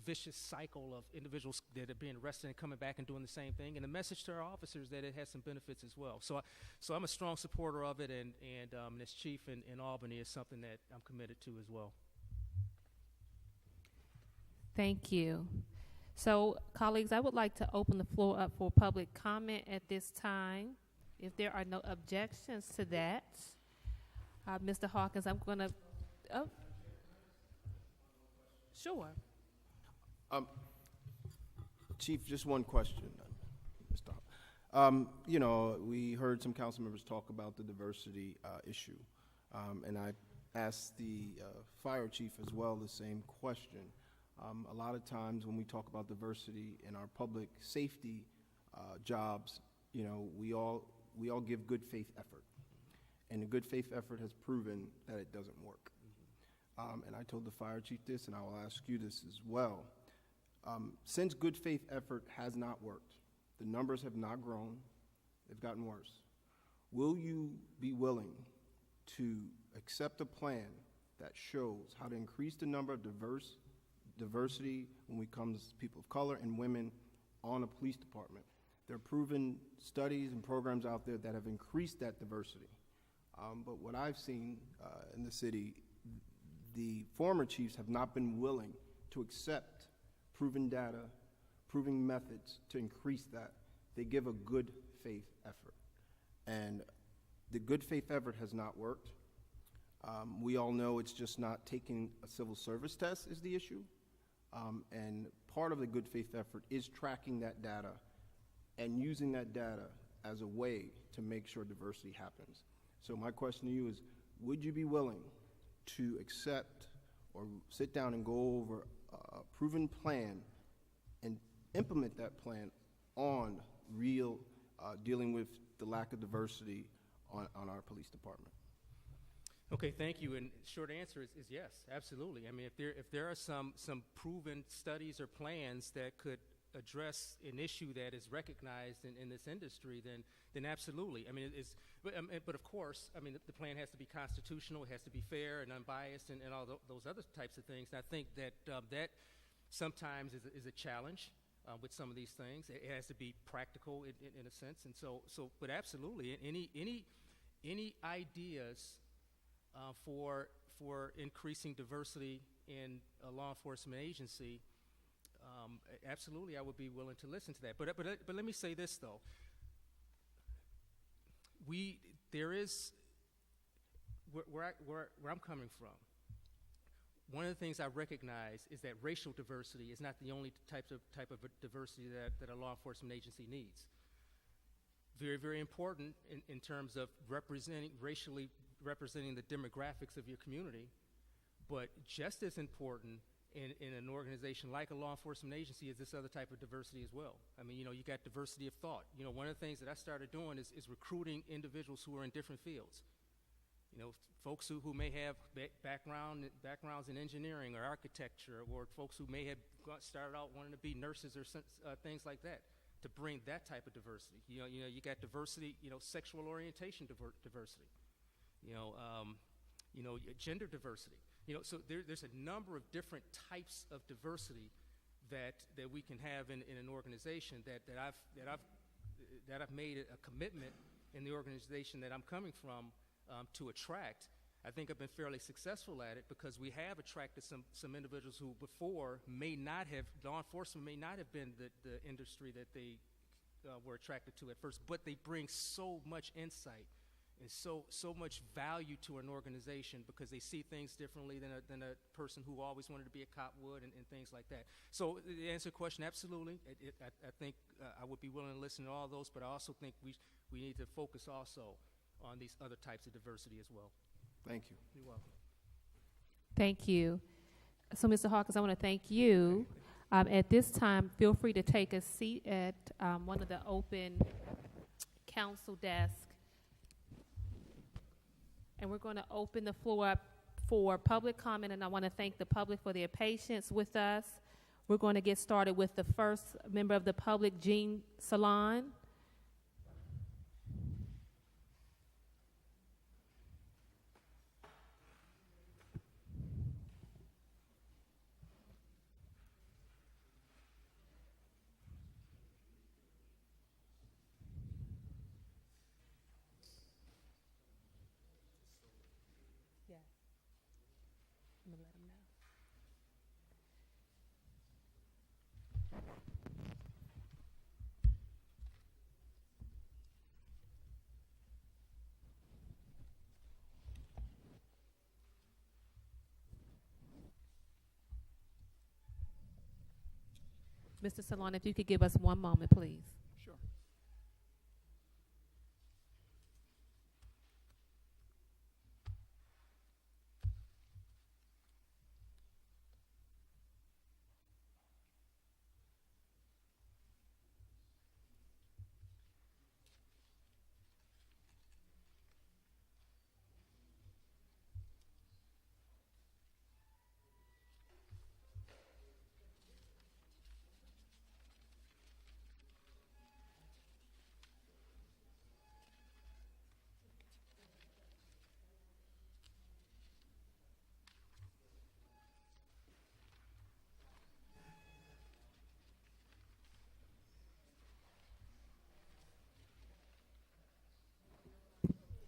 vicious cycle of individuals that are being arrested and coming back and doing the same thing, and a message to our officers that it has some benefits as well. So I'm a strong supporter of it, and as chief in Albany is something that I'm committed to as well. Thank you. So, colleagues, I would like to open the floor up for public comment at this time. If there are no objections to that, Mr. Hawkins, I'm going to. Oh, sure. Chief, just one question, Mr. Hawkins. We heard some council members talk about the diversity issue, and I asked the fire chief as well the same question. A lot of times when we talk about diversity in our public safety jobs, we all give good faith effort, and the good faith effort has proven that it doesn't work. And I told the fire chief this, and I will ask you this as well. Since good faith effort has not worked, the numbers have not grown, they've gotten worse. Will you be willing to accept a plan that shows how to increase the number of diversity when it comes to people of color and women on a police department? There are proven studies and programs out there that have increased that diversity. But what I've seen in the city, the former chiefs have not been willing to accept proven data, proven methods to increase that. They give a good faith effort. And the good faith effort has not worked. We all know it's just not taking a civil service test is the issue. And part of the good faith effort is tracking that data and using that data as a way to make sure diversity happens. So my question to you is, would you be willing to accept or sit down and go over a proven plan and implement that plan on real dealing with the lack of diversity on our police department? Okay, thank you. And short answer is yes, absolutely. I mean, if there are some proven studies or plans that could address an issue that is recognized in this industry, then absolutely. I mean, but of course, I mean, the plan has to be constitutional, it has to be fair and unbiased, and all those other types of things. And I think that that sometimes is a challenge with some of these things. It has to be practical in a sense, and so. But absolutely, any ideas for increasing diversity in a law enforcement agency, absolutely, I would be willing to listen to that. But let me say this though: there is where I'm coming from. One of the things I recognize is that racial diversity is not the only type of diversity that a law enforcement agency needs. Very, very important in terms of racially representing the demographics of your community, but just as important in an organization like a law enforcement agency is this other type of diversity as well. I mean, you got diversity of thought. One of the things that I started doing is recruiting individuals who are in different fields. Folks who may have backgrounds in engineering or architecture, or folks who may have started out wanting to be nurses or things like that, to bring that type of diversity. You got diversity, sexual orientation diversity, gender diversity. So there's a number of different types of diversity that we can have in an organization that I've made a commitment in the organization that I'm coming from to attract. I think I've been fairly successful at it because we have attracted some individuals who before law enforcement may not have been the industry that they were attracted to at first, but they bring so much insight and so much value to an organization because they see things differently than a person who always wanted to be a cop would and things like that. So to answer the question, absolutely. I think I would be willing to listen to all those, but I also think we need to focus also on these other types of diversity as well. Thank you. You're welcome. Thank you. So, Mr. Hawkins, I want to thank you. At this time, feel free to take a seat at one of the open council desks. And we're going to open the floor up for public comment, and I want to thank the public for their patience with us. We're going to get started with the first member of the public, Jean Salon. I'm gonna let him know. Mr. Salon, if you could give us one moment, please. Sure.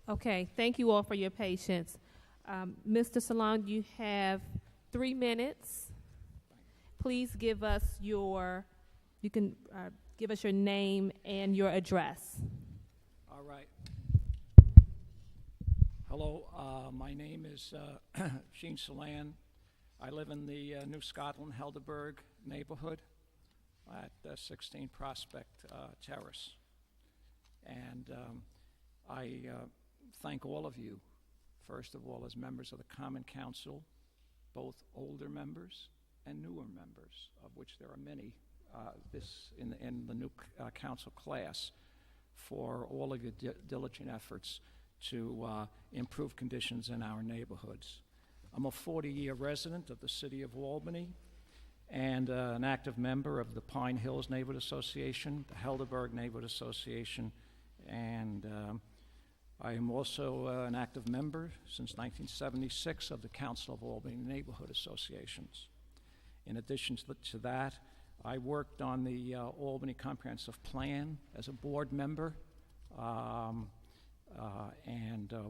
Okay, thank you all for your patience. Mr. Salon, you have 3 minutes. Please give us your name and your address. All right. Hello, my name is Jean Salan. I live in the New Scotland, Helderberg neighborhood at 16 Prospect Terrace. And I thank all of you, first of all, as members of the Common Council, both older members and newer members, of which there are many in the new council class, for all of your diligent efforts to improve conditions in our neighborhoods. I'm a 40-year resident of the city of Albany and an active member of the Pine Hills Neighborhood Association, the Helderberg Neighborhood Association, and I am also an active member since 1976 of the Council of Albany Neighborhood Associations. In addition to that, I worked on the Albany Comprehensive Plan as a board member and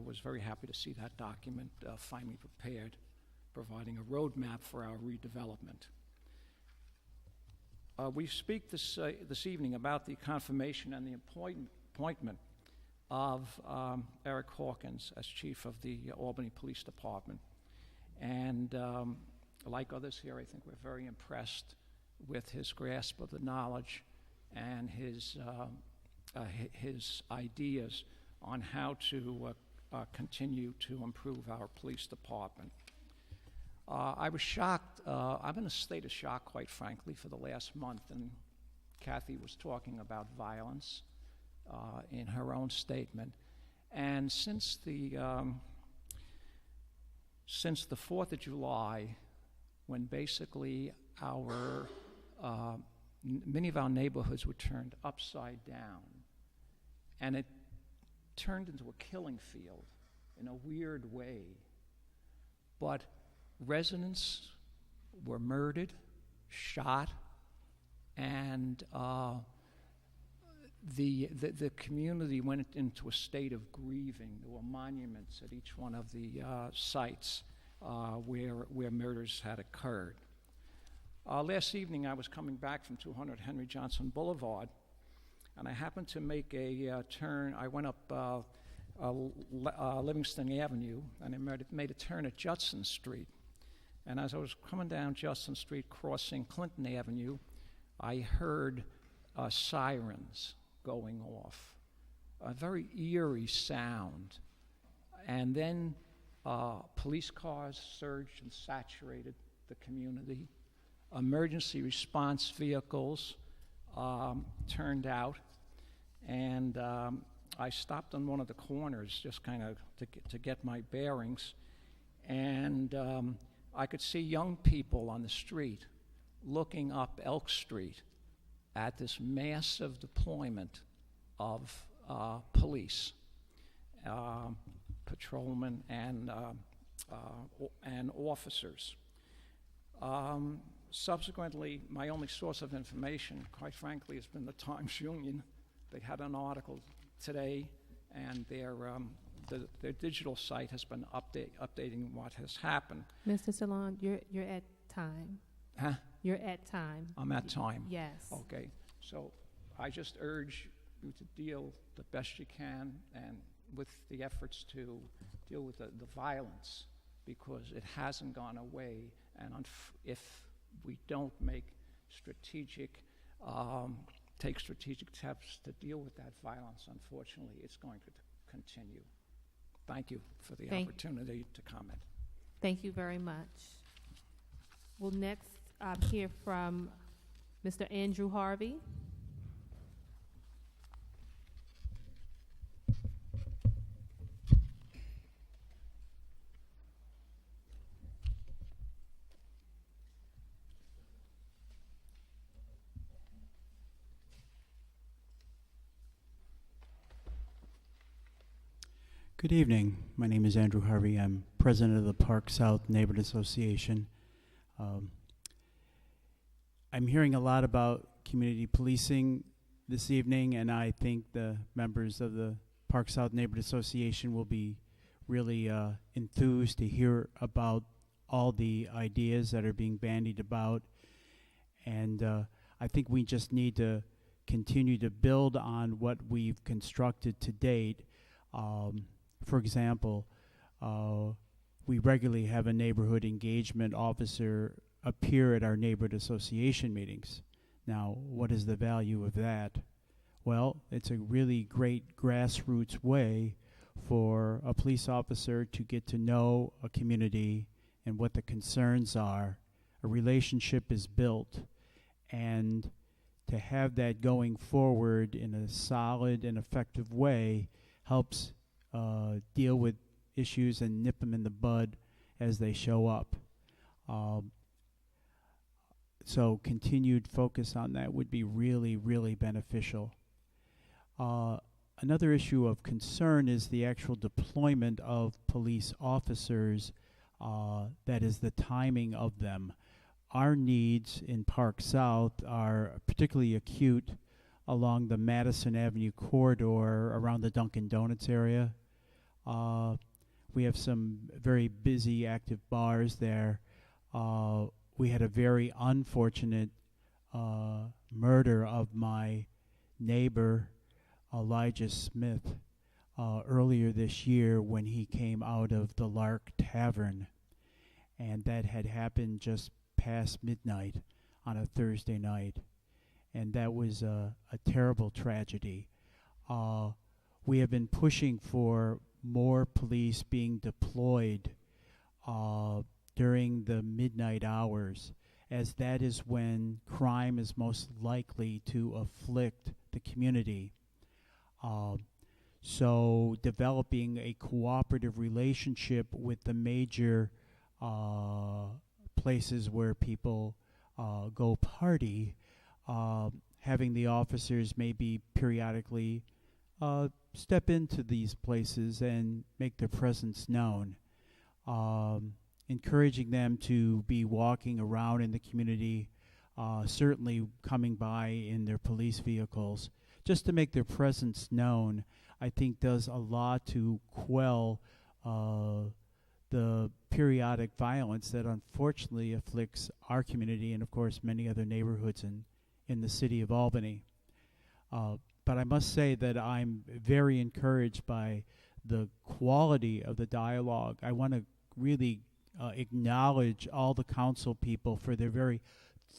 was very happy to see that document finally prepared, providing a roadmap for our redevelopment. We speak this evening about the confirmation and the appointment of Eric Hawkins as chief of the Albany Police Department. And like others here, I think we're very impressed with his grasp of the knowledge and his ideas on how to continue to improve our police department. I was shocked. I'm in a state of shock, quite frankly, for the last month, and Kathy was talking about violence in her own statement. And since the 4th of July, when basically many of our neighborhoods were turned upside down, and it turned into a killing field in a weird way. But residents were murdered, shot, and the community went into a state of grieving. There were monuments at each one of the sites where murders had occurred. Last evening, I was coming back from 200 Henry Johnson Boulevard, and I happened to make a turn. I went up Livingston Avenue, and I made a turn at Judson Street. And as I was coming down Judson Street, crossing Clinton Avenue, I heard sirens going off, a very eerie sound. And then police cars surged and saturated the community. Emergency response vehicles turned out, and I stopped on one of the corners just kind of to get my bearings, and I could see young people on the street looking up Elk Street at this massive deployment of police, patrolmen, and officers. Subsequently, my only source of information, quite frankly, has been the Times Union. They had an article today, and their digital site has been updating what has happened. Mr. Salon, you're at time. Huh? You're at time. I'm at time. Yes. Okay. So I just urge you to deal the best you can and with the efforts to deal with the violence, because it hasn't gone away. And if we don't make take strategic steps to deal with that violence, unfortunately, it's going to continue. Thank you for the opportunity to comment. Thank you very much. We'll next hear from Mr. Andrew Harvey. Good evening. My name is Andrew Harvey. I'm president of the Park South Neighborhood Association. I'm hearing a lot about community policing this evening, and I think the members of the Park South Neighborhood Association will be really enthused to hear about all the ideas that are being bandied about. And I think we just need to continue to build on what we've constructed to date. For example, we regularly have a neighborhood engagement officer appear at our neighborhood association meetings. Now, what is the value of that? Well, it's a really great grassroots way for a police officer to get to know a community and what the concerns are. A relationship is built, and to have that going forward in a solid and effective way helps deal with issues and nip them in the bud as they show up. So continued focus on that would be really, really beneficial. Another issue of concern is the actual deployment of police officers, that is the timing of them. Our needs in Park South are particularly acute along the Madison Avenue corridor around the Dunkin' Donuts area. We have some very busy, active bars there. We had a very unfortunate murder of my neighbor, Elijah Smith, earlier this year when he came out of the Lark Tavern. And that had happened just past midnight on a Thursday night. And that was a terrible tragedy. We have been pushing for more police being deployed during the midnight hours, as that is when crime is most likely to afflict the community. So developing a cooperative relationship with the major places where people go party, having the officers maybe periodically step into these places and make their presence known. Encouraging them to be walking around in the community, certainly coming by in their police vehicles just to make their presence known, I think does a lot to quell the periodic violence that unfortunately afflicts our community and, of course, many other neighborhoods in the city of Albany. But I must say that I'm very encouraged by the quality of the dialogue. I want to really acknowledge all the council people for their very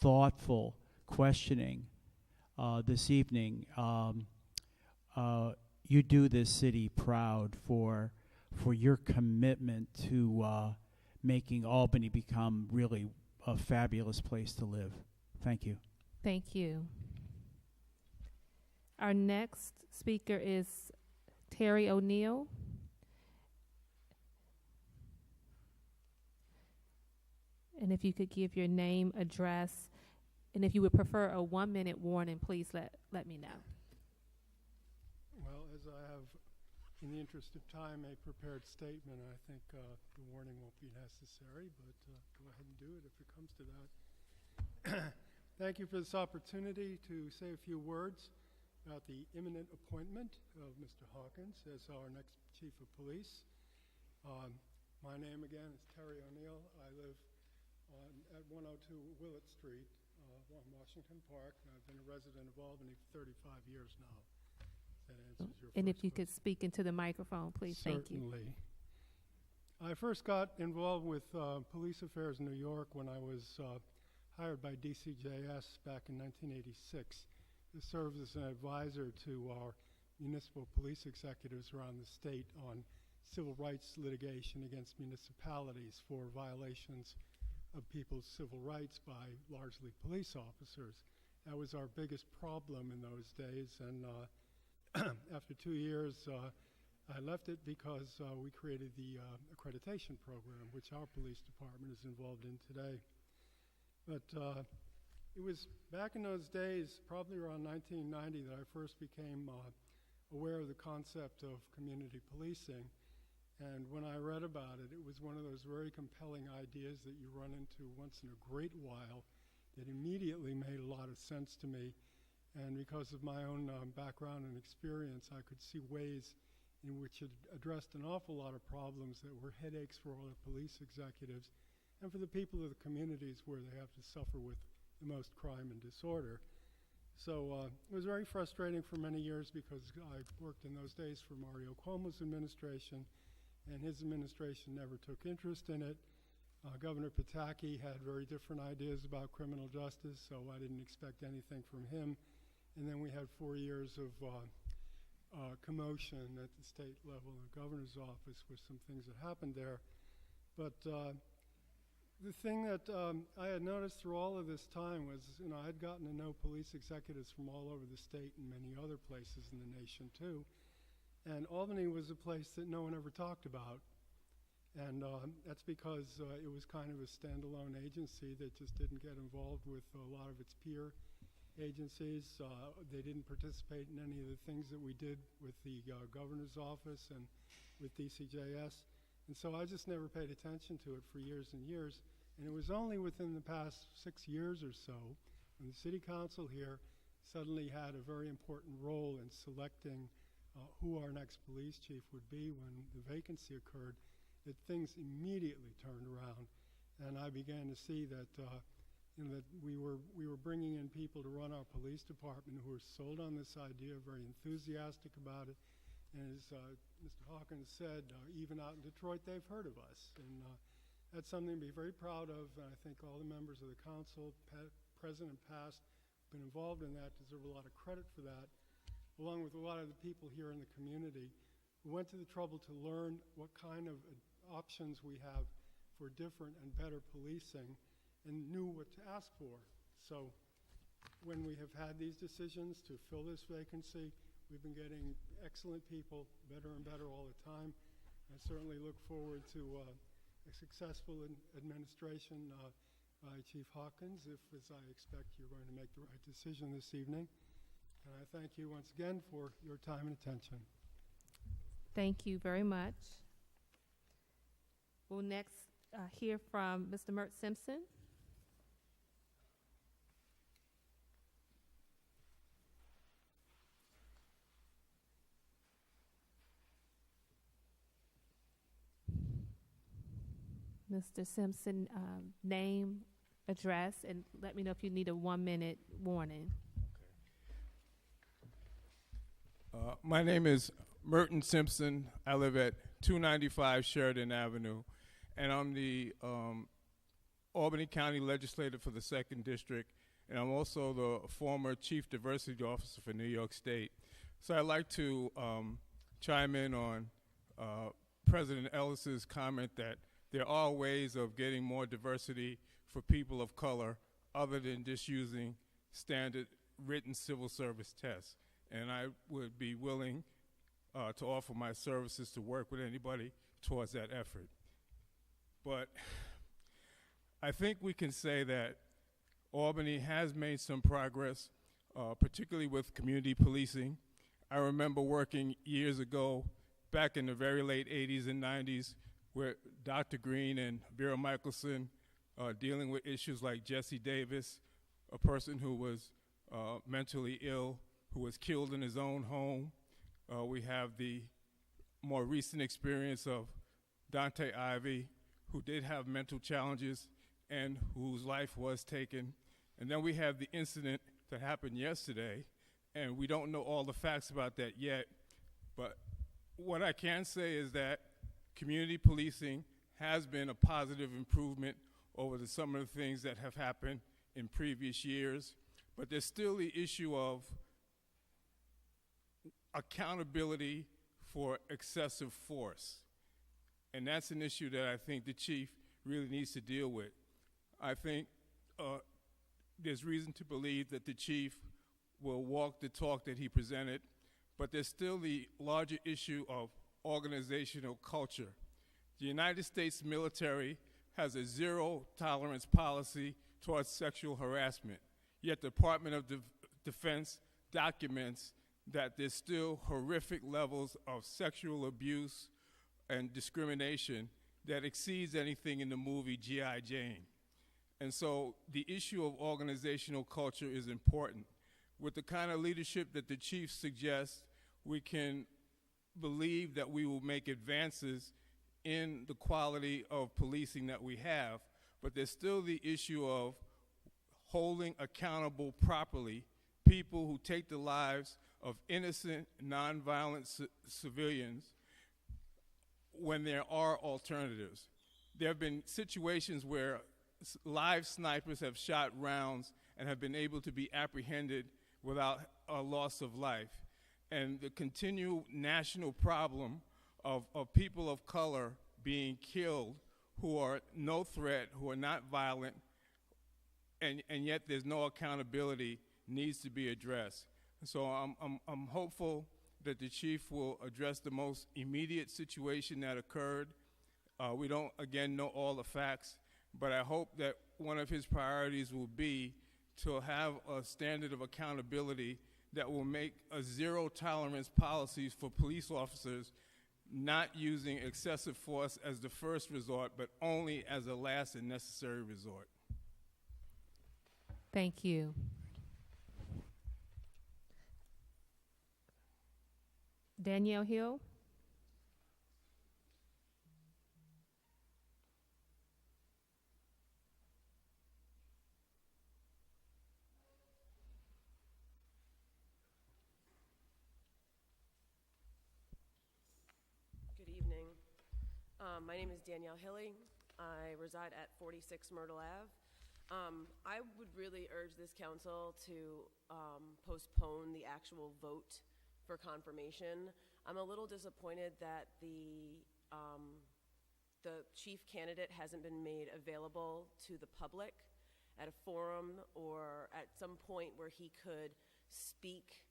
thoughtful questioning this evening. You do this city proud for your commitment to making Albany become really a fabulous place to live. Thank you. Thank you. Our next speaker is Terry O'Neill. And if you could give your name, address, and if you would prefer a 1-minute warning, please let me know. Well, as I have, in the interest of time, a prepared statement, I think the warning won't be necessary, but go ahead and do it if it comes to that. Thank you for this opportunity to say a few words about the imminent appointment of Mr. Hawkins as our next Chief of Police. My name again is Terry O'Neill. I live at 102 Willett Street on Washington Park, and I've been a resident of Albany for 35 years now. That answers your And first if you could speak into the microphone, please. Thank you. Certainly. I first got involved with police affairs in New York when I was hired by DCJS back in 1986 to serve as an advisor to our municipal police executives around the state on civil rights litigation against municipalities for violations of people's civil rights by largely police officers. That was our biggest problem in those days, and after 2 years, I left it because we created the accreditation program, which our police department is involved in today. But it was back in those days, probably around 1990, that I first became aware of the concept of community policing. And when I read about it, it was one of those very compelling ideas that you run into once in a great while that immediately made a lot of sense to me. And because of my own background and experience, I could see ways in which it addressed an awful lot of problems that were headaches for all the police executives and for the people of the communities where they have to suffer with the most crime and disorder. So it was very frustrating for many years because I worked in those days for Mario Cuomo's administration, and his administration never took interest in it. Governor Pataki had very different ideas about criminal justice, so I didn't expect anything from him. And then we had 4 years of commotion at the state level in the governor's office with some things that happened there. But the thing that I had noticed through all of this time was, I had gotten to know police executives from all over the state and many other places in the nation too. And Albany was a place that no one ever talked about. And that's because it was kind of a standalone agency that just didn't get involved with a lot of its peer agencies. They didn't participate in any of the things that we did with the governor's office and with DCJS. And so I just never paid attention to it for years and years. And it was only within the past 6 years or so when the city council here suddenly had a very important role in selecting who our next police chief would be when the vacancy occurred, that things immediately turned around. And I began to see that that we were bringing in people to run our police department who were sold on this idea, very enthusiastic about it. And as Mr. Hawkins said, even out in Detroit, they've heard of us. And that's something to be very proud of. And I think all the members of the council, present and past, have been involved in that, deserve a lot of credit for that, along with a lot of the people here in the community who went to the trouble to learn what kind of options we have for different and better policing and knew what to ask for. So when we have had these decisions to fill this vacancy, we've been getting excellent people, better and better all the time. I certainly look forward to a successful administration by Chief Hawkins, if, as I expect, you're going to make the right decision this evening. And I thank you once again for your time and attention. Thank you very much. We'll next hear from Mr. Mert Simpson. Mr. Simpson, name, address, and let me know if you need a 1-minute warning. My name is Merton Simpson. I live at 295 Sheridan Avenue, and I'm the Albany County Legislator for the 2nd District, and I'm also the former Chief Diversity Officer for New York State. So I'd like to chime in on President Ellis's comment that there are ways of getting more diversity for people of color other than just using standard written civil service tests. And I would be willing to offer my services to work with anybody towards that effort. But I think we can say that Albany has made some progress, particularly with community policing. I remember working years ago, back in the very late 80s and 90s, with Dr. Green and Vera Michelson, dealing with issues like Jesse Davis, a person who was mentally ill, who was killed in his own home. We have the more recent experience of Dante Ivey, who did have mental challenges and whose life was taken. And then we have the incident that happened yesterday, and we don't know all the facts about that yet. But what I can say is that community policing has been a positive improvement over some of the things that have happened in previous years. But there's still the issue of accountability for excessive force. And that's an issue that I think the chief really needs to deal with. I think there's reason to believe that the chief will walk the talk that he presented, but there's still the larger issue of organizational culture. The United States military has a zero-tolerance policy towards sexual harassment, yet the Department of Defense documents that there's still horrific levels of sexual abuse and discrimination that exceeds anything in the movie G.I. Jane. And so the issue of organizational culture is important. With the kind of leadership that the chief suggests, we can believe that we will make advances in the quality of policing that we have, but there's still the issue of holding accountable properly people who take the lives of innocent, nonviolent civilians when there are alternatives. There have been situations where live snipers have shot rounds and have been able to be apprehended without a loss of life. And the continual national problem of people of color being killed who are no threat, who are not violent, and yet there's no accountability needs to be addressed. So I'm hopeful that the chief will address the most immediate situation that occurred. We don't, again, know all the facts, but I hope that one of his priorities will be to have a standard of accountability that will make a zero-tolerance policies for police officers not using excessive force as the first resort, but only as a last and necessary resort. Thank you. Danielle Hill. Good evening. My name is Danielle Hilly. I reside at 46 Myrtle Ave. I would really urge this council to postpone the actual vote for confirmation. I'm a little disappointed that the chief candidate hasn't been made available to the public at a forum or at some point where he could speak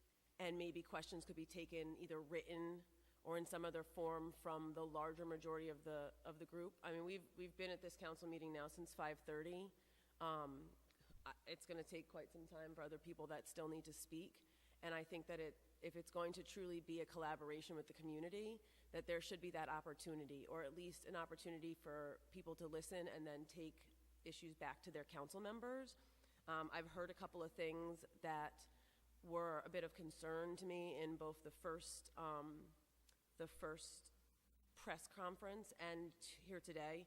and maybe questions could be taken either written or in some other form from the larger majority of the group. I mean, we've been at this council meeting now since 5:30. It's going to take quite some time for other people that still need to speak, and I think that if it's going to truly be a collaboration with the community, that there should be that opportunity, or at least an opportunity for people to listen and then take issues back to their council members. I've heard a couple of things that were a bit of concern to me in both the first press conference and here today.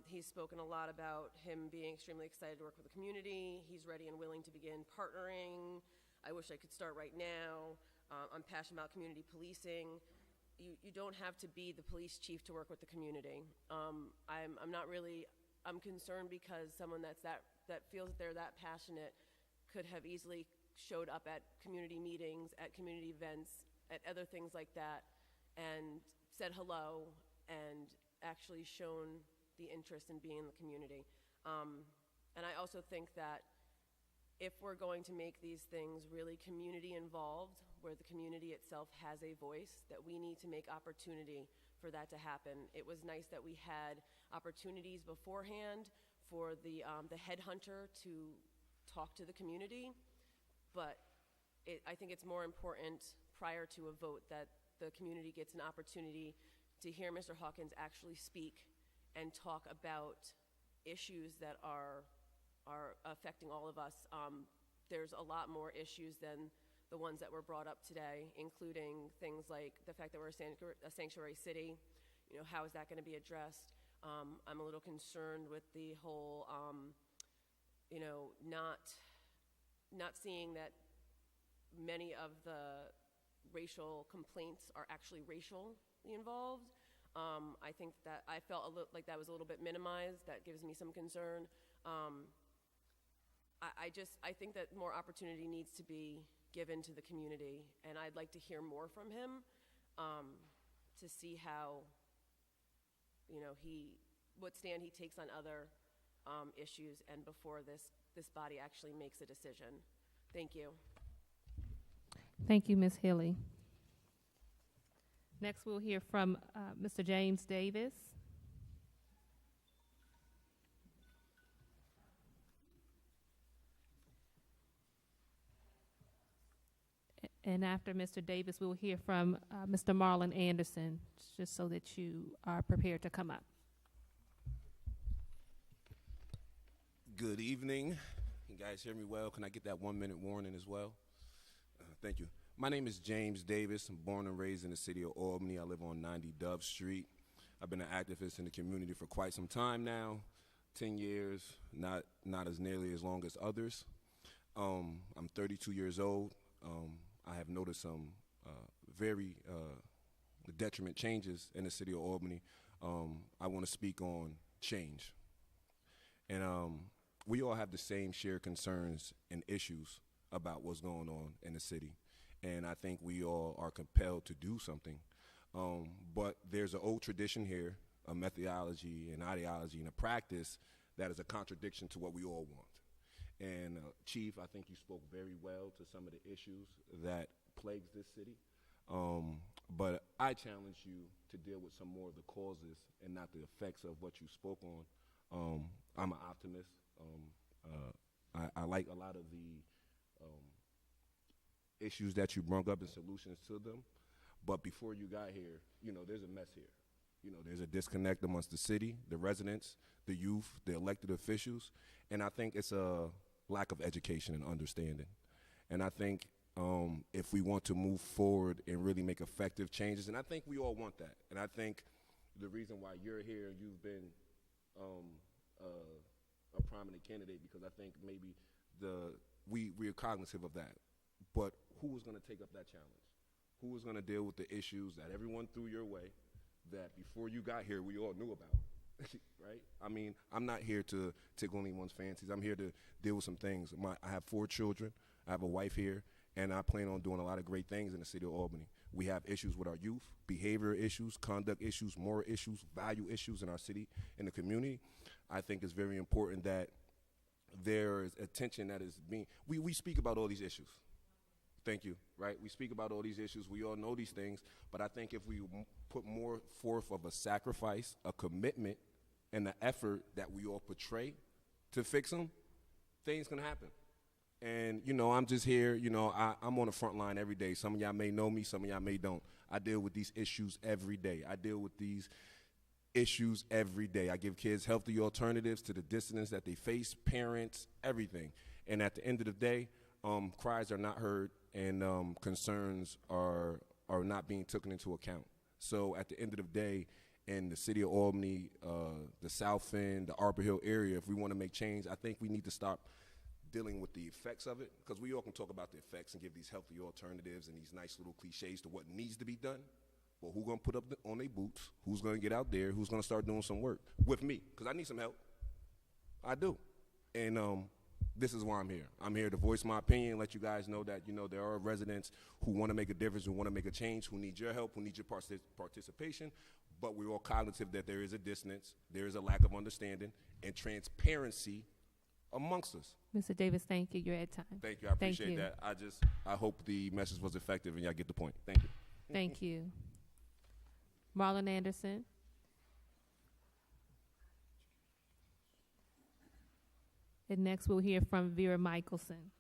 He's spoken a lot about him being extremely excited to work with the community. He's ready and willing to begin partnering. I wish I could start right now. I'm passionate about community policing. You don't have to be the police chief to work with the community. I'm concerned because someone that feels that they're that passionate could have easily showed up at community meetings, at community events, at other things like that, and said hello and actually shown the interest in being in the community. And I also think that if we're going to make these things really community involved, where the community itself has a voice, that we need to make opportunity for that to happen. It was nice that we had opportunities beforehand for the headhunter to talk to the community, but I think it's more important prior to a vote that the community gets an opportunity to hear Mr. Hawkins actually speak and talk about issues that are affecting all of us. There's a lot more issues than the ones that were brought up today, including things like the fact that we're a sanctuary city. How is that going to be addressed? I'm a little concerned with the whole, not seeing that many of the racial complaints are actually racially involved. I think that I felt like that was a little bit minimized. That gives me some concern. I think that more opportunity needs to be given to the community, and I'd like to hear more from him to see how, what stand he takes on other issues, and before this body actually makes a decision. Thank you. Thank you, Ms. Hilly. Next, we'll hear from Mr. James Davis. And after Mr. Davis, we'll hear from Mr. Marlon Anderson, just so that you are prepared to come up. Good evening. You guys hear me well? Can I get that 1 minute warning as well? Thank you. My name is James Davis. I'm born and raised in the city of Albany. I live on 90 Dove Street. I've been an activist in the community for quite some time now, 10 years, not as nearly as long as others. I'm 32 years old. I have noticed some very detriment changes in the city of Albany. I want to speak on change. And we all have the same shared concerns and issues about what's going on in the city. And I think we all are compelled to do something. But there's an old tradition here, a methodology, an ideology, and a practice that is a contradiction to what we all want. And Chief, I think you spoke very well to some of the issues that plagues this city. But I challenge you to deal with some more of the causes and not the effects of what you spoke on. I'm an optimist. I like a lot of the issues that you brought up and solutions to them. But before you got here, there's a mess here. There's a disconnect amongst the city, the residents, the youth, the elected officials, and I think it's a lack of education and understanding. And I think if we want to move forward and really make effective changes, and I think we all want that, and I think the reason why you're here and you've been a prominent candidate, because I think maybe we're cognitive of that. But who was going to take up that challenge? Who was going to deal with the issues that everyone threw your way that before you got here we all knew about, right? I mean, I'm not here to tickle anyone's fancies. I'm here to deal with some things. I have 4 children. I have a wife here, and I plan on doing a lot of great things in the city of Albany. We have issues with our youth, behavior issues, conduct issues, moral issues, value issues in our city, in the community. I think it's very important that there is attention that is being, we speak about all these issues. Thank you, right? We speak about all these issues. We all know these things, but I think if we put more forth of a sacrifice, a commitment, and the effort that we all portray to fix them, things can happen. And, I'm just here, I'm on the front line every day. Some of y'all may know me, some of y'all may don't. I deal with these issues every day. I deal with these issues every day. I give kids healthy alternatives to the dissidents that they face, parents, everything. And at the end of the day, cries are not heard, and concerns are not being taken into account. So at the end of the day, and the city of Albany, the South End, the Arbor Hill area, if we want to make change, I think we need to stop dealing with the effects of it, because we all can talk about the effects and give these healthy alternatives and these nice little cliches to what needs to be done. But who's going to put up on their boots? Who's going to get out there? Who's going to start doing some work with me? Because I need some help. I do. And this is why I'm here. I'm here to voice my opinion, let you guys know that, there are residents who want to make a difference, who want to make a change, who need your help, who need your participation. But we're all cognitive that there is a distance, there is a lack of understanding and transparency amongst us. Mr. Davis, thank you. You're at time. Thank you. I appreciate that. I hope the message was effective and y'all get the point. Thank you. Thank you. Marlon Anderson. And next we'll hear from Vera Michelson.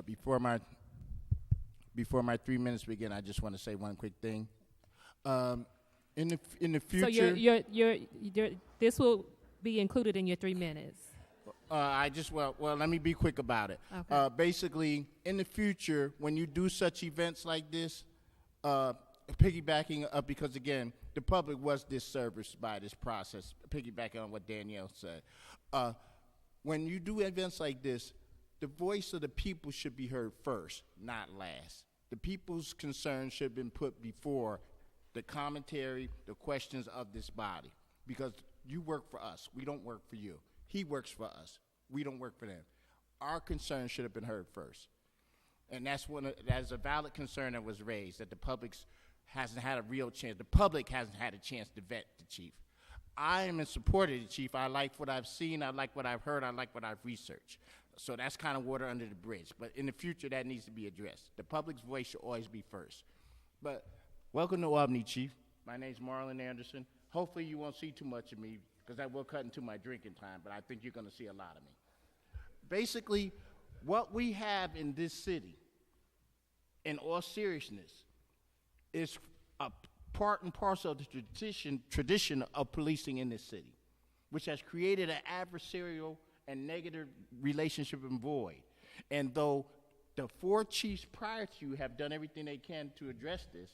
Before my 3 minutes begin, I just want to say one quick thing. In the future, so this will be included in your 3 minutes. Let me be quick about it. Okay. Basically, in the future, when you do such events like this, piggybacking up, because again, the public was disserviced by this process, piggybacking on what Danielle said. When you do events like this, the voice of the people should be heard first, not last. The people's concerns should have been put before the commentary, the questions of this body, because you work for us. We don't work for you. He works for us. We don't work for them. Our concerns should have been heard first. And that is a valid concern that was raised, that the public hasn't had a real chance. The public hasn't had a chance to vet the chief. I am in support of the chief. I like what I've seen. I like what I've heard. I like what I've researched. So that's kind of water under the bridge. But in the future, that needs to be addressed. The public's voice should always be first. But welcome to Albany, Chief. My name's Marlon Anderson. Hopefully you won't see too much of me, because I will cut into my drinking time, but I think you're going to see a lot of me. Basically, what we have in this city, in all seriousness, is a part and parcel of the tradition of policing in this city, which has created an adversarial and negative relationship and void. And though the 4 chiefs prior to you have done everything they can to address this,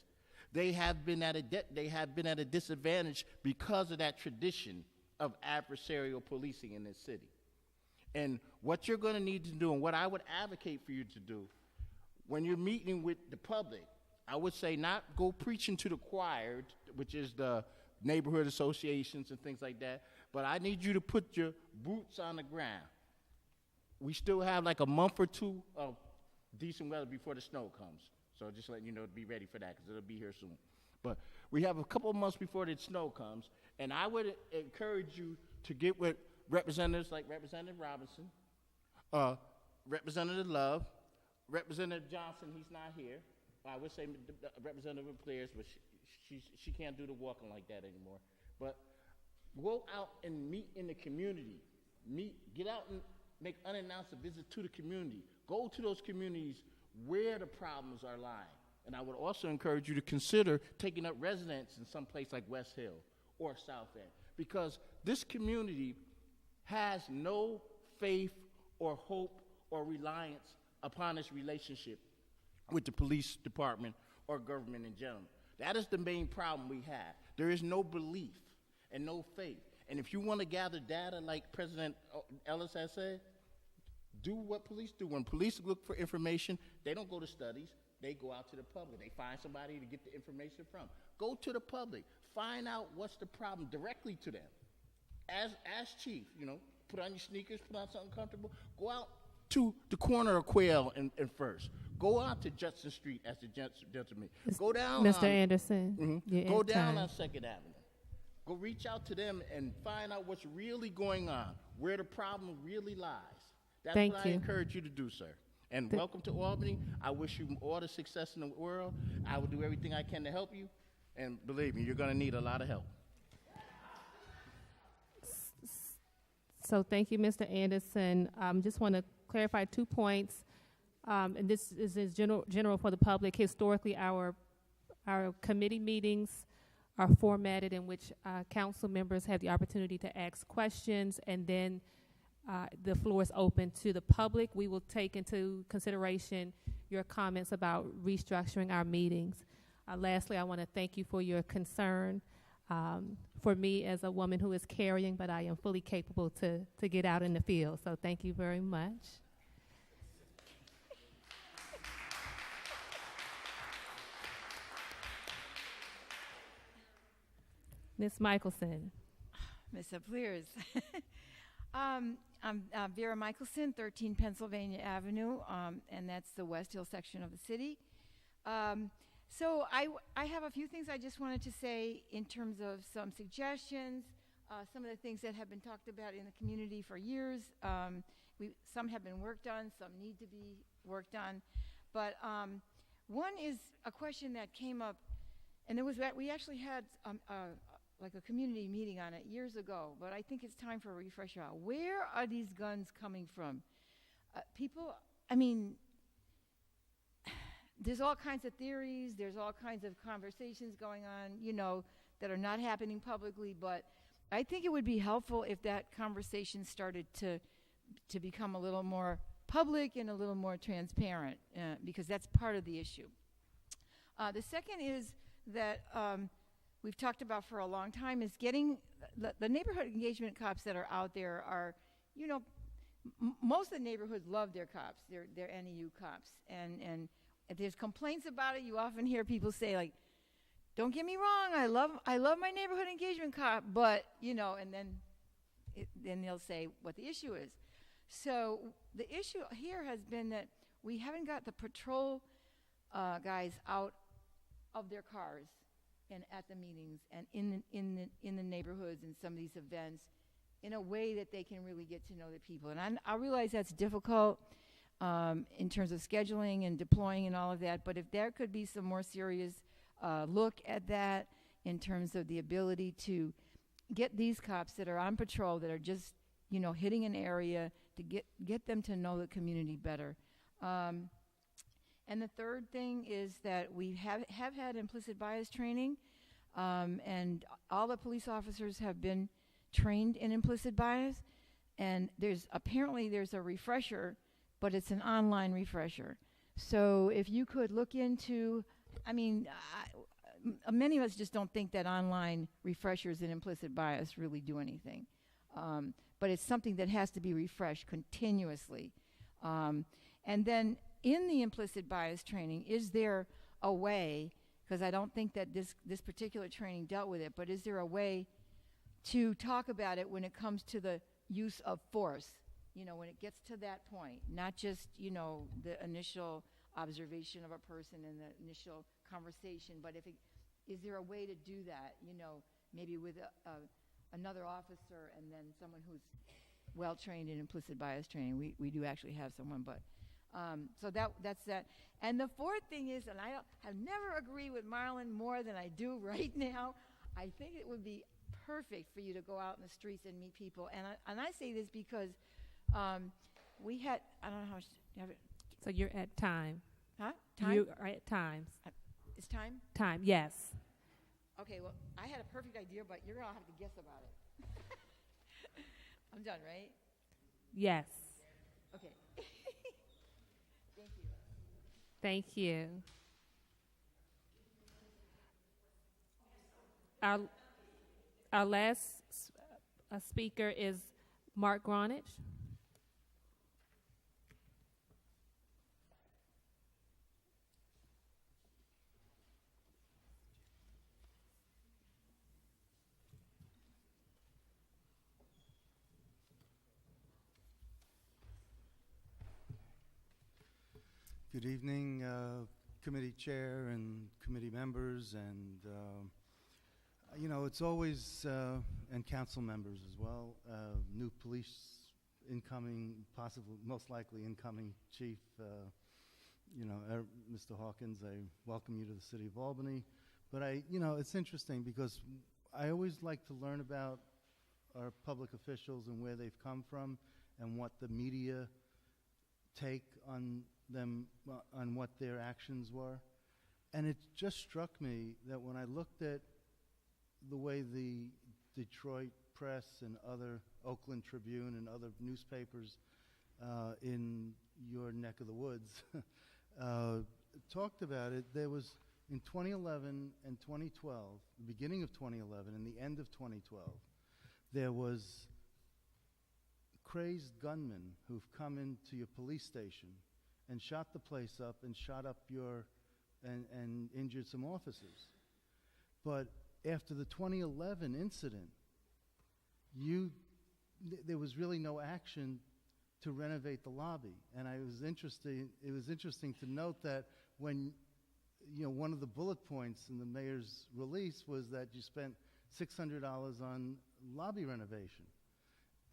they have been at a disadvantage because of that tradition of adversarial policing in this city. And what you're going to need to do, and what I would advocate for you to do, when you're meeting with the public, I would say not go preaching to the choir, which is the neighborhood associations and things like that, but I need you to put your boots on the ground. We still have like a month or two of decent weather before the snow comes. So just letting you know to be ready for that, because it'll be here soon. But we have a couple of months before the snow comes, and I would encourage you to get with representatives like Representative Robinson, Representative Love, Representative Johnson, he's not here. I would say Representative Players, but she can't do the walking like that anymore. But go out and meet in the community. Get out and make unannounced visits to the community. Go to those communities where the problems are lying. And I would also encourage you to consider taking up residence in some place like West Hill or South End, because this community has no faith or hope or reliance upon this relationship with the police department or government in general. That is the main problem we have. There is no belief and no faith. And if you want to gather data like President Ellis has said, do what police do. When police look for information, they don't go to studies. They go out to the public. They find somebody to get the information from. Go to the public. Find out what's the problem directly to them. As chief, put on your sneakers, put on something comfortable. Go out to the corner of Quail and First. Go out to Judson Street as the gentleman. Go down, Mr. Anderson. Go down on 2nd Avenue. Go reach out to them and find out what's really going on, where the problem really lies. That's what I encourage you to do, sir. And welcome to Albany. I wish you all the success in the world. I will do everything I can to help you. And believe me, you're going to need a lot of help. So thank you, Mr. Anderson. Just want to clarify 2 points. And this is general for the public. Historically, our committee meetings are formatted in which council members have the opportunity to ask questions, and then the floor is open to the public. We will take into consideration your comments about restructuring our meetings. Lastly, I want to thank you for your concern for me as a woman who is carrying, but I am fully capable to get out in the field. So thank you very much. Ms. Michelson. Ms. Pleers. I'm Vera Michelson, 13 Pennsylvania Avenue, and that's the West Hill section of the city. So I have a few things I just wanted to say in terms of some suggestions, some of the things that have been talked about in the community for years. Some have been worked on, some need to be worked on. But one is a question that came up, and it was that we actually had like a community meeting on it years ago, but I think it's time for a refresher. Where are these guns coming from? People, I mean, there's all kinds of theories, there's all kinds of conversations going on, you know, that are not happening publicly, but I think it would be helpful if that conversation started to become a little more public and a little more transparent, because that's part of the issue. The second is that we've talked about for a long time is getting the neighborhood engagement cops that are out there are, you know, most of the neighborhoods love their cops, their NEU cops, and if there's complaints about it, you often hear people say, like, don't get me wrong, I love my neighborhood engagement cop, but, you know, and then they'll say what the issue is. So the issue here has been that we haven't got the patrol guys out of their cars and at the meetings and in the neighborhoods and some of these events in a way that they can really get to know the people. And I realize that's difficult in terms of scheduling and deploying and all of that, but if there could be some more serious look at that in terms of the ability to get these cops that are on patrol, that are just, you know, hitting an area, to get them to know the community better. And the third thing is that we have had implicit bias training, and all the police officers have been trained in implicit bias, and there's a refresher, but it's an online refresher. So if you could look into, I mean, many of us just don't think that online refreshers in implicit bias really do anything. But it's something that has to be refreshed continuously. And then in the implicit bias training, is there a way, because I don't think that this particular training dealt with it, but is there a way to talk about it when it comes to the use of force? You know, when it gets to that point, not just, you know, the initial observation of a person and the initial conversation, but is there a way to do that, you know, maybe with another officer and then someone who's well-trained in implicit bias training. We do actually have someone, but so that's that. And the fourth thing is, and I have never agreed with Marlon more than I do right now, I think it would be perfect for you to go out in the streets and meet people. And I say this because we had, I don't know how much, So you're at time. Huh? Time? You are at times. It's time? Time, yes. Okay, well, I had a perfect idea, but you're going to have to guess about it. I'm done, right? Yes. Okay. Thank you. Thank you. Our last speaker is Mark Gronich. Good evening, committee chair and committee members, and you know, it's always, and council members as well, new police incoming, possible, most likely incoming chief, you know, Mr. Hawkins, I welcome you to the city of Albany. But you know, it's interesting because I always like to learn about our public officials and where they've come from and what the media take on them, on what their actions were. And it just struck me that when I looked at the way the Detroit Press and other, Oakland Tribune and other newspapers in your neck of the woods talked about it. There was, in 2011 and 2012, the beginning of 2011 and the end of 2012, there was crazed gunmen who've come into your police station and shot the place up and shot up and injured some officers. But after the 2011 incident, there was really no action to renovate the lobby. And it was interesting to note that when, one of the bullet points in the mayor's release was that you spent $600 on lobby renovation.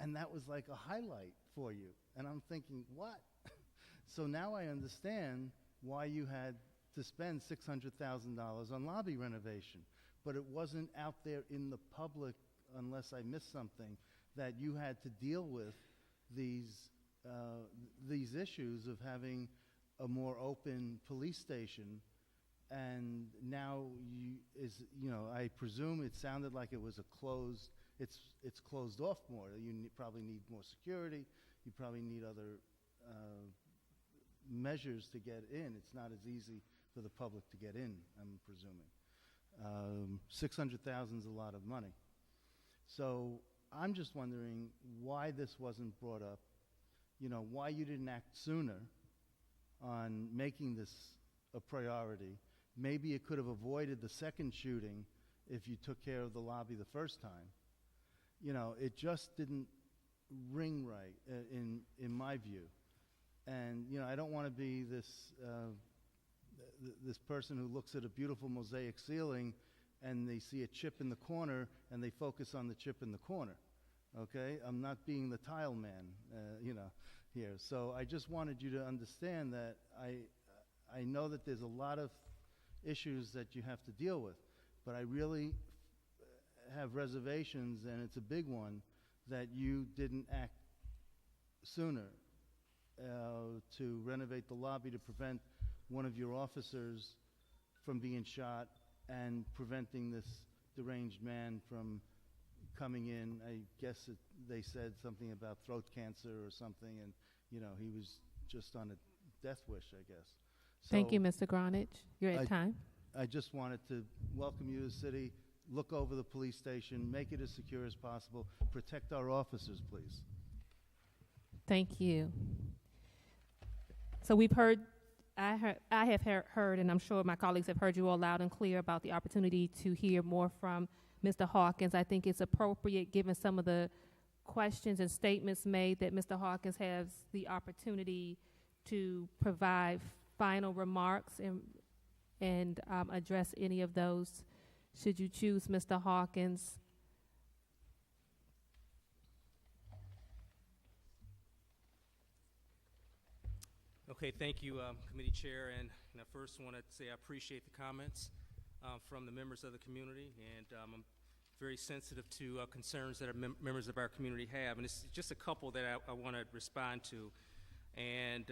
And that was like a highlight for you. And I'm thinking, what? So now I understand why you had to spend $600,000 on lobby renovation. But it wasn't out there in the public, unless I missed something, that you had to deal with these issues of having a more open police station. And now I presume it sounded like it was it's closed off more. You probably need more security. You probably need other measures to get in. It's not as easy for the public to get in, I'm presuming. $600,000 is a lot of money. So I'm just wondering why this wasn't brought up, why you didn't act sooner on making this a priority. Maybe it could have avoided the second shooting if you took care of the lobby the first time. It just didn't ring right in my view. And, I don't want to be this person who looks at a beautiful mosaic ceiling and they see a chip in the corner and they focus on the chip in the corner, okay? I'm not being the tile man, here. So I just wanted you to understand that I know that there's a lot of issues that you have to deal with, but I really have reservations, and it's a big one, that you didn't act sooner to renovate the lobby to prevent one of your officers from being shot and preventing this deranged man from coming in. I guess they said something about throat cancer or something, and he was just on a death wish, I guess. So Thank you, Mr. Gronich. You're at time. I just wanted to welcome you to the city, look over the police station, make it as secure as possible, protect our officers, please. Thank you. So we've heard, I have heard, and I'm sure my colleagues have heard you all loud and clear about the opportunity to hear more from Mr. Hawkins. I think it's appropriate, given some of the questions and statements made, that Mr. Hawkins has the opportunity to provide final remarks and address any of those, should you choose Mr. Hawkins. Okay, thank you, Committee Chair. And I first want to say I appreciate the comments from the members of the community, and I'm very sensitive to concerns that our members of our community have. And it's just a couple that I want to respond to. And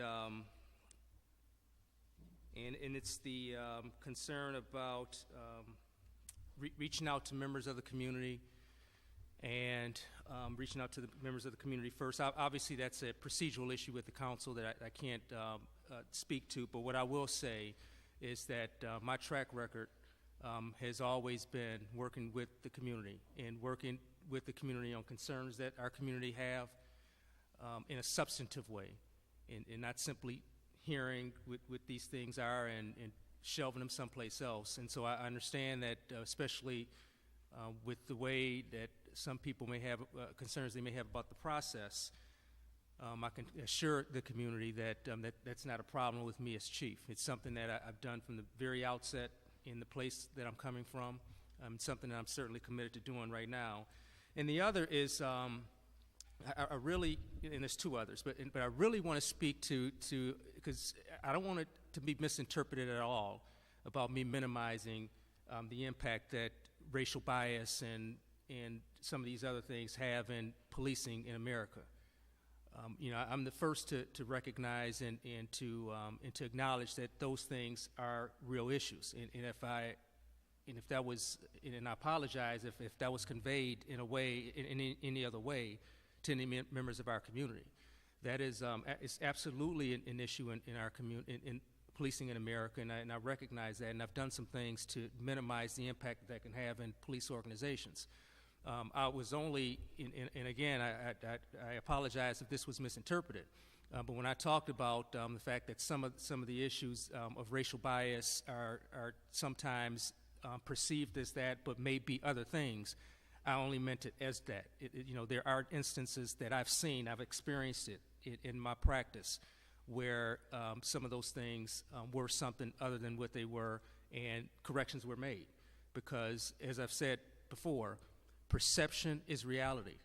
it's the concern about reaching out to members of the community and reaching out to the members of the community first. Obviously, that's a procedural issue with the council that I can't speak to, but what I will say is that my track record has always been working with the community and working with the community on concerns that our community have in a substantive way, and not simply hearing what these things are and shelving them someplace else. And so I understand that, especially with the way that some people may have concerns they may have about the process, I can assure the community that that's not a problem with me as chief. It's something that I've done from the very outset in the place that I'm coming from. Something that I'm certainly committed to doing right now. And the other is, I really, and there's two others, but I really want to speak to because I don't want it to be misinterpreted at all about me minimizing the impact that racial bias and some of these other things have in policing in America. I'm the first to recognize and to acknowledge that those things are real issues. And if I and if that was, and I apologize if that was conveyed in a way, in any other way, to any members of our community. That is, it's absolutely an issue in our community, in policing in America, and I recognize that, and I've done some things to minimize the impact that can have in police organizations. I was only, and again, I apologize if this was misinterpreted, but when I talked about the fact that some of the issues of racial bias are sometimes perceived as that, but may be other things, I only meant it as that. You know, there are instances that I've seen, I've experienced it in my practice, where some of those things were something other than what they were, and corrections were made. Because, as I've said before, perception is reality.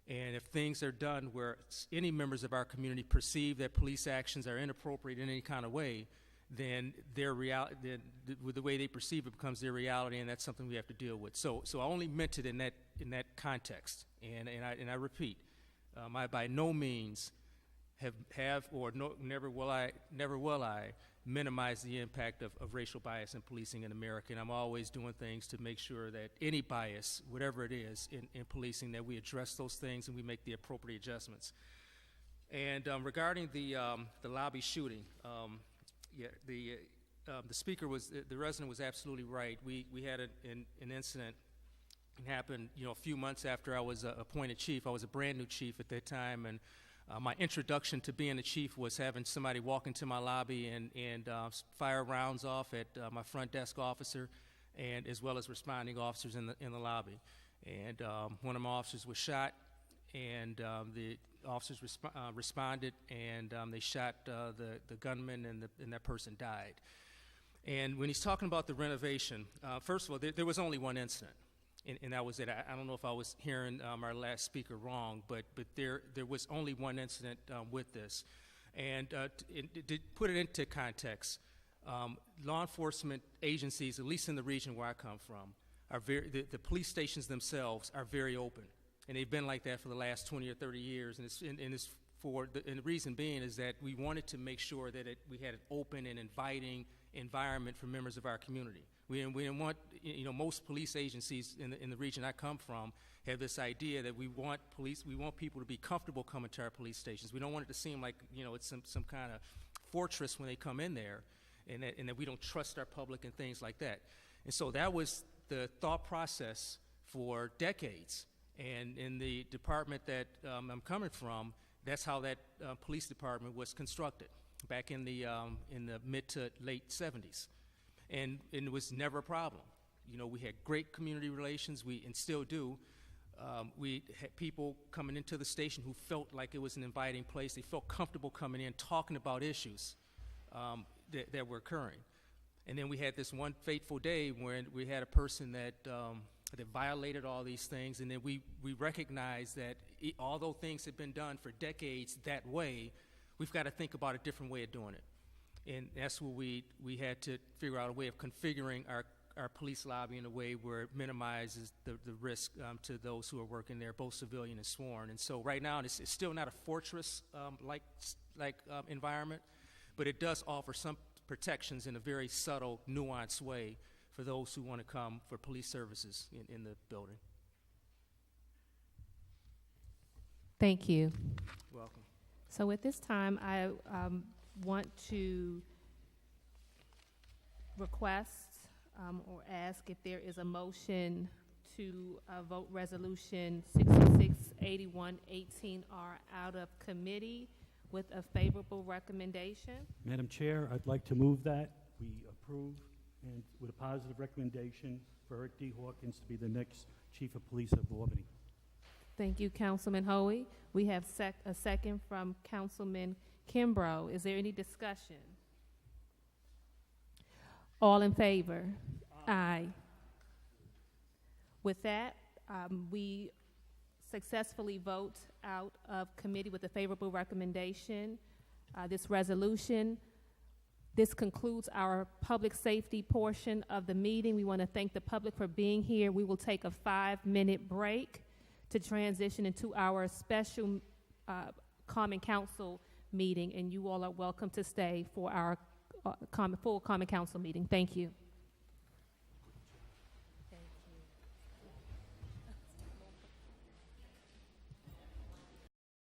And if things are done where any members of our community perceive that police actions are inappropriate in any kind of way, then their reality, the way they perceive it becomes their reality, and that's something we have to deal with. So I only meant it in that context. And I repeat, I by no means never will I minimize the impact of racial bias in policing in America. And I'm always doing things to make sure that any bias, whatever it is in policing, that we address those things and we make the appropriate adjustments. And regarding the lobby shooting, the speaker the resident was absolutely right. We had an incident. It happened, a few months after I was appointed chief. I was a brand new chief at that time, and my introduction to being a chief was having somebody walk into my lobby and fire rounds off at my front desk officer, and as well as responding officers in the lobby. And one of my officers was shot, and the officers responded, and they shot the gunman, and that person died. And when he's talking about the renovation, first of all, there was only one incident. And that was it. I don't know if I was hearing our last speaker wrong, but there was only one incident with this. And to put it into context, law enforcement agencies, at least in the region where I come from, are the police stations themselves are very open. And they've been like that for the last 20 or 30 years. And the reason being is that we wanted to make sure that we had an open and inviting environment for members of our community. We didn't want, most police agencies in the region I come from have this idea that we want people to be comfortable coming to our police stations. We don't want it to seem like, it's some kind of fortress when they come in there, and that we don't trust our public and things like that. And so that was the thought process for decades. And in the department that I'm coming from, that's how that police department was constructed back in the mid to late 70s. And it was never a problem. We had great community relations, and still do. We had people coming into the station who felt like it was an inviting place. They felt comfortable coming in, talking about issues that were occurring. And then we had this one fateful day when we had a person that violated all these things, and then we recognized that although things had been done for decades that way, we've got to think about a different way of doing it. And that's where we had to figure out a way of configuring our police lobby in a way where it minimizes the risk to those who are working there, both civilian and sworn. And so right now, it's still not a fortress like environment, but it does offer some protections in a very subtle, nuanced way for those who want to come for police services in the building. Thank you. You're welcome. So at this time, I want to request or ask if there is a motion to vote Resolution 668118R out of committee with a favorable recommendation. Madam Chair, I'd like to move that we approve and with a positive recommendation for Eric D. Hawkins to be the next Chief of Police of Albany. Thank you, Councilman Hoey. We have a second from Councilman Kimbrough. Is there any discussion? All in favor? Aye. With that, we successfully vote out of committee with a favorable recommendation. This resolution. This concludes our public safety portion of the meeting. We want to thank the public for being here. We will take a 5-minute break to transition into our special Common Council meeting, and you all are welcome to stay for our full Common Council meeting. Thank you.